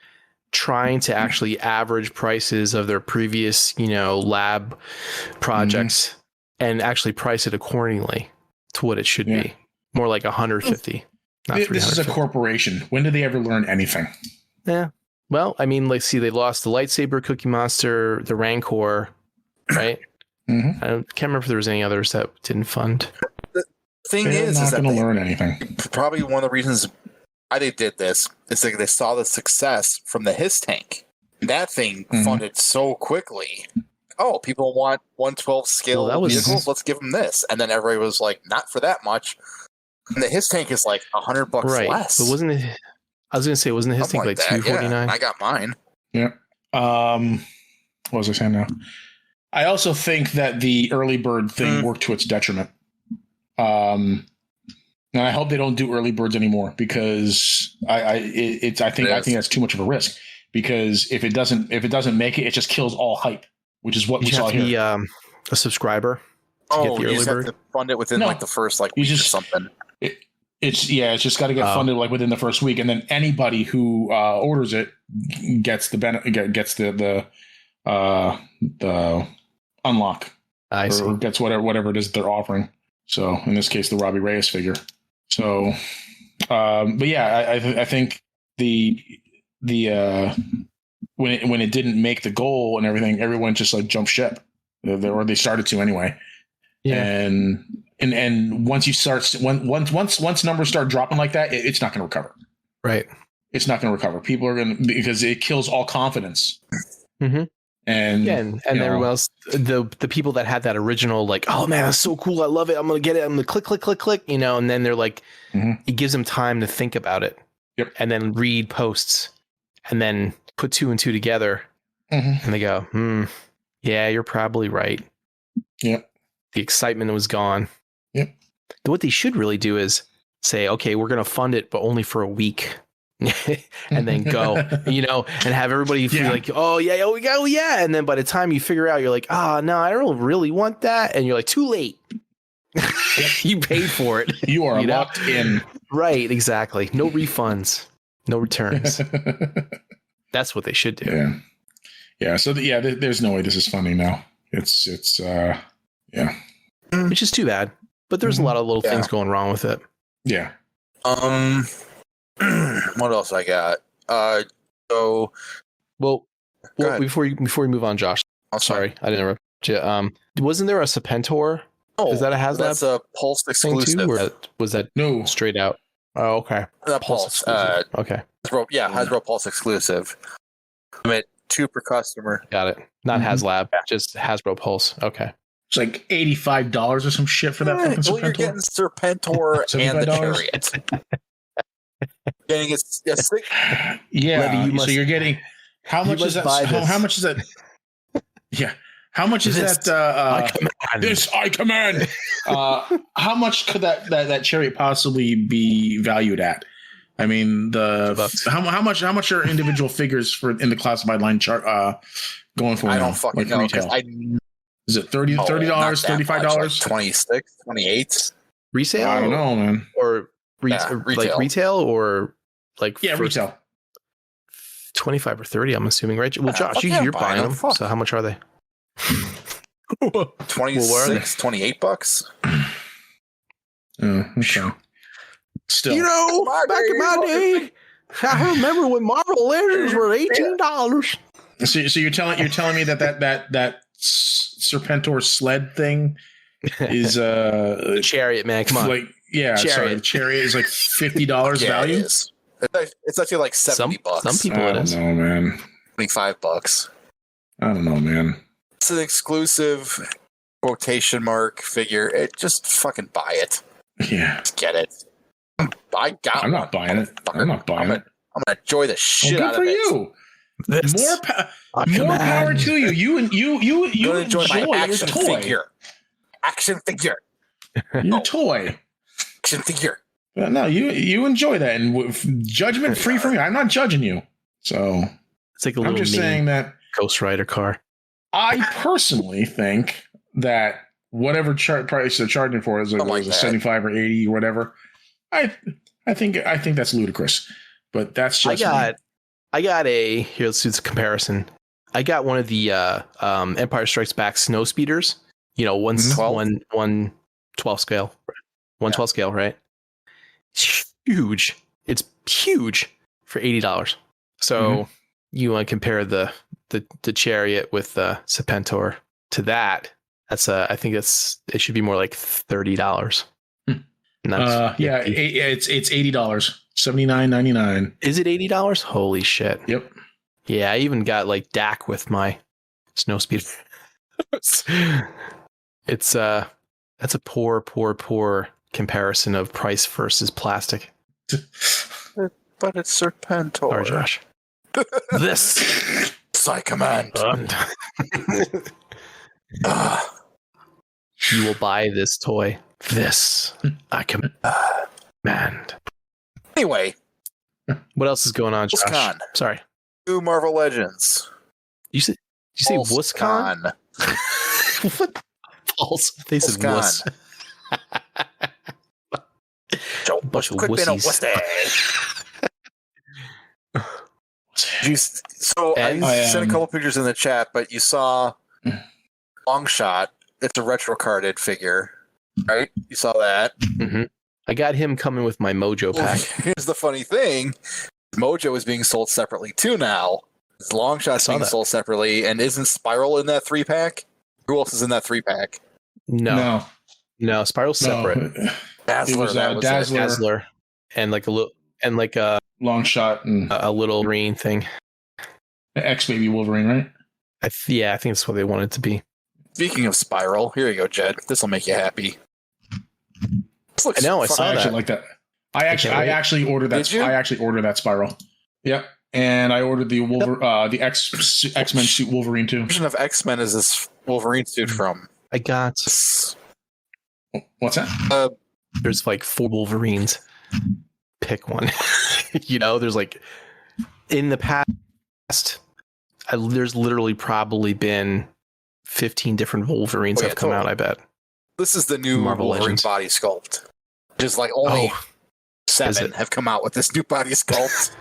trying to actually average prices of their previous, you know, lab projects and actually price it accordingly to what it should be. More like 150, not 350. This is a corporation. When did they ever learn anything? Yeah. Well, I mean, like, see, they lost the lightsaber, Cookie Monster, the Rancor, right? I can't remember if there was any others that didn't fund. The thing They're is not that going to learn anything. probably one of the reasons why they did this is like they saw the success from the His tank. That thing funded so quickly. Oh, people want 112 scale vehicles. Let's give them this. And then everybody was like, not for that much. And the His tank is like $100 less. But wasn't it? I was going to say, wasn't the His tank like $249? Yeah, I got mine. Yeah. What was I saying now? I also think that the early bird thing worked to its detriment. And I hope they don't do early birds anymore because I think that's too much of a risk. Because if it doesn't make it, it just kills all hype, which is what we saw here. You have to be a subscriber to get the you early just bird. have to fund it within like the first like week or something. It's just got to get funded like within the first week, and then anybody who orders it gets the unlock. I see. Or gets whatever it is they're offering. So in this case, the Robbie Reyes figure. So, but yeah, I think the when it didn't make the goal and everything, everyone just like jumped ship, or they started to anyway. Yeah. And once you start, once numbers start dropping like that, it's not going to recover. Right. It's not going to recover. People are going to, because it kills all confidence. Mm-hmm. And everyone else, the people that had that original, like, oh man, that's so cool, I love it, I'm gonna get it, I'm gonna click, and then they're like, it gives them time to think about it, and then read posts, and then put 2 and 2 together, and they go, yeah, you're probably right. Yep. The excitement was gone. Yep. What they should really do is say, okay, we're gonna fund it, but only for a week. And then go, and have everybody feel like, oh yeah. And then by the time you figure out, you're like, no, I don't really want that. And you're like, too late. You paid for it. You are locked in. Right. Exactly. No refunds, no returns. That's what they should do. Yeah. Yeah. So there's no way this is funding now. It's which is too bad, but there's a lot of little things going wrong with it. Yeah. What else I got? Well, before you move on, Josh. Sorry, I didn't interrupt you. Wasn't there a Serpentor? Oh, is that a HasLab? That's a Pulse exclusive. Too, or was that no straight out? Oh, okay. Pulse. Okay. Hasbro Pulse exclusive. I mean, 2 per customer. Got it. Not HasLab, just Hasbro Pulse. Okay. It's like $85 or some shit for that fucking Serpentor. Well, you're getting Serpentor and the Chariot. Getting so you're getting how much is that? How much is that? Yeah, how much is that? I command. How much could that Chariot possibly be valued at? I mean, how much are individual figures in the classified line chart going for? I don't fucking know. Retail. Is it $30, $35, 26, 28 resale? I don't know, man. Or retail. Like retail or like retail. 25 or 30, I'm assuming, right? Well, Josh, you're buying them. So how much are they? 26, 28 bucks. Okay. Still, back in my day, I remember when Marvel Legends were $18. So you're telling me that Serpentor sled thing is Chariot, man. Come on. Like, yeah, Chariot. sorry, the Chariot is like $50 value. It is. It's actually like $70. Some people it is. I don't know, man. $25. I don't know, man. It's an exclusive quotation mark figure. Just fucking buy it. Yeah. Just get it. I'm not buying it. I'm not buying it. I'm gonna enjoy the shit out of it. Good for you. More power to you. You enjoy my action figure. Action figure. Your toy. Action figure. No, you enjoy that, and judgment free from you. I'm not judging you. So it's like a I'm just saying that Ghost Rider car. I personally think that whatever price they're charging for is like 75 or 80 or whatever. I think that's ludicrous, but that's just I got a here. Let's do this comparison. I got one of the Empire Strikes Back snow speeders. 1/12 scale, 1/12 scale, right? It's huge. It's huge for $80. So you want to compare the Chariot with Serpentor to that? I think it should be more like $30. It's $80, $79.99. Is it $80? Holy shit! Yep. Yeah, I even got like Dak with my snow speed. It's that's a poor comparison of price versus plastic. But it's Serpentor. Sorry, Josh. This I command. You will buy this toy. This I command. Anyway, what else is going on, Josh? WusCon. Sorry. New Marvel Legends. You say WusCon? What? False. They said Wuss. bunch of Quit being a wussies. wussy. So And- I sent a couple pictures in the chat, but you saw Long Shot. It's a retro carded figure, right? You saw that. Mm-hmm. I got him coming with my Mojo Well, pack. here's the funny thing: Mojo is being sold separately too now. Long Shot's saw being that. sold separately, and isn't Spiral in that 3-pack? Who else is in that 3-pack? No, Spiral's separate. Dazzler. It was that was Dazzler, Dazzler and like a little Long Shot, and a little green thing. X Baby Wolverine, right? I think that's what they want it to be. Speaking of Spiral, here you go, Jed. This will make you happy. This looks I know, I fun. saw I actually that. like that. I actually ordered that. Did you? I actually ordered that Spiral. Yep, and I ordered the the X-Men suit Wolverine too. Version of X-Men is this Wolverine suit from? I got. What's that? There's like 4 Wolverines. Pick one. There's like in the past. There's literally probably been 15 different Wolverines have come out. I bet. This is the new Marvel Wolverine Legends. body sculpt. Just like only 7 have come out with this new body sculpt.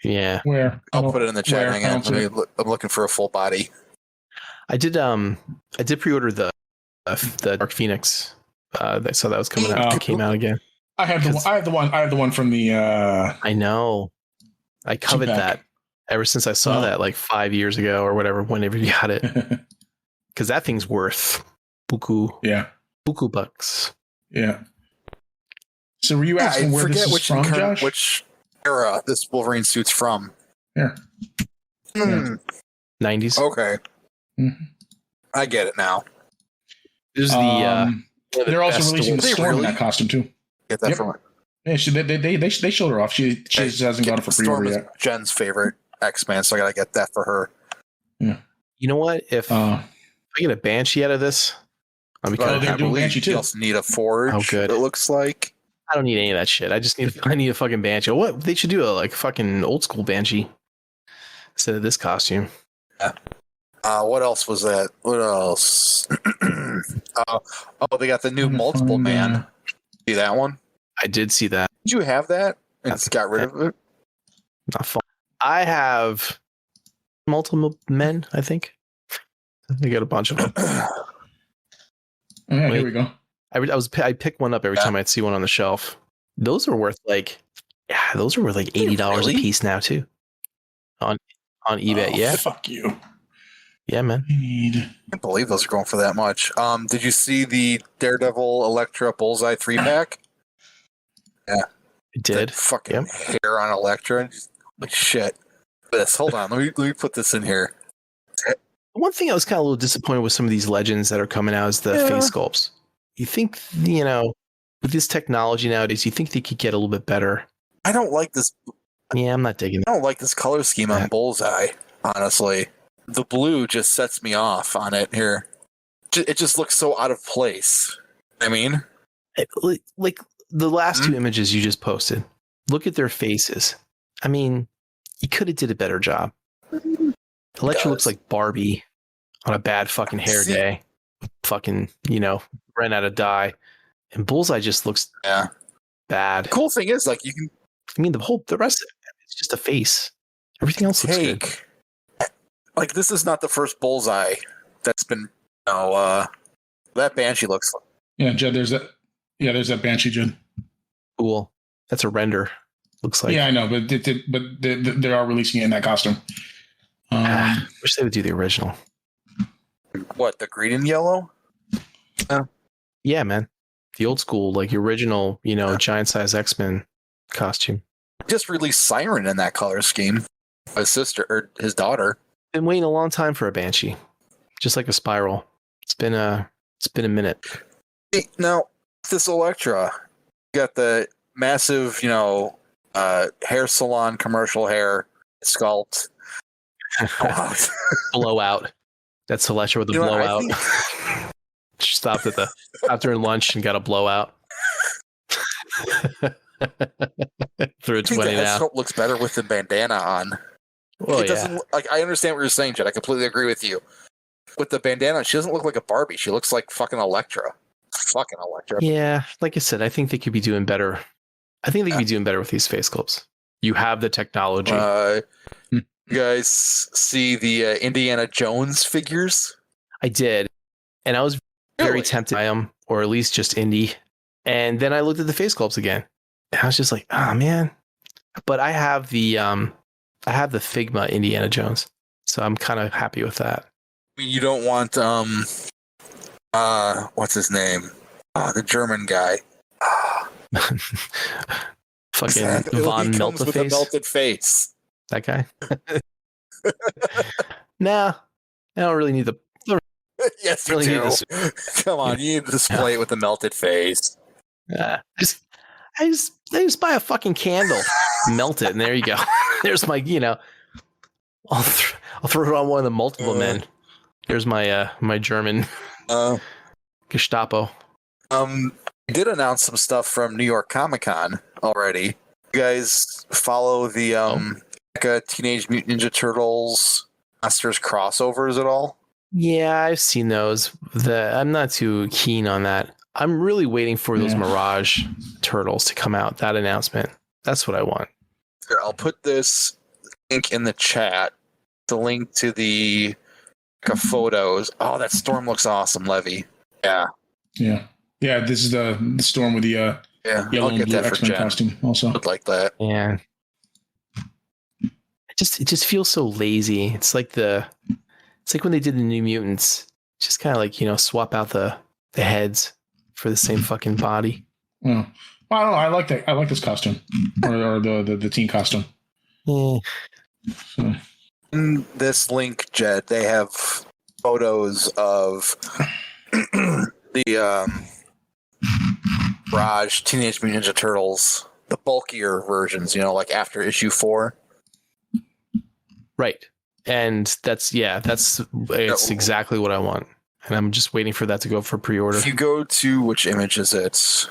Yeah. Where? I'll put it in the chat. Where? Hang on. I'm looking for a full body. I did pre-order the Dark Phoenix. I saw that was coming out. It came out again. I have the one from the. I know. I covet Two-pack. that ever since I saw that like 5 years ago or whatever. Whenever you got it, because that thing's worth buku bucks. Yeah. So were you asking where this is from, Josh? Which era this Wolverine suit's from? Here. Hmm. 90s. Okay. Mhm. I get it now. There's they're also releasing the They Storm in really? that costume too. Get that Yep. from Yeah, they showed her off. She just hasn't got it for Storm pre-order is yet. Jen's favorite X-Man, so I gotta get that for her. You know what? If I get a Banshee out of this, I'll be kind Oh, of they're happy. doing believe Banshee you too. also need a forge. Oh, good. It looks like. I don't need any of that shit. I need a fucking Banshee. What they should do a like fucking old school Banshee instead of this costume. What else was that? What else? They got the new Multiple Man. See that one? I did see that. Did you have that? And got rid of it? Not fun. I have multiple men. I think they got a bunch of them. Yeah, Wait. here we go. I pick one up every time I'd see one on the shelf. Those are worth like $80 Really? a piece now too. On eBay, Oh, yeah, Fuck you. yeah, man. I need. I can't believe those are going for that much. Did you see the Daredevil Elektra Bullseye 3-pack? I did. That fucking hair on Elektra. Like shit. Hold on. Let me put this in here. One thing I was kind of a little disappointed with some of these legends that are coming out is the face sculpts. You think, with this technology nowadays, you think they could get a little bit better? I don't like this. Yeah, I'm not digging it. I don't like this color scheme on Bullseye. Honestly, the blue just sets me off on it here. It just looks so out of place. I mean, Like the last 2 images you just posted, look at their faces. I mean, you could have did a better job. Electra looks like Barbie on a bad fucking hair day. Fucking, ran out of dye. And Bullseye just looks bad. the cool thing is, like, you can I mean, the rest of it, it's just a face. Everything else looks good. take. Like, this is not the first Bullseye that's been. That Banshee looks like. Yeah, Jed. There's that. Yeah, there's that Banshee, Jed. Cool. That's a render. Looks like. Yeah, I know, but they are releasing it in that costume. Wish they would do the original. What, the green and yellow? Yeah, man. The old school, like the original, giant size X-Men costume. Just released Siren in that color scheme. His sister or his daughter. Been waiting a long time for a Banshee, just like a Spiral. It's been a minute. Hey, now, this Elektra got the massive, hair salon commercial hair sculpt. Blowout. That's Celestia with a blowout. She stopped during lunch and got a blowout. Threw a I think 20 the head now. sculpt looks better with the bandana on. Well, It doesn't like. I understand what you're saying, Jed. I completely agree with you. With the bandana, she doesn't look like a Barbie. She looks like fucking Elektra. Fucking Electra. Yeah, like I said, I think they could be doing better. I think they could be doing better with these face sculpts. You have the technology. You guys see the Indiana Jones figures? I did, and I was very tempted by them, or at least just Indy. And then I looked at the face sculpts again, and I was just like, "Ah, man!" But I have the Figma Indiana Jones, so I'm kind of happy with that. You don't want what's his name? The German guy. Fucking He Von comes with a melted face. That guy. Nah, I don't really need the. Yes, Really you need do. Come on, you need to display it with a melted face. I just buy a fucking candle, melt it, and there you go. There's my, I'll throw it on one of the multiple men. There's my my German Gestapo. Did announce some stuff from New York Comic Con already. You guys follow the Teenage Mutant Ninja Turtles Masters crossovers at all? Yeah, I've seen those. I'm not too keen on that. I'm really waiting for those Mirage Turtles to come out. That announcement. That's what I want. Here, I'll put this link in the chat. The link to the photos. Oh, that Storm looks awesome, Levy. Yeah. Yeah. Yeah, this is the Storm with the yellow and blue X-Men costume also. Would like that. Yeah. It just feels so lazy. It's like when they did the New Mutants. Just kind of like, swap out the heads for the same fucking body. Oh. Well, I don't know. I like that. I like this costume. or the teen costume. Yeah. So. In this link, Jed, they have photos of the Raj Teenage Mutant Ninja Turtles, the bulkier versions, like after issue 4. Right. And it's exactly what I want. And I'm just waiting for that to go for pre-order. If you go to, which image is it?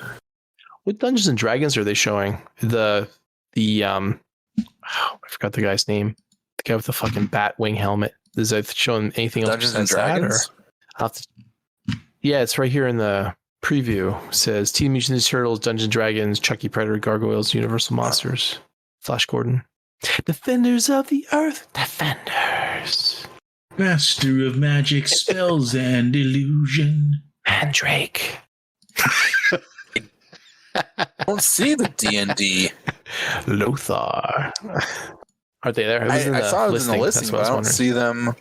What Dungeons and Dragons are they showing? I forgot the guy's name. The guy with the fucking bat wing helmet. Is it showing anything else Dungeons and besides Dragons? Yeah, it's right here in the preview. It says Teen Mutant Ninja Turtles, Dungeons and Dragons, Chucky, Predator, Gargoyles, Universal Monsters, Flash Gordon. Defenders of the Earth. Defenders. Master of magic, spells, and illusion. Mandrake. I don't see the D&D. Lothar. Are they there? I saw it in the listing, but I don't see them.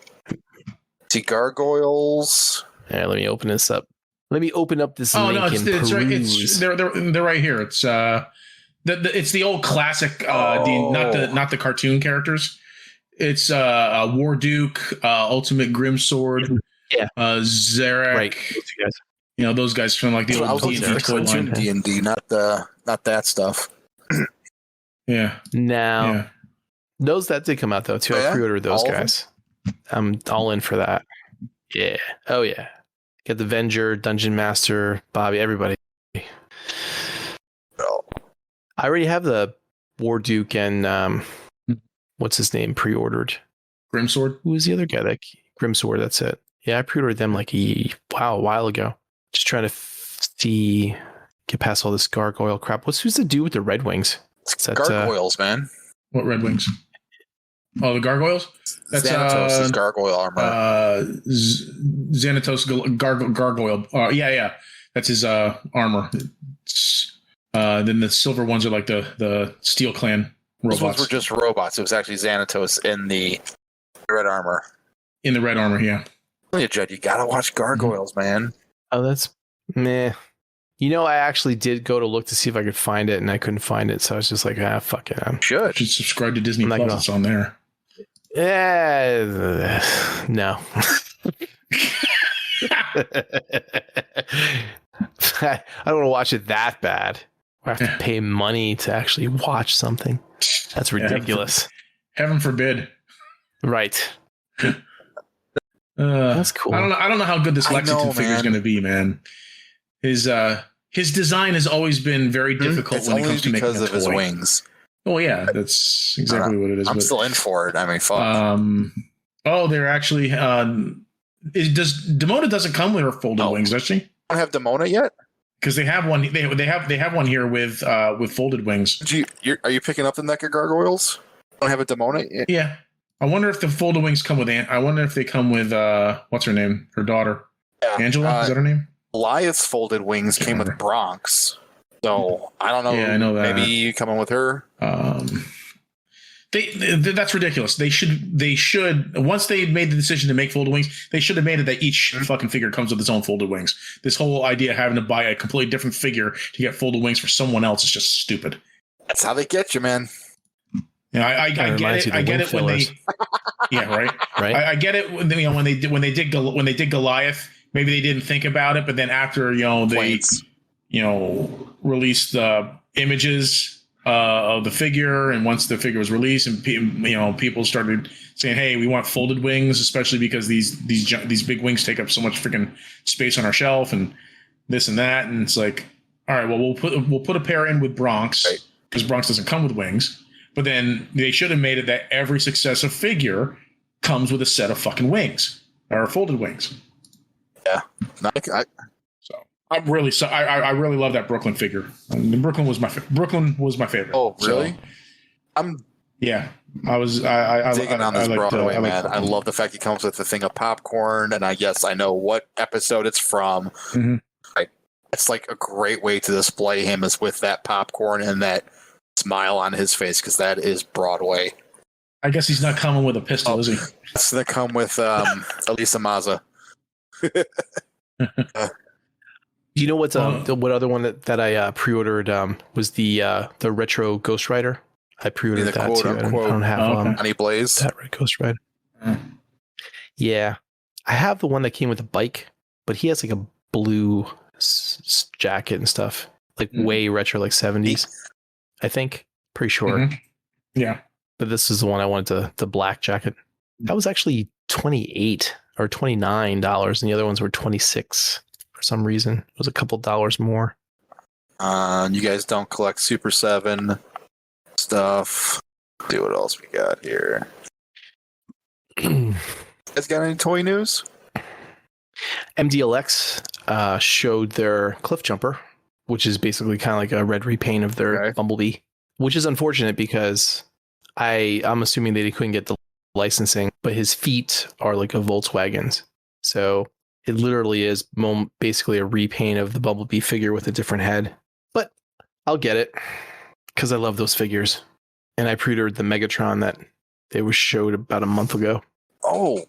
See gargoyles. Yeah, let me open this up. Let me open up this link and it's right. peruse. They're right here. It's it's the old classic. Not the cartoon characters. It's Warduke, Ultimate Grimsword, Zarak. Right. Those guys from like the old D&D toy line. D&D, not that stuff. Yeah. Now, those that did come out though too. I pre-ordered those guys. I'm all in for that. Yeah. Oh yeah. Get the Venger, Dungeon Master, Bobby, everybody. I already have the Warduke and what's his name pre-ordered. Grimsword. Who was the other guy? Grimsword. That's it. Yeah, I pre-ordered them like a while ago. Just trying to get past all this gargoyle crap. Who's the dude with the red wings? Gargoyles, man. What red wings? Oh, the gargoyles? That's Xanatos' gargoyle armor. Xanatos gargoyle. Yeah. That's his armor. Then the silver ones are like the Steel Clan robots. Those ones were just robots. It was actually Xanatos in the red armor. In the red armor, yeah. You gotta watch Gargoyles, man. Oh, that's meh. I actually did go to look to see if I could find it, and I couldn't find it. So I was just like, fuck it. You should subscribe to Disney Plus. It's on there. No. I don't want to watch it that bad. I have to pay money to actually watch something. That's ridiculous. Heaven forbid. Right. That's cool. I don't know how good this Lexington figure is going to be, man. His design has always been very difficult when it comes to making a toy. Because of his wings. Oh yeah, that's exactly what it is. I'm still in for it. I mean, fuck. They're actually. Demona doesn't come with her folded wings, does she? don't have Demona yet? Because they have one. They have one here with folded wings. Are you picking up the NECA gargoyles? Don't have a Demona yet? Yeah. I wonder if the folded wings come with I wonder if they come with what's her name? Her daughter. Yeah. Angela, is that her name? Goliath's folded wings came with Bronx. So I don't know. Yeah, I know that. Maybe coming with her. That's ridiculous. They should once they made the decision to make folded wings, they should have made it that each fucking figure comes with its own folded wings. This whole idea of having to buy a completely different figure to get folded wings for someone else is just stupid. That's how they get you, man. Yeah, I get it. I get it when they. Yeah, right. Right. I get it when they did Goliath. Maybe they didn't think about it, but then after they released images of the figure, and once the figure was released, and people started saying, "Hey, we want folded wings, especially because these big wings take up so much freaking space on our shelf, and this and that." And it's like, all right, well, we'll put a pair in with Bronx because Bronx doesn't come with wings. But then they should have made it that every successive figure comes with a set of fucking wings or folded wings. Yeah. So I'm really I really love that Brooklyn figure. And Brooklyn was my favorite. Oh, really? So, I was digging on this Broadway, man. I love the fact he comes with a thing of popcorn, and I know what episode it's from. Mm-hmm. It's like a great way to display him is with that popcorn and that smile on his face, because that is Broadway. I guess he's not coming with a pistol, is he? It's gonna come with Elisa Maza. You know what other one that I pre-ordered was the retro Ghost Rider. I pre-ordered that too. I don't have Honey Blaze. That red Ghost Rider. Yeah, I have the one that came with a bike, but he has like a blue jacket and stuff, like way retro, like 70s. I think, pretty sure. Mm-hmm. Yeah, but this is the one I wanted, the black jacket. That was actually $28 or $29, and the other ones were $26 for some reason. It was a couple dollars more. You guys don't collect Super 7 stuff. See what else we got here. You guys got any toy news? MDLX showed their Cliff Jumper, which is basically kind of like a red repaint of their Bumblebee, which is unfortunate because I'm assuming they couldn't get the licensing, but his feet are like a Volkswagen's. So it literally is basically a repaint of the Bumblebee figure with a different head. But I'll get it because I love those figures. And I pre-ordered the Megatron that they were showed about a month ago. Oh,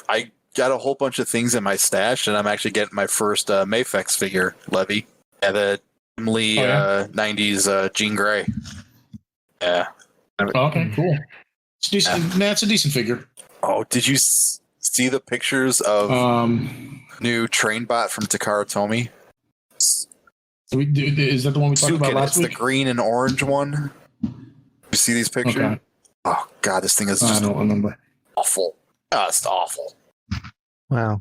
I got a whole bunch of things in my stash, and I'm actually getting my first Mayfex figure, Levy. Yeah, the Lee 90s Jean Grey. Yeah. Okay, cool. It's decent. Yeah. It's a decent figure. Oh, did you see the pictures of new Trainbot from Takara Tomy? Is that the one we talked about last week? It's the green and orange one. You see these pictures? Okay. Oh God, this thing is just I don't remember. Awful. Oh, it's awful. Wow.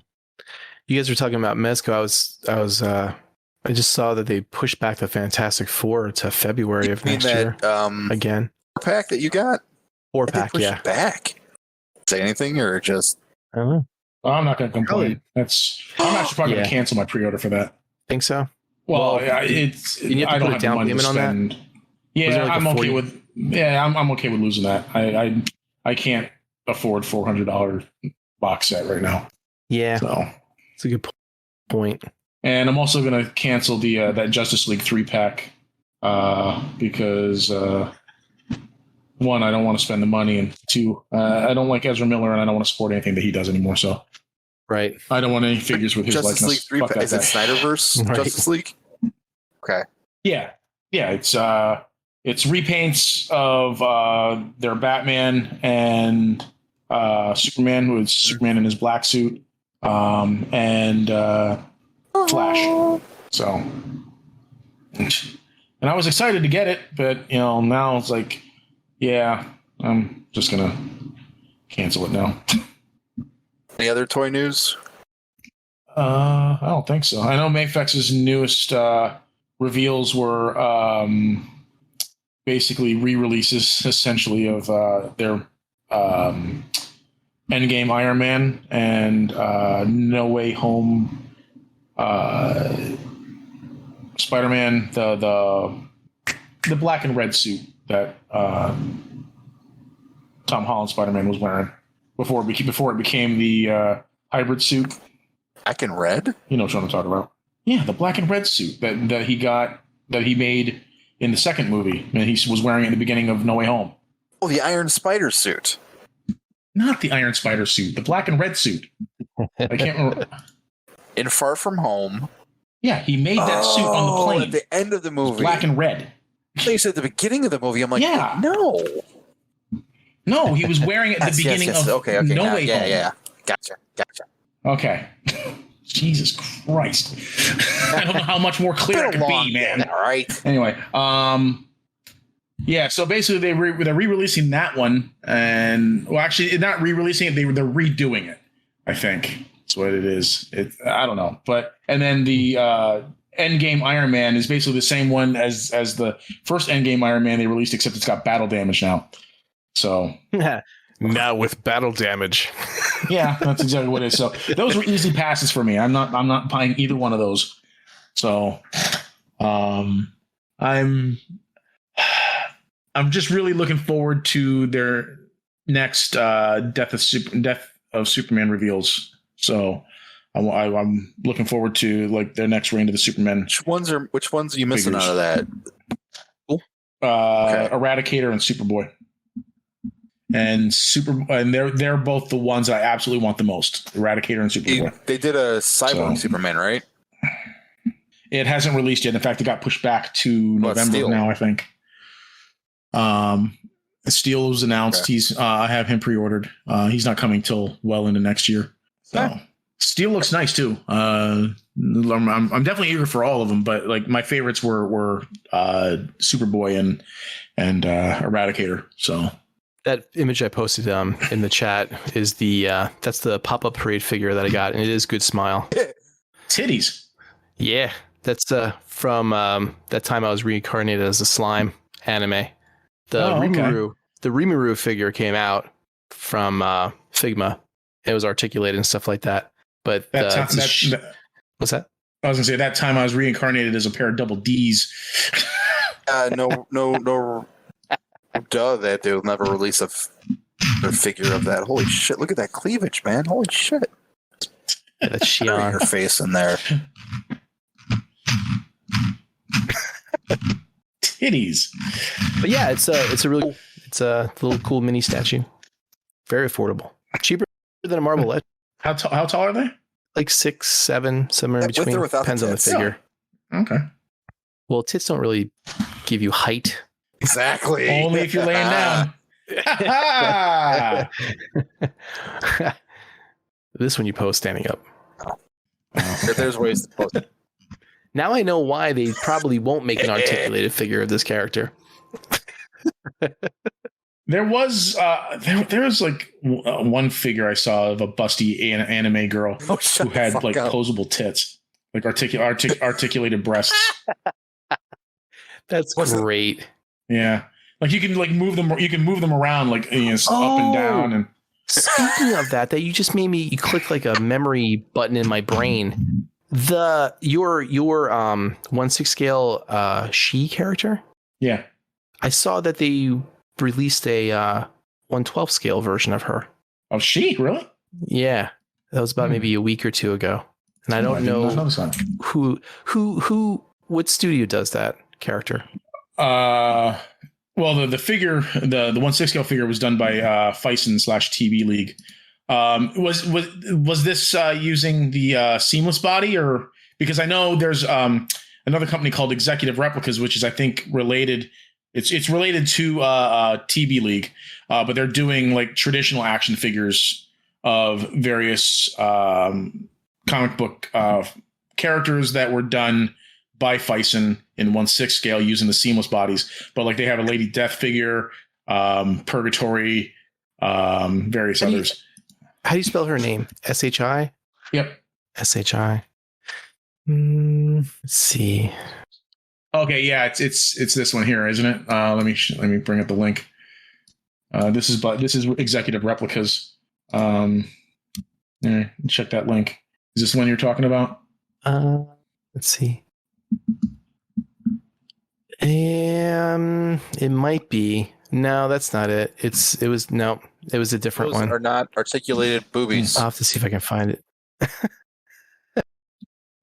You guys were talking about Mezco. I just saw that they pushed back the Fantastic Four to February of next year. Again. 4-pack that you got? 4-pack, yeah. Back. Say anything or just? I don't know. I'm not going to complain. I'm actually probably going to cancel my pre-order for that. Think so? Well, it's. You have to put a down payment on that. Yeah, I'm okay with. Yeah, I'm okay with losing that. I can't afford $400 box set right now. Yeah, so it's a good point. And I'm also going to cancel the that Justice League 3-pack because one, I don't want to spend the money, and two, I don't like Ezra Miller, and I don't want to support anything that he does anymore. So, right, I don't want any figures with his Justice likeness. League 3-pack. Is it Snyderverse Justice League? Okay. Yeah. It's repaints of their Batman and Superman, who is Superman in his black suit, and Flash. So, and I was excited to get it, but now it's like, yeah, I'm just gonna cancel it now. Any other toy news? I don't think so. I know Mayfex's newest reveals were basically re-releases, essentially, of their Endgame Iron Man and No Way Home Spider-Man, the black and red suit that Tom Holland Spider-Man was wearing before it became the hybrid suit. Black and red? You know what I'm talking about? Yeah, the black and red suit that he made in the second movie, and he was wearing it in the beginning of No Way Home. Oh, the Iron Spider suit. Not the Iron Spider suit, the black and red suit. I can't remember. In Far From Home. Yeah, he made that suit on the plane. At the end of the movie. Black and red. You said at the beginning of the movie. I'm like, yeah. No, he was wearing it at the beginning of okay, No now, Way Home. Yeah. Gotcha. Okay. Jesus Christ. I don't know how much more clear it could be, man. All right. Anyway, yeah, so basically they're re-releasing that one, and well, actually, not re-releasing it; they're redoing it. I think that's what it is. I don't know, but and then the Endgame Iron Man is basically the same one as the first Endgame Iron Man they released, except it's got battle damage now. So now with battle damage. Yeah, that's exactly what it is. So those were easy passes for me. I'm not buying either one of those. So I'm just really looking forward to their next Death of Superman reveals. So I'm looking forward to like their next Reign of the Superman. Which ones are you missing out of that? Eradicator and Superboy. And they're both the ones I absolutely want the most. Eradicator and Superboy. They did a Cyborg Superman, right? It hasn't released yet. In fact, it got pushed back to November now, I think. Steel was announced. Okay. I have him pre-ordered. He's not coming till well into next year. So Steel looks nice too. I'm definitely eager for all of them, but like my favorites were Superboy and Eradicator. So. That image I posted in the chat is that's the pop-up parade figure that I got, and it is good smile. Titties. Yeah, that's from that time I was reincarnated as a slime anime. The Rimuru figure came out from Figma. It was articulated and stuff like that. But what's that? I was gonna say that time I was reincarnated as a pair of double D's. No. Duh, that they'll never release a figure of that. Holy shit! Look at that cleavage, man. Holy shit! That's Shion. Her face in there. Titties. But yeah, it's a little cool mini statue. Very affordable. Cheaper than a Marvel Legend. How tall are they? Like 6, 7, somewhere in between. Depends on the figure. Oh. Okay. Well, tits don't really give you height. Exactly. Only if you're laying down. This one you post standing up. There's ways to post it. Now I know why they probably won't make an articulated figure of this character. There was like one figure I saw of a busty anime girl who had like posable tits, like articulated breasts. That's great. Yeah, like you can like move them. You can move them around like up and down. And speaking of that, you just made me click like a memory button in my brain. Your 1/6 scale she character. Yeah, I saw that they released a 1/12 scale version of her. Oh, she really? Yeah, that was about maybe a week or two ago, and I don't know what studio does that character. Well, the figure, the 1/6 scale figure was done by Fison/TB League. Was this using the seamless body, or because I know there's another company called Executive Replicas, which is I think related. It's related to TB League, but they're doing like traditional action figures of various comic book characters that were done by Fison in 1/6 scale using the seamless bodies. But like they have a Lady Death figure, Purgatory, various others. How do you spell her name? SHI? Yep. SHI. Let's see. Okay, yeah, it's this one here, isn't it? Let me bring up the link. This is Executive Replicas. Check that link. Is this the one you're talking about? Let's see. It might be. No, that's not it. It was a different Those one. are not articulated boobies. I'll have to see if I can find it.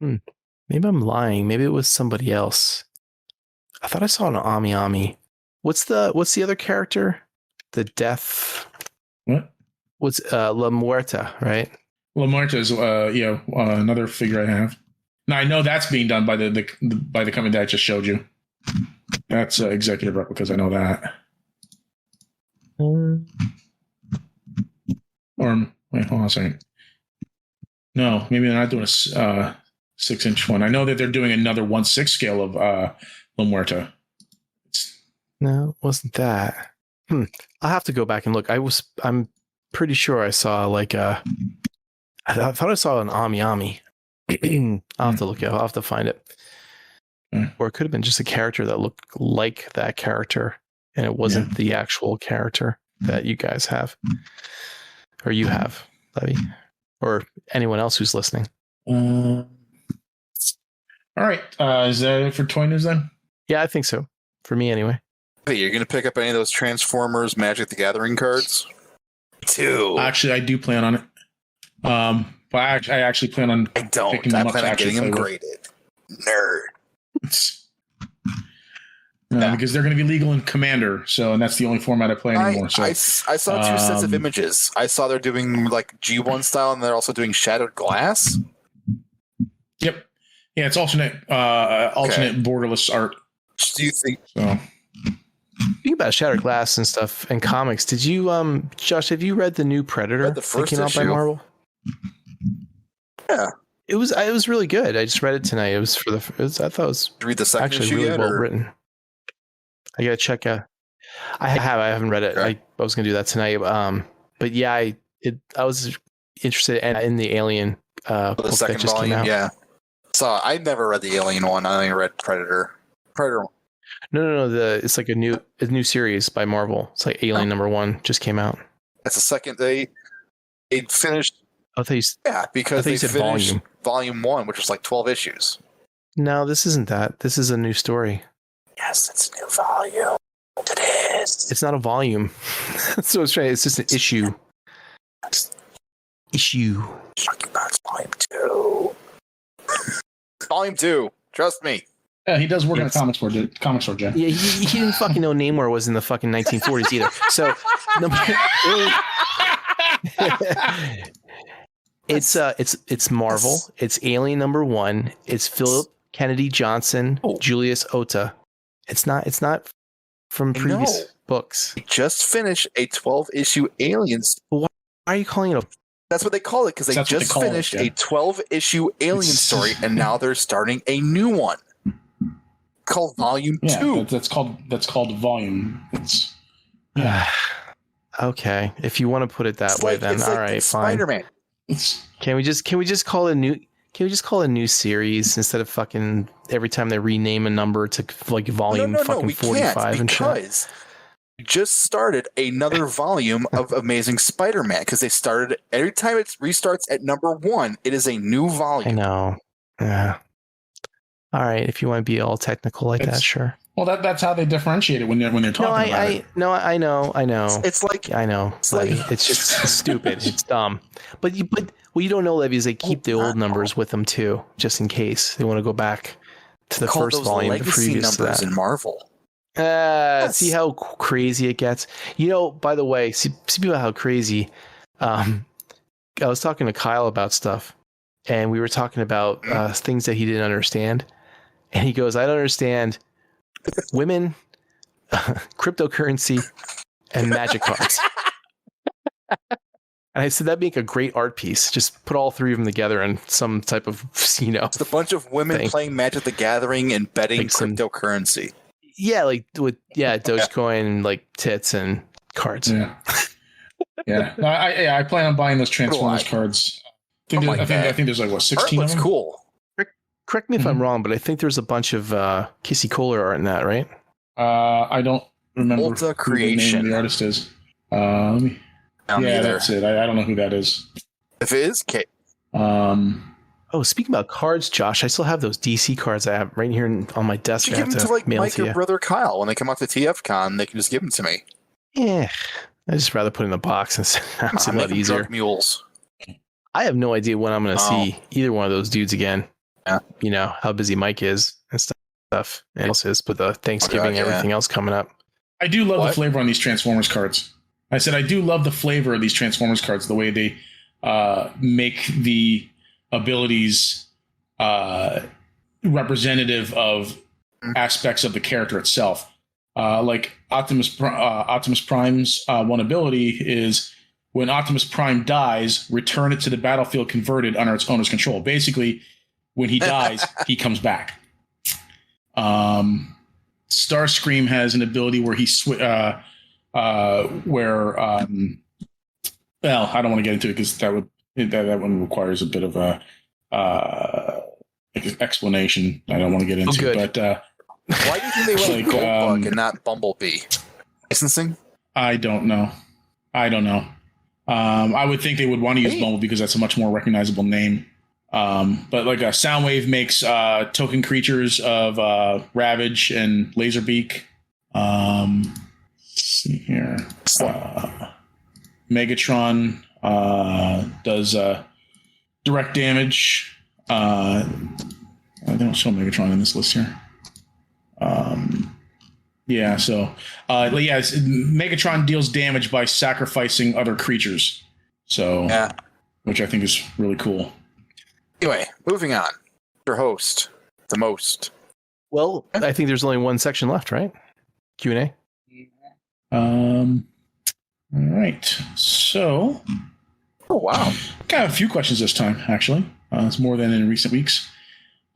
Maybe I'm lying. Maybe it was somebody else. I thought I saw an Ami. What's the other character? The death. What? What's La Muerta, right? La Muerta is another figure I have. Now I know that's being done by the company that I just showed you. That's executive replicas. I know that. Or wait, hold on a second. No, maybe they're not doing a 6-inch one. I know that they're doing another 1/6 scale of La Muerta. No, it wasn't that. I'll have to go back and look. I'm pretty sure I saw like I thought I saw an Ami. I'll have to look it. I'll have to find it. Or it could have been just a character that looked like that character, and it wasn't the actual character that you guys have, or you have, Levy, or anyone else who's listening. All right. Is that it for toy news then? Yeah, I think so. For me, anyway. Hey, you're gonna pick up any of those Transformers Magic the Gathering cards? 2. Actually, I do plan on it. But I actually plan on. I don't. Picking them I up plan to on actually getting them play with. graded. Nerd. Because they're going to be legal in Commander, and that's the only format I play anymore. I saw 2 sets of images. I saw they're doing like G1 style, and they're also doing Shattered Glass. Yep. Yeah, it's alternate borderless art. Do you think? So. Speaking about Shattered Glass and stuff and comics, did you, Josh? Have you read the new Predator Read the first that came out by issue. Marvel? Yeah. It was really good. I just read it tonight. I thought it was Read the second actually issue really yet, well or? wrne. I gotta check out. I haven't read it. Okay. I was gonna do that tonight. But yeah, I was interested in the Alien The book that second just volume, came out. yeah. So I never read the Alien one. I only read Predator. No. It's like a new series by Marvel. It's like Alien #1 just came out. That's the second they finished. I thought you. Yeah, because they you said finished volume 1, which was like 12 issues. No, this isn't that. This is a new story. Yes, it's a new volume. It is. It's not a volume. So it's right. It's just an issue. Talking about volume 2. Volume 2. Trust me. Yeah, he does work in a comic store, Jen. Yeah, he didn't fucking know Namor was in the fucking 1940s either. So it's Marvel. It's Alien #1. It's Philip Kennedy Johnson, Julius Ota. It's not from previous books. They just finished a 12-issue Aliens. Why are you calling it a? That's what they call it, because they just finished a 12-issue Alien story, and now they're starting a new one called Volume 2. That's called Volume. It's okay. If you want to put it that way, then all right, fine. Spider-Man. Can we just call it a new? Can we just call it a new series instead of fucking every time they rename a number to like volume fucking 45 and shit? Because we just started another volume of Amazing Spider-Man, because they started every time it restarts at #1, it is a new volume. I know. Yeah. All right, if you want to be all technical like that, sure. Well, that's how they differentiate it when they're talking about it. I know. It's like I know, Levy. It's just stupid. It's dumb. But you don't know, Levy, is they keep the old numbers with them too, just in case they want to go back to the first volume, the previous numbers to that. in Marvel. See how crazy it gets. You know, by the way, see about how crazy. I was talking to Kyle about stuff, and we were talking about things that he didn't understand, and he goes, "I don't understand women, cryptocurrency, and magic cards." And I said, that'd make a great art piece. Just put all three of them together in some type of, It's a bunch of women playing Magic the Gathering and betting like cryptocurrency. Yeah, like with Dogecoin and like tits and cards. Yeah. Yeah. No, I plan on buying those Transformers cards. I think there's like what, 16 of them? Cool. Correct me if I'm wrong, but I think there's a bunch of Kissy Kohler art in that, right? I don't remember Ulta who Creation. the name of the artist is. Let me. Yeah, that's it. I don't know who that is. If it is Kate. Oh Oh, speaking about cards, Josh, I still have those DC cards I have right here on my desk. You I give have them to like mail Mike to or you. brother Kyle when they come out to TFCon. They can just give them to me. Yeah, I just rather put it in a box and it's a Make lot them easier. drunk mules. I have no idea when I'm going to see either one of those dudes again. Yeah. You know how busy Mike is and stuff, and else is with the Thanksgiving, everything else coming up. I do love What? the flavor on these Transformers cards. I said I do love the flavor of these Transformers cards, the way they make the abilities representative of aspects of the character itself. Like Optimus Prime's one ability is when Optimus Prime dies, return it to the battlefield converted under its owner's control. Basically, when he dies, he comes back. Starscream has an ability where well, I don't want to get into it because that one requires a bit of a explanation. I don't want to get into, but why do you think they went like, with Goldbug and not Bumblebee? Licensing? I don't know. I would think they would want to use Bumblebee because that's a much more recognizable name. But like Soundwave makes token creatures of Ravage and Laserbeak. Let's see here. Megatron does direct damage. They don't show Megatron in this list here. Megatron deals damage by sacrificing other creatures. So, which I think is really cool. Anyway, moving on. Your host, the most. Well, I think there's only one section left, right? Q&A. All right. So, oh wow, got a few questions this time. Actually, it's more than in recent weeks.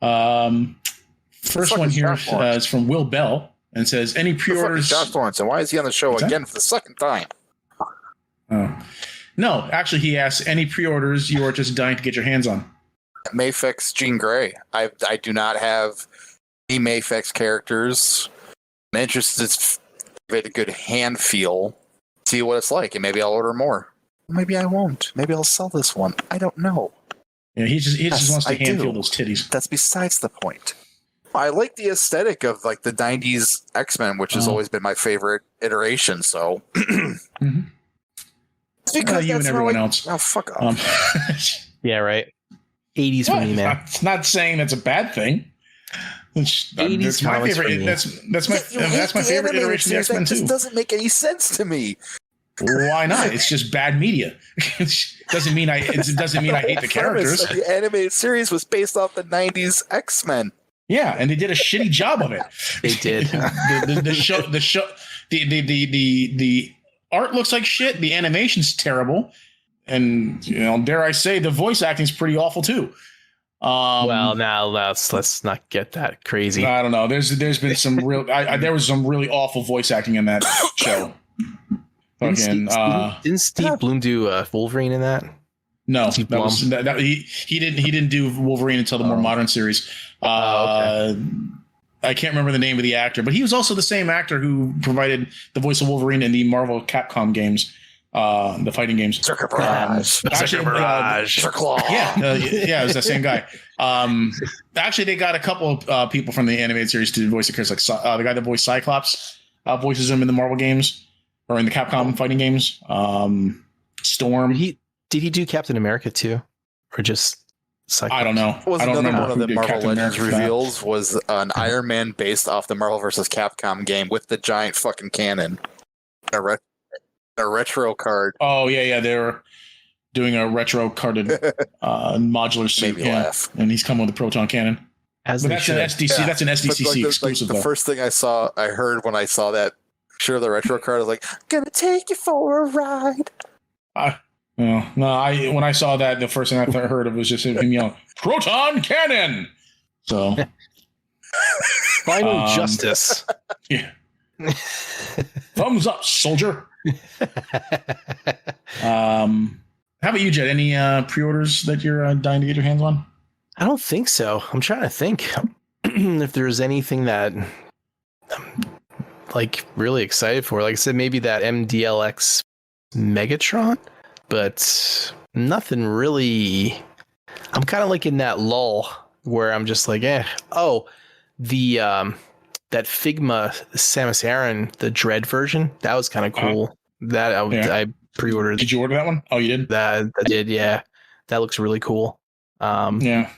First one here is from Will Bell and says, "Any pre-orders?" Josh Lawrence, and why is he on the show again for the second time? No, actually, he asks, "Any pre-orders you are just dying to get your hands on?" Mafex Jean Grey. I do not have any Mafex characters. I'm interested to give it a good hand feel, see what it's like, and maybe I'll order more. Maybe I won't. Maybe I'll sell this one. I don't know. Yeah, he just wants to hand feel those titties. That's besides the point. I like the aesthetic of like the 90s X-Men, which has always been my favorite iteration, so mm-hmm. It's because you and everyone else. Oh, fuck off. Yeah, right. 80s for me, man. It's not saying that's a bad thing. That's my favorite. That's my favorite iteration of X-Men too. This doesn't make any sense to me. Why not? It's just bad media. It doesn't mean I hate the characters. The animated series was based off the 90s X-Men. Yeah, and they did a shitty job of it. They did. The art looks like shit. The animation's terrible, and dare I say, the voice acting's pretty awful too. Well, now let's not get that crazy. I don't know. There's been some real. There was some really awful voice acting in that show. Didn't Steve Bloom do Wolverine in that? No, he didn't do Wolverine until the more modern series. Okay. I can't remember the name of the actor, but he was also the same actor who provided the voice of Wolverine in the Marvel Capcom games, the fighting games. Circuit Barrage. Yeah, it was the same guy. Actually, they got a couple of people from the animated series to voice the characters, like the guy that voiced Cyclops voices him in the Marvel games or in the Capcom fighting games. Storm. Did he do Captain America too, or just Cyclops? I don't know. Was I don't another remember one of the Marvel Captain Legends America reveals was an Iron Man based off the Marvel vs. Capcom game with the giant fucking cannon. A retro card. Oh yeah, they were doing a retro carded modular suit. Made me laugh. And he's coming with a proton cannon. But that's an SDC. Yeah. That's an SDCC exclusive. The first thing I heard when I saw that picture of the retro card, I was like, "Gonna take you for a ride." When I saw that, the first thing I heard of was just him yelling, "Proton cannon!" So, final justice. Yeah. Thumbs up, soldier. How about you, Jed? Any pre-orders that you're dying to get your hands on? I don't think so. I'm trying to think if there's anything that I'm like really excited for. Like I said, maybe that MDLX Megatron. But nothing really. I'm kind of like in that lull where I'm just like, Oh, the that Figma Samus Aran, the Dread version, that was kind of cool. I pre-ordered. Did you order that one? Oh, you did? That I did, yeah. That looks really cool. Yeah.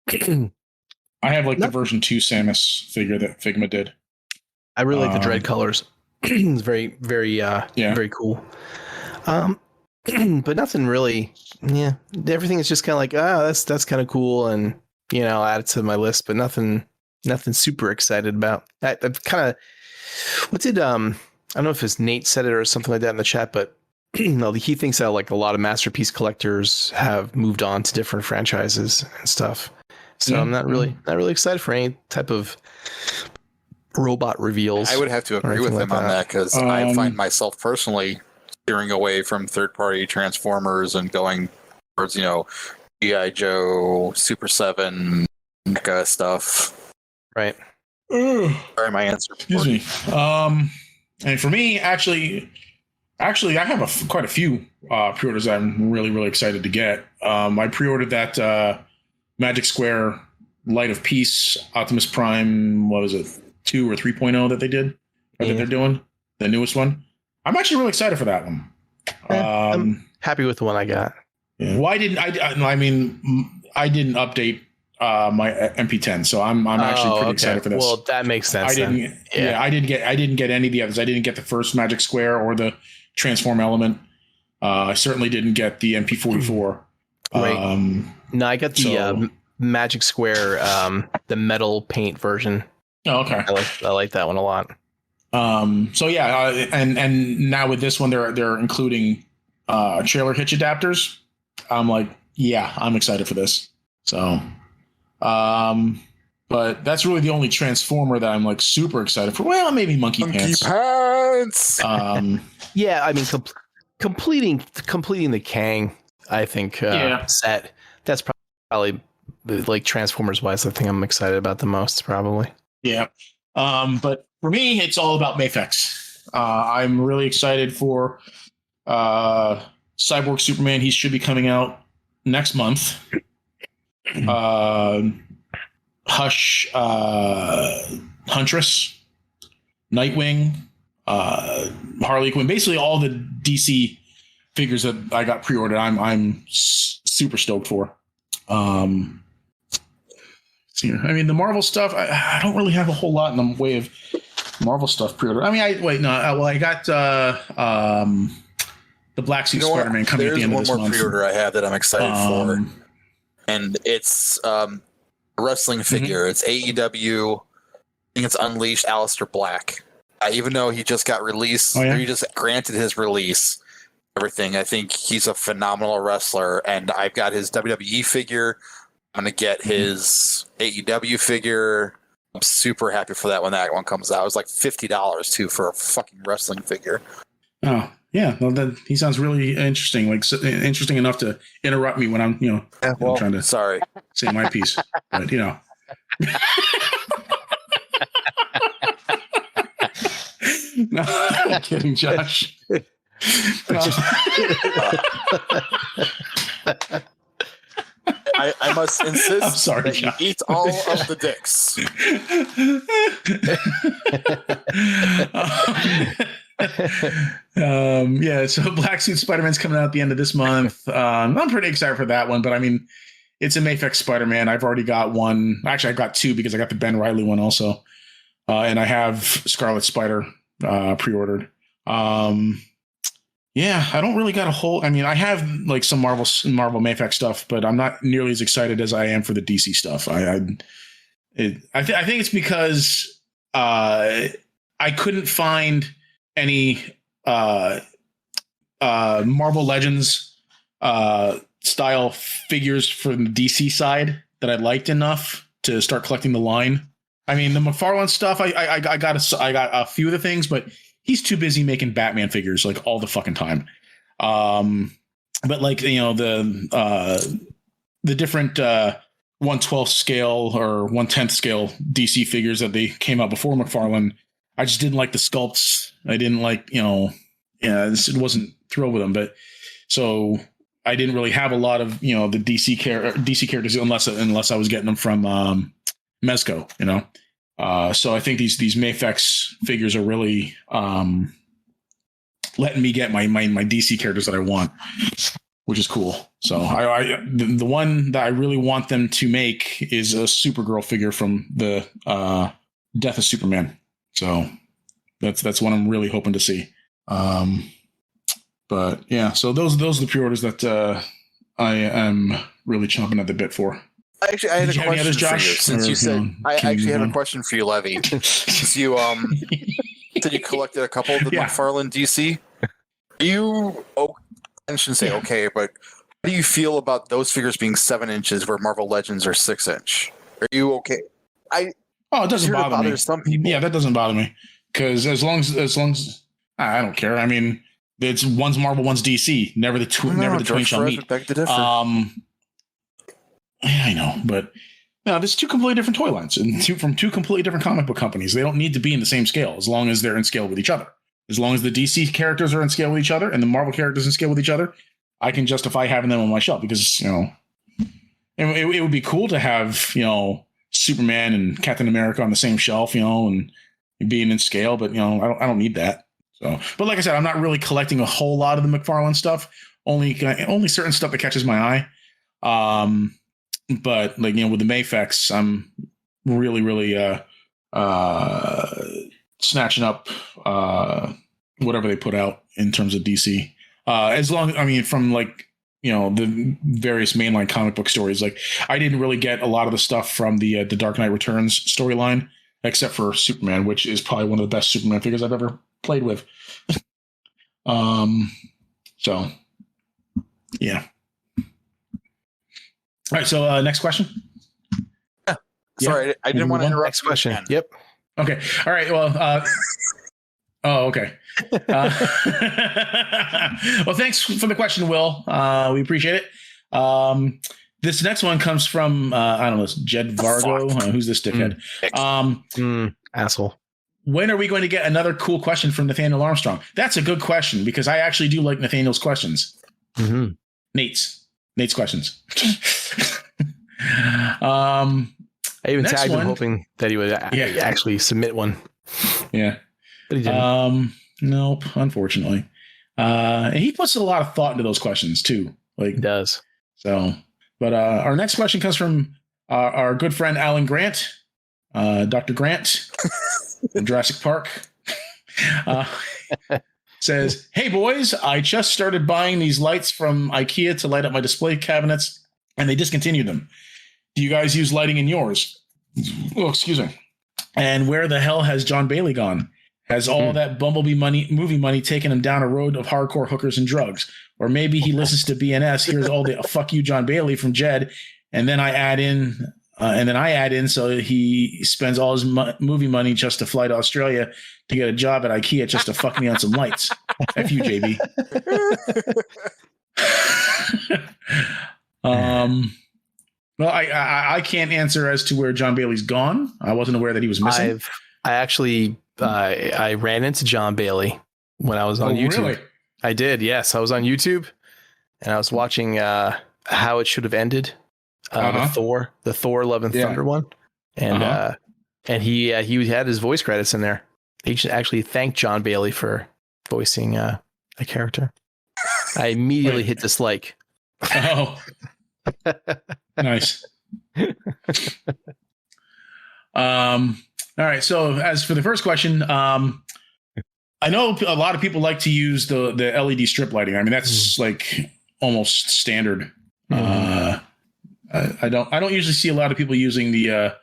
I have like the version 2 Samus figure that Figma did. I really like the Dread colors. It's very, very, very cool. But nothing really. Yeah, everything is just kind of like, that's kind of cool, and add it to my list. But nothing super excited about. I've kind of. What did I don't know if it's Nate said it or something like that in the chat, but he thinks that like a lot of masterpiece collectors have moved on to different franchises and stuff. So I'm not really excited for any type of robot reveals. I would have to agree with him on that because I find myself personally steering away from third-party Transformers and going towards, G.I. Joe, Super 7, NECA stuff. Right. Sorry, my answer. Excuse me. And for me, actually, I have quite a few pre-orders that I'm really, really excited to get. I pre-ordered that Magic Square Light of Peace Optimus Prime, what was it, 2 or 3.0 that they did, or that they're doing, the newest one. I'm actually really excited for that one. I'm happy with the one I got. Yeah. Well, I didn't update my MP10, so I'm actually pretty excited for this. Well, that makes sense. I didn't get any of the others. I didn't get the first Magic Square or the Transform Element. I certainly didn't get the MP44. Right. No, I got the Magic Square, the metal paint version. Oh, okay. I like that one a lot. So yeah, and now with this one, they're including trailer hitch adapters. I'm like, yeah, I'm excited for this. So, but that's really the only Transformer that I'm like super excited for. Well, maybe Monkey Pants. Yeah, I mean, completing the Kang, I think set. That's probably like Transformers wise the thing I'm excited about the most, probably. Yeah. But for me, it's all about Mafex. I'm really excited for Cyborg Superman. He should be coming out next month. Hush, Huntress, Nightwing, Harley Quinn. Basically, all the DC figures that I got pre-ordered. I'm super stoked for. I mean, the Marvel stuff, I don't really have a whole lot in the way of Marvel stuff pre-order. I mean, I got the Black Suit Spider-Man coming at the end of this month. There's one more pre-order I have that I'm excited for, and it's a wrestling figure. It's AEW. I think it's Unleashed Aleister Black. Even though he just got released, or he just granted his release, everything. I think he's a phenomenal wrestler, and I've got his WWE figure. I'm going to get his AEW figure. I'm super happy for that when that one comes out. It was like $50 too for a fucking wrestling figure. Oh, yeah. Well, he sounds really interesting. Like interesting enough to interrupt me when I'm, I'm trying to say my piece. But, No, I'm kidding, Josh. I must insist that Josh. you eat all of the dicks. So Black Suit Spider-Man's coming out at the end of this month. I'm pretty excited for that one, but I mean, it's a Mafex Spider-Man. I've already got one. Actually, I got two because I got the Ben Reilly one also. And I have Scarlet Spider pre-ordered. I don't really got a whole. I mean, I have like some Marvel Mafex stuff, but I'm not nearly as excited as I am for the DC stuff. I think it's because I couldn't find any Marvel Legends style figures from the DC side that I liked enough to start collecting the line. I mean, the McFarlane stuff, I got a few of the things, but he's too busy making Batman figures like all the fucking time. But like, the different 1/12 scale or 1/10 scale DC figures that they came out before McFarlane, I just didn't like the sculpts. I didn't like, it wasn't thrilled with them. But so I didn't really have a lot of the DC characters unless I was getting them from Mezco, so I think these Mafex figures are really letting me get my DC characters that I want, which is cool. So the one that I really want them to make is a Supergirl figure from the Death of Superman. So that's what I'm really hoping to see. But yeah, so those are the pre-orders that I am really chomping at the bit for. I had a question for you. Since you said, I actually had a question for you, Levy. Since you said you collected a couple of the McFarlane DC, are you? I shouldn't say okay, but how do you feel about those figures being 7 inches where Marvel Legends are 6 inch? Are you okay? It doesn't bother me. Some people. Yeah, that doesn't bother me because as long as I don't care. I mean, it's one's Marvel, one's DC. Never the twain shall meet. I know, but there's two completely different toy lines and from two completely different comic book companies. They don't need to be in the same scale as long as they're in scale with each other. As long as the DC characters are in scale with each other and the Marvel characters in scale with each other, I can justify having them on my shelf because it would be cool to have Superman and Captain America on the same shelf, and being in scale, but I don't need that. So, but like I said, I'm not really collecting a whole lot of the McFarlane stuff. Only certain stuff that catches my eye. But with the Mafex, I'm really, really snatching up whatever they put out in terms of DC. From the various mainline comic book stories. Like I didn't really get a lot of the stuff from the Dark Knight Returns storyline, except for Superman, which is probably one of the best Superman figures I've ever played with. So yeah. All right, so next question. Yeah. Sorry, I didn't want to interrupt. Next question. Again. Yep. Okay. All right. Well. Okay. Well, thanks for the question, Will. We appreciate it. This next one comes from I don't know, Jed Vargo. Who's this dickhead? Asshole. When are we going to get another cool question from Nathaniel Armstrong? That's a good question because I actually do like Nathaniel's questions. Mm-hmm. Nate's questions. I even tagged him hoping that he would actually submit one. Yeah. But he didn't. Nope, unfortunately. And he puts a lot of thought into those questions too. He does. So, but our next question comes from our good friend Alan Grant, Dr. Grant from Jurassic Park. Says, "Hey boys, I just started buying these lights from IKEA to light up my display cabinets, and they discontinued them. Do you guys use lighting in yours?" Oh, excuse me. "And where the hell has John Bailey gone? Has all that Bumblebee movie money taken him down a road of hardcore hookers and drugs? Or maybe he listens to BNS, hears all the fuck you John Bailey from Jed, and then I add in so he spends all his movie money just to fly to Australia to get a job at IKEA just to fuck me on some lights. F you, JB." Well, I can't answer as to where John Bailey's gone. I wasn't aware that he was missing. I ran into John Bailey when I was on YouTube. Really? I did. Yes. I was on YouTube and I was watching How It Should Have Ended. The Thor Love and Thunder one. And he had his voice credits in there. He should actually thank John Bailey for voicing a character. I immediately hit dislike. Oh, nice. All right. So as for the first question, I know a lot of people like to use the LED strip lighting. I mean, that's like almost standard. I don't usually see a lot of people using the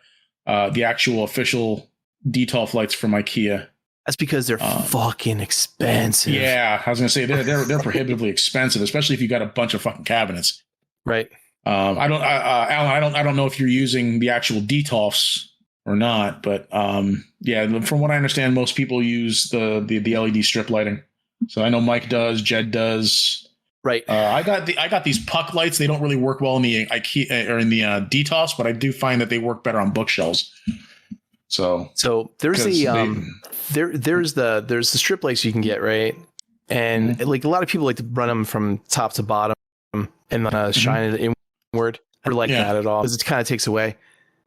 actual official DTOF lights from IKEA. That's because they're fucking expensive. Yeah, I was gonna say they're prohibitively expensive, especially if you got a bunch of fucking cabinets. Right. Alan, I don't know if you're using the actual DTOFs or not, but yeah, from what I understand, most people use the LED strip lighting. So I know Mike does, Jed does. Right. I got these puck lights. They don't really work well in the IKEA or in the DTOFs, but I do find that they work better on bookshelves. So there's there's the strip lights you can get, right? And like a lot of people like to run them from top to bottom and shine it inward. I don't like that at all because it kind of takes away.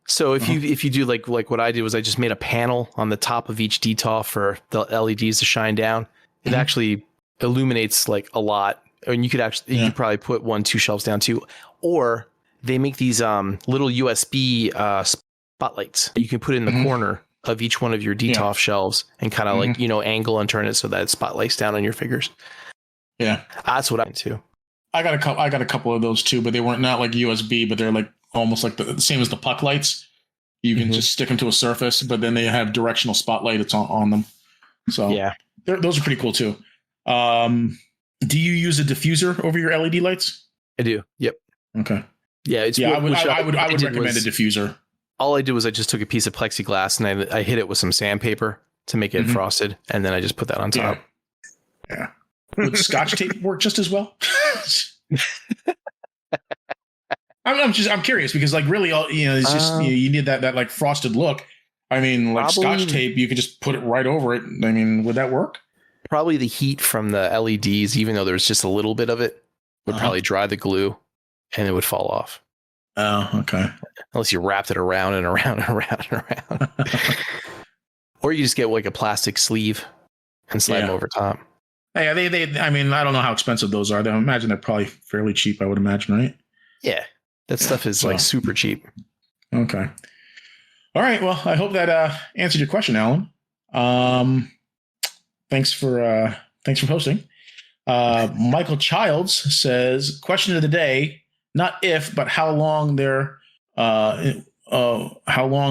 So if you do like what I did was I just made a panel on the top of each DTOF for the LEDs to shine down. It actually illuminates like a lot. And you could actually you could probably put 1-2 shelves down too. Or they make these little USB spotlights you can put in the corner of each one of your DTOF shelves and kind of like, angle and turn it so that it spotlights down on your figures. Yeah. That's what I'm into. I got a couple of those too, but they weren't not like USB, but they're like almost like the same as the puck lights. You can just stick them to a surface, but then they have directional spotlight. It's on them. So those are pretty cool too. Do you use a diffuser over your LED lights? I do. Yep. Okay. Yeah. I would recommend a diffuser. All I did was I just took a piece of plexiglass and I hit it with some sandpaper to make it frosted, and then I just put that on top. Yeah. Would Scotch tape work just as well? I'm curious because like really, it's just you need that like frosted look. I mean, like Scotch tape, you could just put it right over it. I mean, would that work? Probably the heat from the LEDs, even though there's just a little bit of it, would probably dry the glue, and it would fall off. Oh, okay. Unless you wrapped it around and around and around and around. Or you just get like a plastic sleeve and slide them over top. Yeah, they. I mean, I don't know how expensive those are. I imagine they're probably fairly cheap. I would imagine, right? Yeah, that stuff is like super cheap. Okay. All right. Well, I hope that answered your question, Alan. Thanks for hosting. Michael Childs says, question of the day, not if, but how long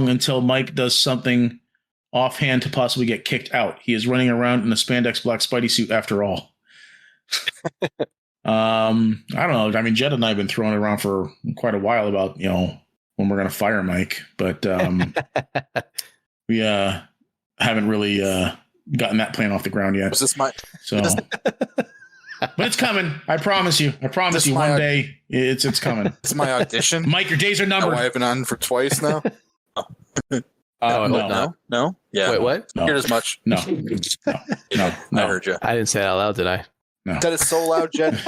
until Mike does something offhand to possibly get kicked out. He is running around in a spandex black Spidey suit after all. I don't know. I mean, Jed and I have been throwing it around for quite a while about, when we're going to fire Mike, but we haven't really gotten that plan off the ground yet. But it's coming. I promise you. One day it's coming. It's my audition. Mike, your days are numbered. I've been on for twice now. No. Yeah. Wait, what? No. Heard as much. No. I heard you. I didn't say it out loud, did I? No. That is so loud, Jed.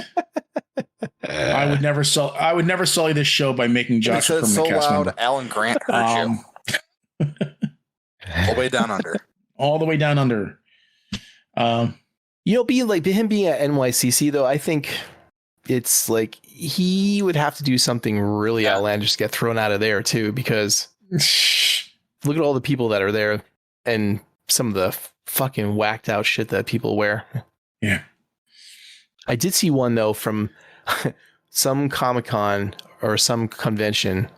I would never sully this show by making Josh a permanent cast member. Alan Grant heard you. All the way down under. All the way down under. Him being at NYCC though, I think it's like he would have to do something really outlandish to get thrown out of there too, because look at all the people that are there and some of the fucking whacked out shit that people wear. Yeah. I did see one though from some Comic-Con or some convention.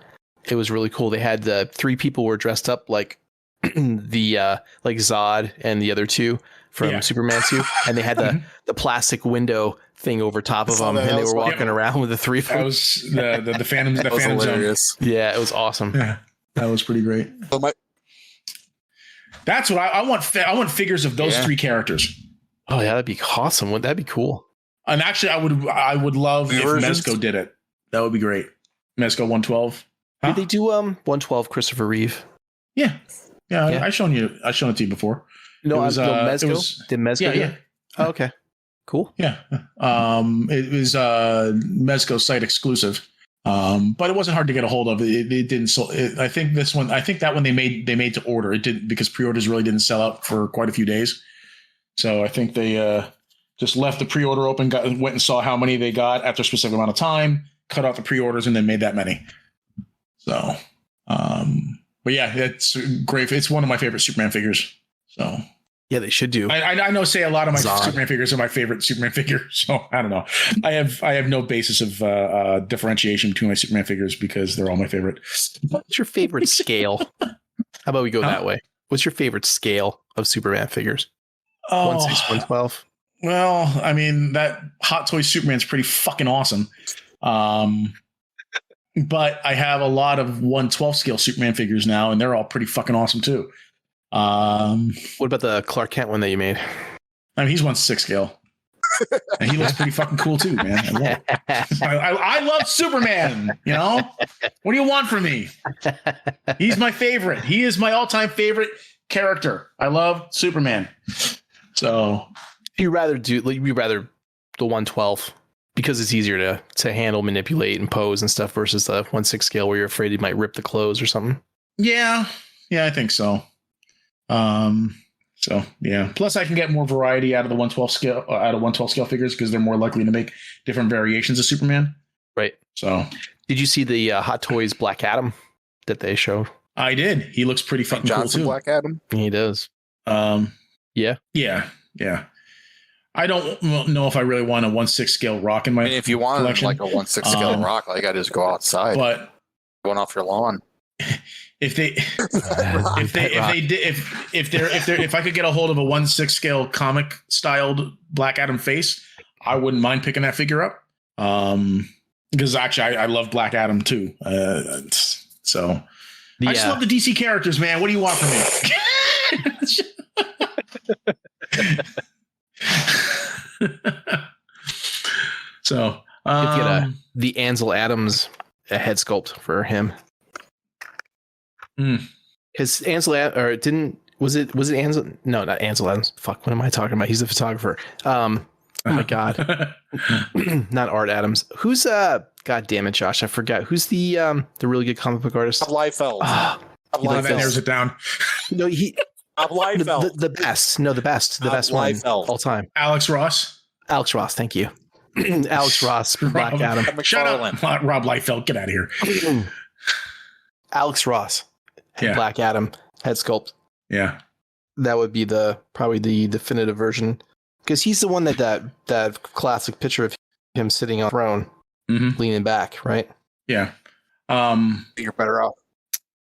It was really cool. They had the 3 people were dressed up like the like Zod and the other 2 from Superman suit, and they had the plastic window thing over top of them, and they were walking around with the 3 of them. That was the Phantom. The Phantom Zone. Yeah, it was awesome. Yeah, that was pretty great. That's what I want. I want figures of those 3 characters. Oh yeah, that'd be awesome. Wouldn't that be cool? And actually, I would love if Mezco did it. That would be great. Mezco 112. Did they do 112 Christopher Reeve? Yeah. I've shown it to you before. No, Mezco. Did Mezco? Yeah. Oh, okay. Cool. Yeah. It was Mezco site exclusive. But it wasn't hard to get a hold of. It didn't sell. I think that one they made to order. It didn't, because pre-orders really didn't sell out for quite a few days. So I think they just left the pre-order open, went and saw how many they got after a specific amount of time, cut out the pre-orders, and then made that many. So, but yeah, it's great. It's one of my favorite Superman figures. So yeah, they should do. I know say a lot of my Superman figures are my favorite Superman figure. So I don't know. I have no basis of differentiation between my Superman figures because they're all my favorite. What's your favorite scale? How about we go that way? What's your favorite scale of Superman figures? 1/6, 112. Well, I mean, that Hot Toy Superman's pretty fucking awesome. But I have a lot of 1/12 scale Superman figures now, and they're all pretty fucking awesome too. What about the Clark Kent one that you made? I mean, he's 1/6 scale, and he looks pretty fucking cool too, man. I love Superman. What do you want from me? He's my favorite. He is my all-time favorite character. I love Superman. So you'd rather the 112 because it's easier to handle, manipulate, and pose and stuff versus the 1/6 scale where you're afraid you might rip the clothes or something. Yeah, I think so. So yeah. Plus, I can get more variety out of the 1/12 scale figures because they're more likely to make different variations of Superman. Right. So, did you see the Hot Toys Black Adam that they showed? I did. He looks pretty fucking Johnson cool too. Black Adam. He does. Yeah. I don't know if I really want a 1/6 scale rock in my. I mean, if you want collection. like a 1/6 scale rock, like I just go outside, but going off your lawn. If I could get a hold of a 1/6 scale comic styled Black Adam face, I wouldn't mind picking that figure up. Because actually I love Black Adam too. So I just love the DC characters, man. What do you want from me? So you get the Ansel Adams head sculpt for him. Because Ansel was it Ansel? No, not Ansel Adams. Fuck, what am I talking about? He's the photographer. Oh my god, not Art Adams. Who's God damn it, Josh, I forgot. Who's the really good comic book artist? Liefeld. That narrows it down. No, Liefeld. the best. No, the best one all time. Alex Ross. Thank you. Alex Ross, Black Adam. Shut up, Rob Liefeld. Get out of here. Alex Ross, Black Adam head sculpt. Yeah, that would be probably the definitive version, because he's the one that classic picture of him sitting on a throne, leaning back, right? Yeah. You're better off.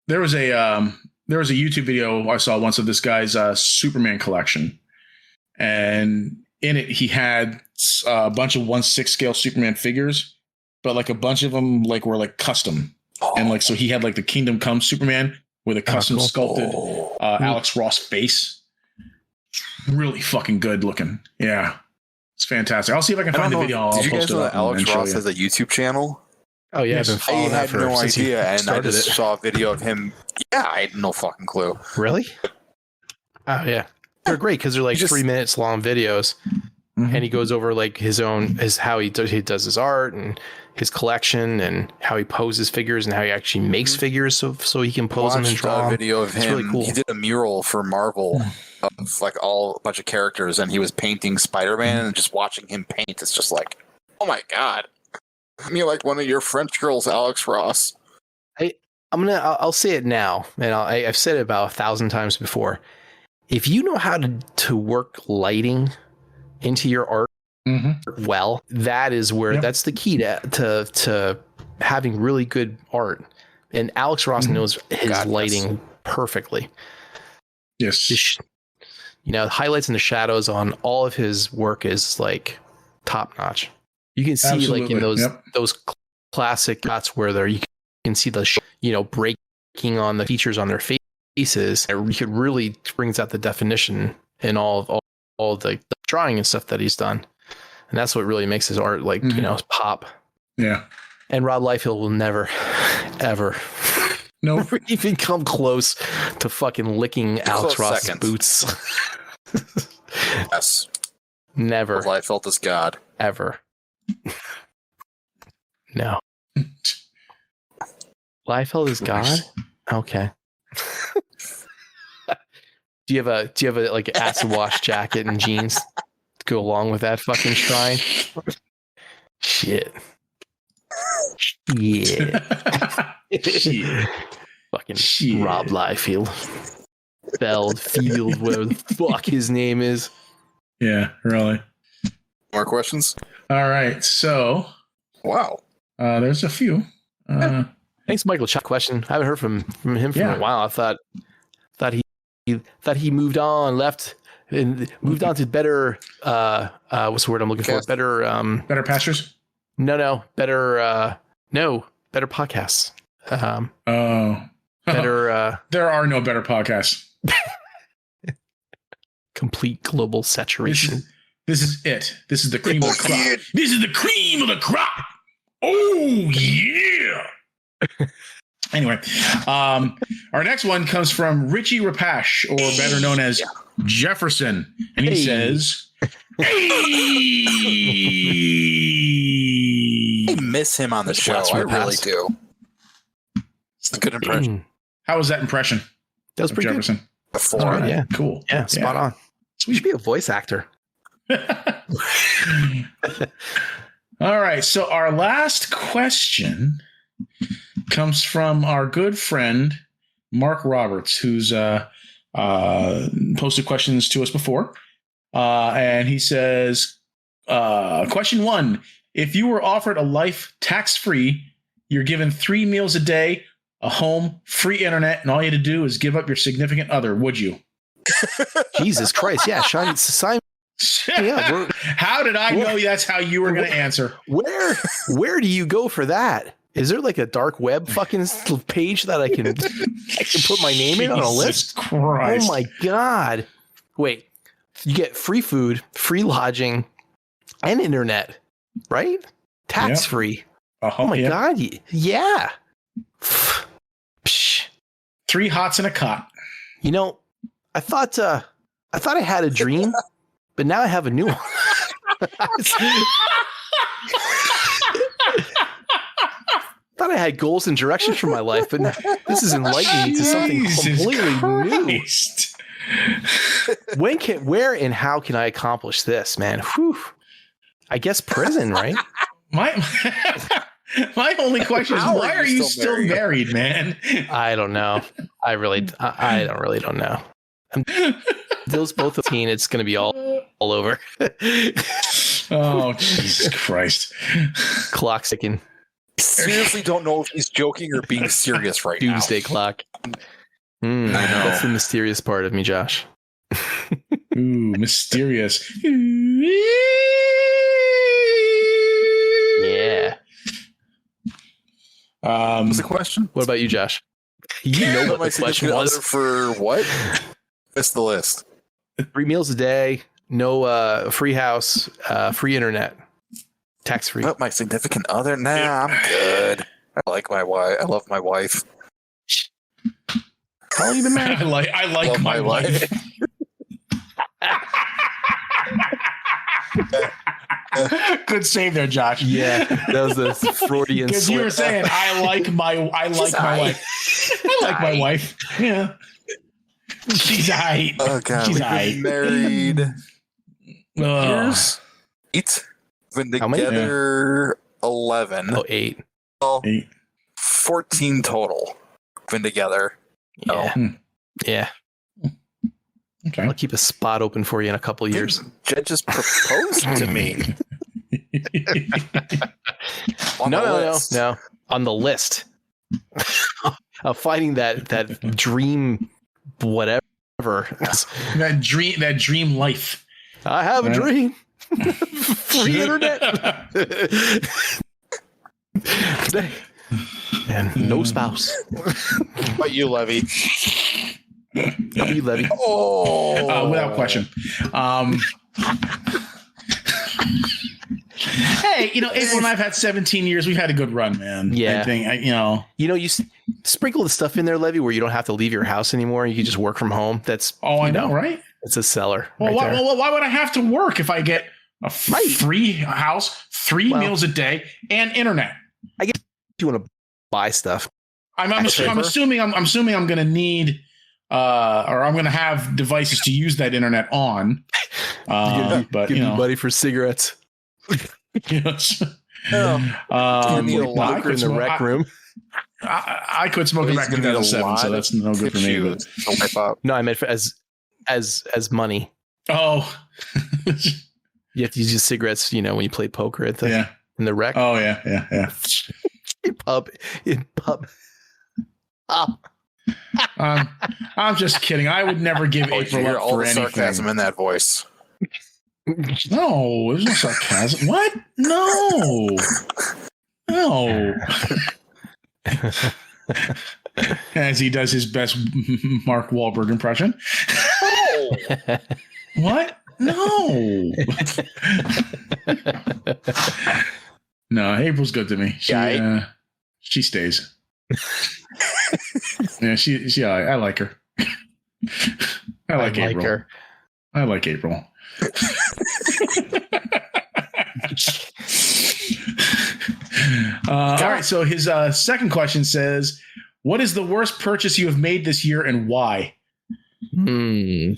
There was a YouTube video I saw once of this guy's Superman collection, and in it he had a bunch of 1/6 scale Superman figures, but like a bunch of them were like custom, and so he had like the Kingdom Come Superman with a custom sculpted Alex Ross face. Really fucking good looking. Yeah, it's fantastic. I'll see if I can find the video. Did you guys know that Alex Ross has a YouTube channel? Oh yeah, I had no idea, and I just saw a video of him. Yeah, I had no fucking clue. Really? Oh yeah, they're great because they're like 3 minutes long videos, and he goes over like how he does his art and his collection and how he poses figures and how he actually makes figures so he can pose them and draw a video of him. It's really cool. He did a mural for Marvel of like a bunch of characters, and he was painting Spider-Man, and just watching him paint, it's just like, oh my god. I mean, like one of your French girls, Alex Ross. I'll say it now, and I've said it about 1,000 times before. If you know how to work lighting into your art well, that is where that's the key to having really good art. And Alex Ross knows his lighting perfectly. Yes. The highlights and the shadows on all of his work is like top notch. You can see like in those classic shots where you can see the breaking on the features on their faces. It really brings out the definition in all the drawing and stuff that he's done, and that's what really makes his art pop. Yeah. And Rob Liefeld will never, ever, even come close to fucking licking Alex Ross's boots. Yes. Never. Liefeld is God. Ever. No. Liefeld is God? Okay. Do you have a like acid wash jacket and jeans to go along with that fucking shrine? Shit. Fucking shit. Rob Liefeld. Field, whatever the fuck his name is. Yeah, really. More questions? All right, so wow, there's a few. Thanks, Michael. Question. I haven't heard from him for a while. I thought he moved on, left, and moved on to better. What's the word I'm looking for? Better. Better pastures. No, better. Better podcasts. Better. There are no better podcasts. Complete global saturation. This is it. This is the cream of the crop. This is the cream of the crop. Oh yeah. Anyway, our next one comes from Richie Rapash, or better known as Jefferson, and he says, I miss him on the show. Blast I from the really past. do. It's a good impression. How was that impression? That was of pretty Jefferson? Before. All right, yeah. Cool. Yeah, spot on. So we should be a voice actor. All right. So our last question comes from our good friend Mark Roberts, who's posted questions to us before, and he says, "Question 1: If you were offered a life tax-free, you're given 3 meals a day, a home, free internet, and all you had to do is give up your significant other, would you?" Jesus Christ. Yeah, sign yeah, How did I know that's how you were going to answer? where do you go for that? Is there like a dark web fucking page that I can put my name in on a list? Christ. Oh my God. Wait, you get free food, free lodging, and internet, right? Tax free. Uh-huh, Oh my yeah. God. Yeah. Psh. 3 hots and a cot. You know, I thought I had a dream, but now I have a new one. Thought I had goals and directions for my life, but this is enlightening me to something completely new. Where and how can I accomplish this, man? Whew. I guess prison, right? My only question is, why are you still married, man? I don't know. I don't really know. Those both 18, it's going to be all over. Oh, Jesus Christ. Clock ticking. I seriously don't know if he's joking or being serious right now. Doomsday clock. I know. That's the mysterious part of me, Josh. Ooh, mysterious. Yeah. What's the question? What about you, Josh? You know what My the question significant was. other for what? That's the list. 3 meals a day, no free house, free internet, tax free. Oh, my significant other? Nah, I'm good. I like my wife. I love my wife. How long you been married? I like Love my wife. Good save there, Josh. Yeah, that was the Freudian Because slip. you were saying I like my wife. I like my wife. Yeah. She's aight. Oh god, She's we've aight. been married years. 8. Been How many? together 11. Oh, 8. 14 total. Been together. Yeah. Yeah. Okay. I'll keep a spot open for you in a couple of years. Jed just proposed to me. On the list. No. On the list. Of finding that dream whatever. That dream life. I have a Right. dream. Free internet. And no spouse. But you, Levy. How are you, Levy? Oh, Oh. Without question. Hey, April and I've had 17 years. We've had a good run, man. Yeah. I think, You sprinkle the stuff in there, Levy, where you don't have to leave your house anymore. You can just work from home. That's I know, right? It's a seller. Well, right there. why would I have to work if I get a free house, 3 meals a day, and internet? If you want to buy stuff. I'm assuming I'm going to need, or I'm going to have devices to use that internet on. But give me money for cigarettes. Yes. gonna need a Locker in the rec room. I could smoke it back in He's gonna need a 2007, lot so that's no good for me. But. to wipe up. No, I meant as money. Oh, You have to use your cigarettes, when you play poker at the yeah. in the rec. Oh, yeah. In pub. I'm just kidding. I would never give Oh, you April hear up all for the anything. sarcasm in that voice. No, there's no sarcasm. What? No. As he does his best Mark Wahlberg impression. What? No. No, April's good to me. She stays. Yeah, I like her. I like April. her. I like April. All right. So his second question says, "What is the worst purchase you have made this year and why?" I'm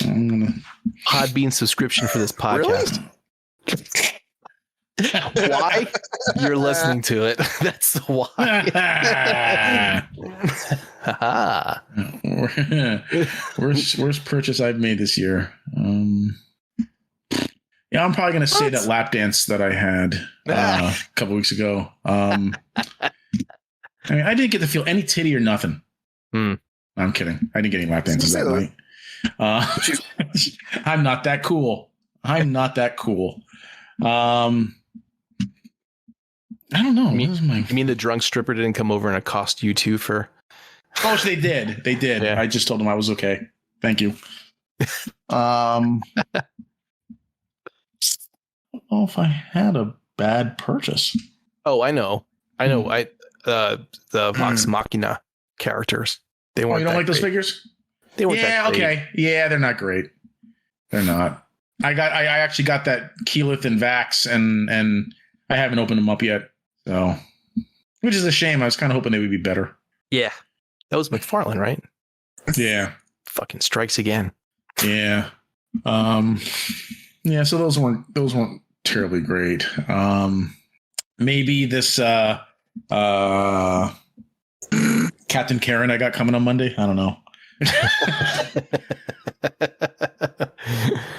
gonna Podbean subscription for this podcast. Why? You're listening to it. That's the why. worst purchase I've made this year. Yeah, I'm probably gonna say that lap dance that I had a couple weeks ago. I mean, I didn't get to feel any titty or nothing. I'm kidding. I didn't get any lap dances that night. I'm not that cool. I don't know. You mean the drunk stripper didn't come over and accost you too for? Oh, they did. They did. Yeah. I just told them I was okay. Thank you. I don't know if I had a bad purchase. Oh, I know. The Vox Machina characters. They weren't. You don't like those figures? They weren't. Yeah. Okay. Yeah, they're not great. They're not. I actually got that Keyleth and Vax, and I haven't opened them up yet. So, which is a shame. I was kind of hoping they would be better. Yeah, that was McFarlane, right? Yeah. Fucking strikes again. Yeah. Yeah. So those weren't terribly great. Maybe this Captain Karen I got coming on Monday. I don't know.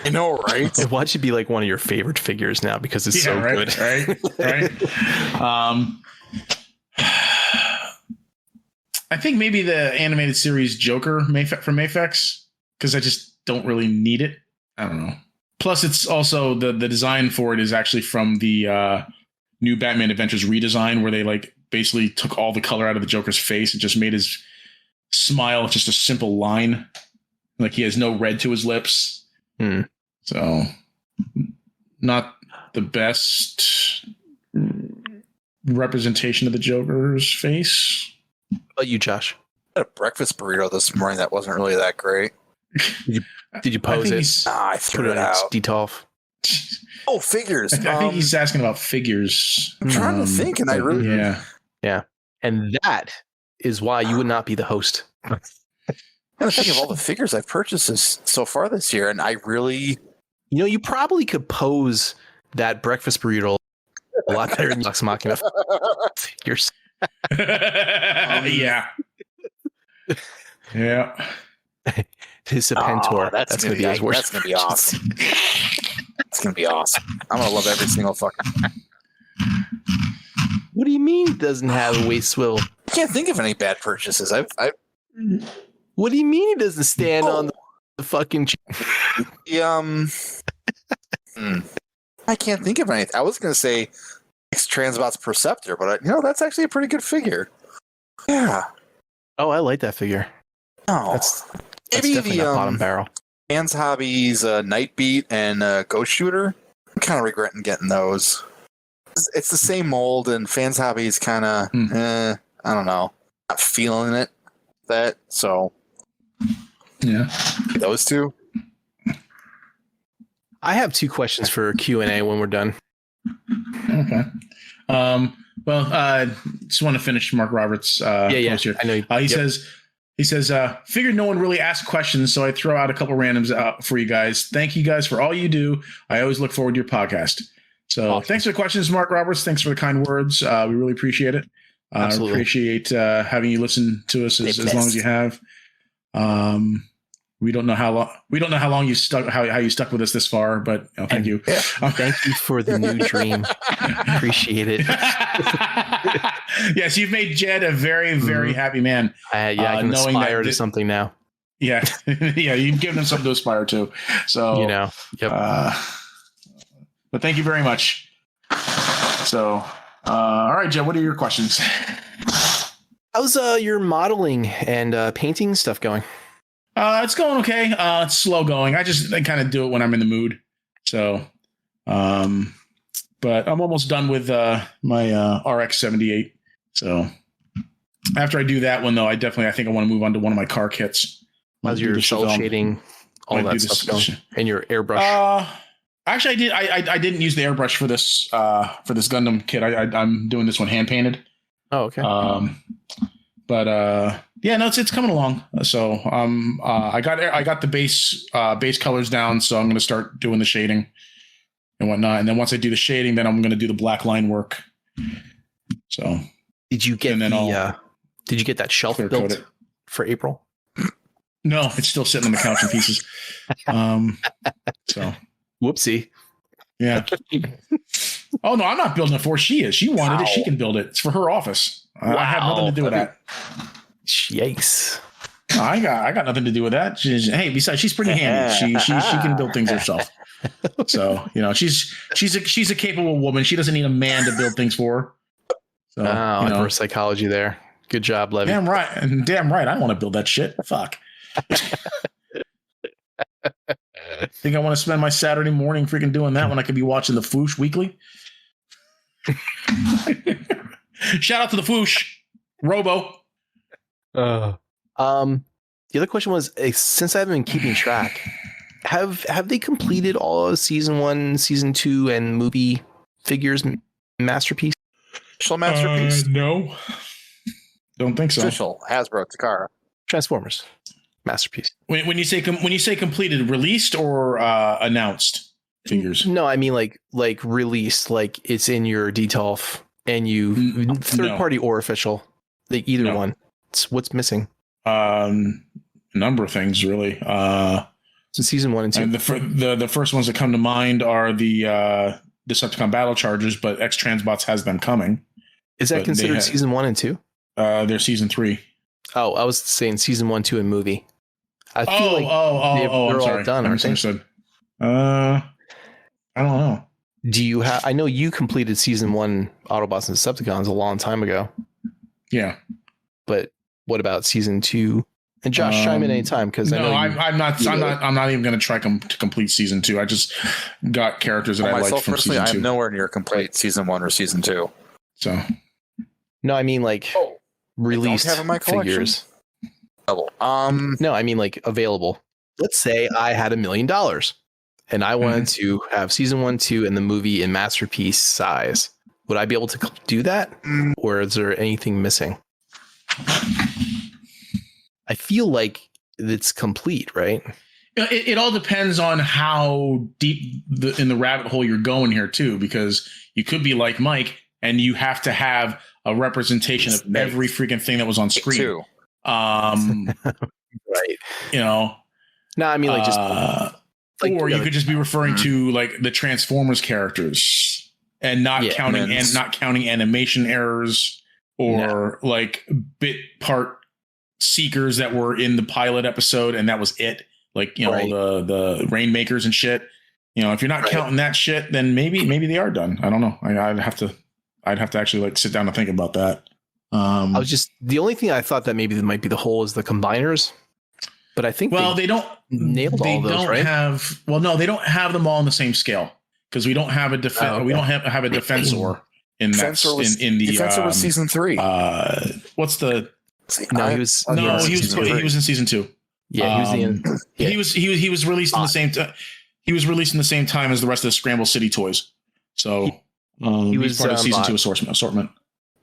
I know, right? Why don't you be like one of your favorite figures now because it's so right, good, right? I think maybe the animated series Joker from Mafex, because I just don't really need it. I don't know. Plus, it's also the design for it is actually from the new Batman Adventures redesign, where they like basically took all the color out of the Joker's face and just made his smile just a simple line. Like he has no red to his lips. So not the best representation of the Joker's face. How about you, Josh? I had a breakfast burrito this morning that wasn't really that great. Did you pose it? I threw it out. Detolf. Oh, figures. I think he's asking about figures. I'm trying to think, and I really... Yeah. And that is why you would not be the host. I'm thinking of all the figures I've purchased so far this year, and I really... You know, you probably could pose that breakfast burrito a lot better than Vox Machina figures. Yeah. His Serpentor. That's gonna be his worst. That's gonna be awesome. It's gonna be awesome. I'm gonna love every single fucking... What do you mean it doesn't have a waist swivel? I can't think of any bad purchases. What do you mean it doesn't stand on the fucking... I can't think of anything. I was going to say Transbot's Perceptor, but that's actually a pretty good figure. Yeah. Oh, I like that figure. No. That's maybe definitely the bottom barrel. Fans Hobbies Nightbeat and Ghost Shooter. I'm kind of regretting getting those. It's the same mold, and Fans Hobbies kind of, I don't know, not feeling it. So yeah, those two. I have two questions for Q&A when we're done. Okay. Just want to finish Mark Roberts' post here. I know. He says, figured no one really asked questions, so I throw out a couple randoms out for you guys. Thank you guys for all you do. I always look forward to your podcast. So Thanks for the questions, Mark Roberts. Thanks for the kind words. We really appreciate it. Appreciate having you listen to us as long as you have. We don't know how long you stuck, how you stuck with us this far, but thank you. Thank you for the new dream. Appreciate it. Yes, you've made Jed a very, very happy man. I can aspire to something now. Yeah, yeah, you've given him something to aspire to. So yep. But thank you very much. So, all right, Jed, what are your questions? How's your modeling and painting stuff going? It's going okay. It's slow going. I kind of do it when I'm in the mood. So, but I'm almost done with my RX-78. So after I do that one, though, I think I want to move on to one of my car kits. How's your cell shading all when I that do stuff going? this. And your airbrush. Actually, I didn't use the airbrush for this Gundam kit. I'm doing this one hand painted. Oh, okay. Yeah, no, it's coming along. So I got the base colors down, so I'm going to start doing the shading and whatnot. And then once I do the shading, then I'm going to do the black line work. So did you get that shelf built for April? No, it's still sitting on the couch in pieces. So whoopsie. Yeah. Oh no, I'm not building it for her. She is. She wanted it. She can build it. It's for her office. Wow. I have nothing to do with that. Yikes. No, I got nothing to do with that. Besides, she's pretty handy. She can build things herself. So she's a capable woman. She doesn't need a man to build things for her. So, reverse psychology there. Good job, Levy. Damn right. I don't want to build that shit. Fuck. Think I want to spend my Saturday morning freaking doing that when I could be watching the Foosh weekly? Shout out to the Foosh. Robo. The other question was, since I haven't been keeping track, have they completed all of season 1, season 2, and movie figures masterpiece? Official masterpiece? No. Don't think so. Official Hasbro Takara. Transformers masterpiece. When you say completed, released or announced figures? No, I mean like released, like it's in your detail and you third party or official, like either one. What's missing? A number of things really. So season 1 and 2. And the first ones that come to mind are the Decepticon battle chargers, but X Transbots has them coming. Is that considered season 1 and 2? They're season 3. Oh, I was saying season 1, 2, and movie. I feel they're all done, aren't they? I don't know. Do you have? I know you completed season 1 Autobots and Decepticons a long time ago. Yeah, but what about season 2? And Josh, chime in anytime because I'm not even going to try to complete season 2. I just got characters that I liked from season 2. I'm nowhere near complete season 1 or season 2. So, no, I mean like released figures. No, I mean like available. Let's say I had $1 million and I wanted to have season 1, 2, and the movie in masterpiece size. Would I be able to do that, or is there anything missing? I feel like it's complete, right? It all depends on how deep in the rabbit hole you're going here too, because you could be like Mike and you have to have a representation of every freaking thing that was on screen. Right. No, I mean like just or you could just be referring to like the Transformers characters and not counting animation errors or like bit part seekers that were in the pilot episode and that was it. Like, the Rainmakers and shit. If you're not counting that shit, then maybe they are done. I don't know. I'd have to actually like sit down and think about that. I was just the only thing I thought that maybe might be the hole is the combiners, but I think they don't nailed all those, right? They don't have them all on the same scale because we don't have a we don't have a defensor in that in the defensor was season 3. What's the? He was in season 2. Yeah, he was released in the same time. He was released in the same time as the rest of the Scramble City toys. So he was part of season 2 assortment.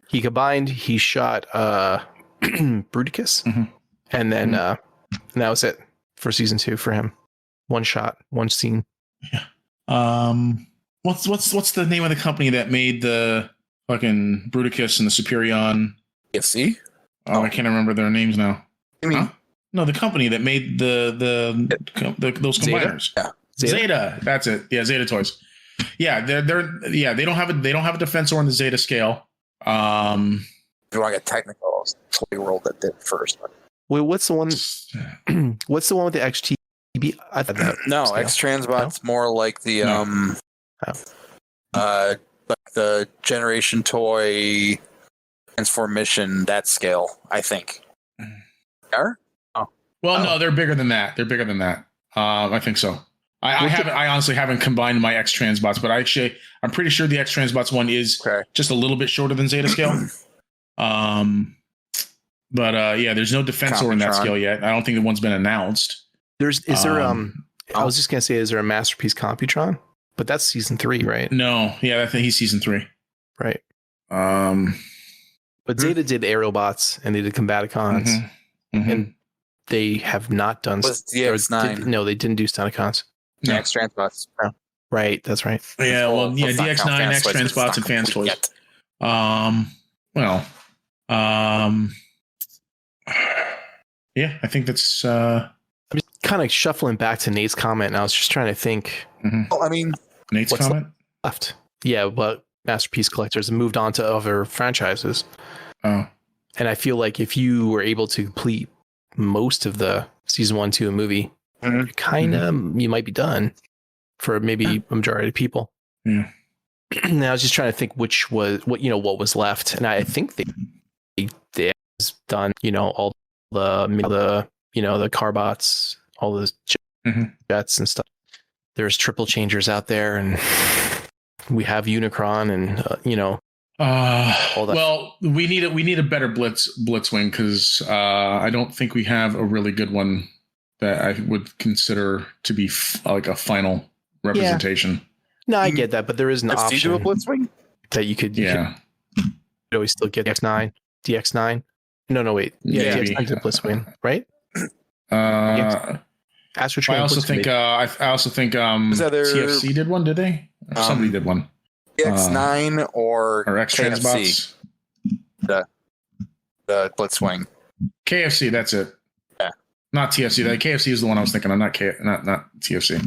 He combined. He shot Bruticus, and then that was it for season 2 for him. One shot, one scene. Yeah. What's the name of the company that made the fucking Bruticus and the Superion? EFC? I can't remember their names now. No, the company that made those combiners. Yeah. Zeta. That's it. Yeah, Zeta Toys. Yeah, they don't have a defensor on the Zeta scale. If you want to get technical, it's Toy World that did first. Wait, what's the one? What's the one with the XTB? I thought that X Transbot's more like the like the Generation Toy Transformation, that scale, I think. Are? No, they're bigger than that. I think so. I honestly haven't combined my X Transbots, but I'm pretty sure the X Transbots one is just a little bit shorter than Zeta scale. There's no defensor in that scale yet. I don't think the one's been announced. Is there I was just gonna say, is there a Masterpiece Computron? But that's season 3, right? No, yeah, I think he's season 3. Right. But Hmm. Zeta did Aerobots and they did Combaticons, and they have not done. Was DX9? No, they didn't do Stunticons. No. DX Transbots. Right, that's right. Yeah, well, yeah, let's not count DX9, Fans X Toys, 'cause it's Transbots, not and Fans complete Toys. yet. Yeah, I think that's. I'm just kind of shuffling back to Nate's comment, and I was just trying to think Well, I mean, Nate's what's comment. left. Yeah, but Masterpiece Collectors have moved on to other franchises, Oh, and I feel like if you were able to complete most of the season 1, 2 movie, you might be done for maybe a majority of people. Yeah. And I was just trying to think what was left, and I think they has done all the Carbots, all the jets and stuff. There's triple changers out there, and we have Unicron, and all that. Well, we need a better Blitzwing because I don't think we have a really good one that I would consider to be like a final representation. No, I get that, but there is an option a Blitzwing? that you could always still get DX9. No, wait. Yeah, Maybe. DX9's a Blitzwing, right? Astro Train. I also think TFC did one. Did they? Or somebody did one. DX9 or X KFC, Transbots. the Blitzwing. KFC. That's it. Yeah. Not TFC. That KFC is the one I was thinking of. Not TFC.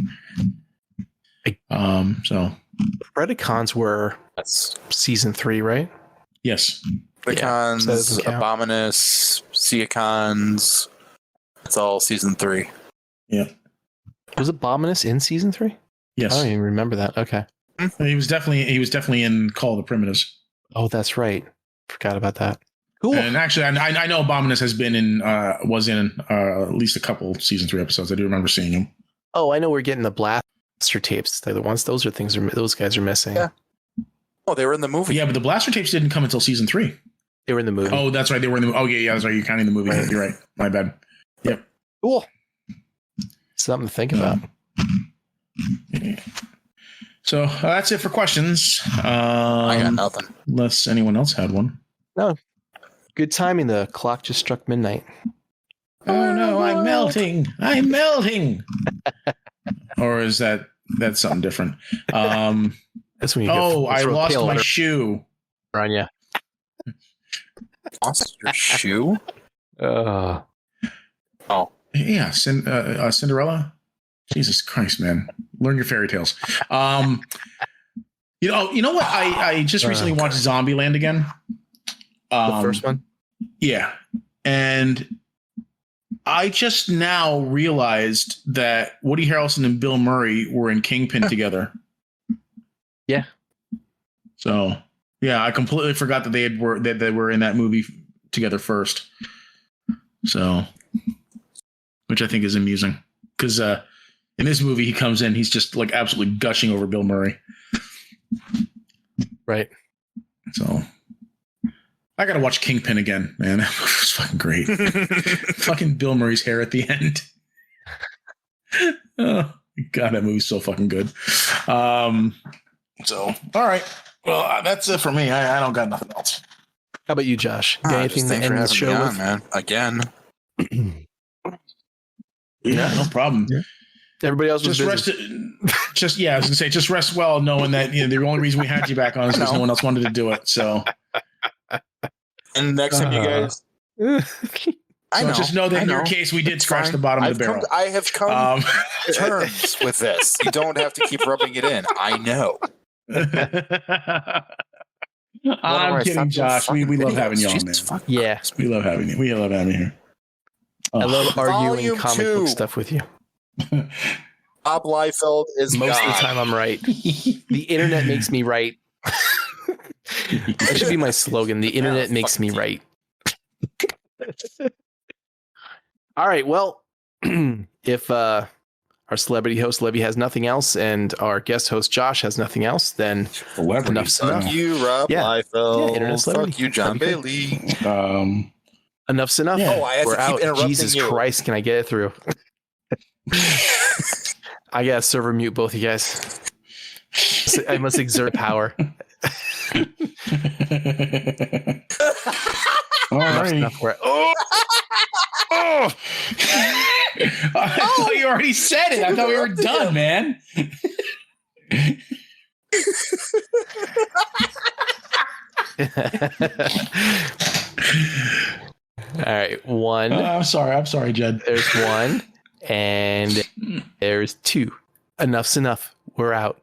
So Predacons were season 3, right? yes. Predacons, so that doesn't count. Abominus, Seacons. It's all season 3. Yeah. Was Abominus in season 3? Yes. I don't even remember that. Okay. He was definitely in Call of the Primitives. Oh, that's right. Forgot about that. Cool. And actually, I know Abominus has been was in at least a couple season 3 episodes. I do remember seeing him. Oh, I know we're getting the blaster tapes. They're the ones. Those guys are missing. Yeah. Oh, they were in the movie. Yeah, but the blaster tapes didn't come until season 3. They were in the movie. Oh, that's right. They were in the. Oh, yeah, that's right. You're counting the movie. You're right. My bad. Yep. Cool. Something to think about. Yeah. So that's it for questions. I got nothing. Unless anyone else had one. No. Good timing. The clock just struck midnight. Oh no, I'm melting. I'm melting. Or is that's something different? That's when you I lost my shoe. On you. Lost your shoe? Oh. Yeah, Cinderella. Jesus Christ, man! Learn your fairy tales. You know what? I just recently watched Zombieland again. The first one. Yeah, and I just now realized that Woody Harrelson and Bill Murray were in Kingpin together. Yeah. So yeah, I completely forgot that they were in that movie together first. So, which I think is amusing because in this movie he comes in, he's just like absolutely gushing over Bill Murray. Right. So I gotta watch Kingpin again, man. That movie was fucking great. Fucking Bill Murray's hair at the end. Oh God, that movie's so fucking good. So all right. Well, that's it for me. I don't got nothing else. How about you, Josh? Got anything to Thanks for end the having show me on, with? man. Again. Yeah, no problem. Yeah. Everybody else was Just busy. rest. I was gonna say, just rest well, knowing that the only reason we had you back on is because no one else wanted to do it. So, And next time you guys, just know that in your case, we did scratch the bottom of the barrel. I have come to terms with this. You don't have to keep rubbing it in. I know. I'm kidding, Josh. We love having you on, man. Yeah. We love having you. We love having you here. I love arguing Volume comic 2. book stuff with you. Bob Liefeld is Most God. of the time I'm right. The internet makes me right. That should be my slogan. The internet makes me right. All right. Well, if our celebrity host Levy has nothing else and our guest host Josh has nothing else, then enough's Fuck enough. you, Rob Liefeld. internet celebrity. Fuck you, John Bailey. Enough's enough. Yeah. Oh, I have We're to keep out. interrupting Jesus you. Christ, can I get it through? I gotta server mute both of you guys. I must exert power. All right. Enough where- oh! I thought you already said it. I thought we were done, man. All right, one. I'm sorry, Jed. There's one, and there's two. Enough's enough. We're out.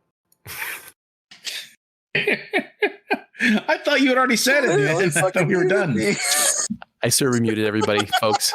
I thought you had already said it. Man. I thought we were done. I server muted everybody, folks.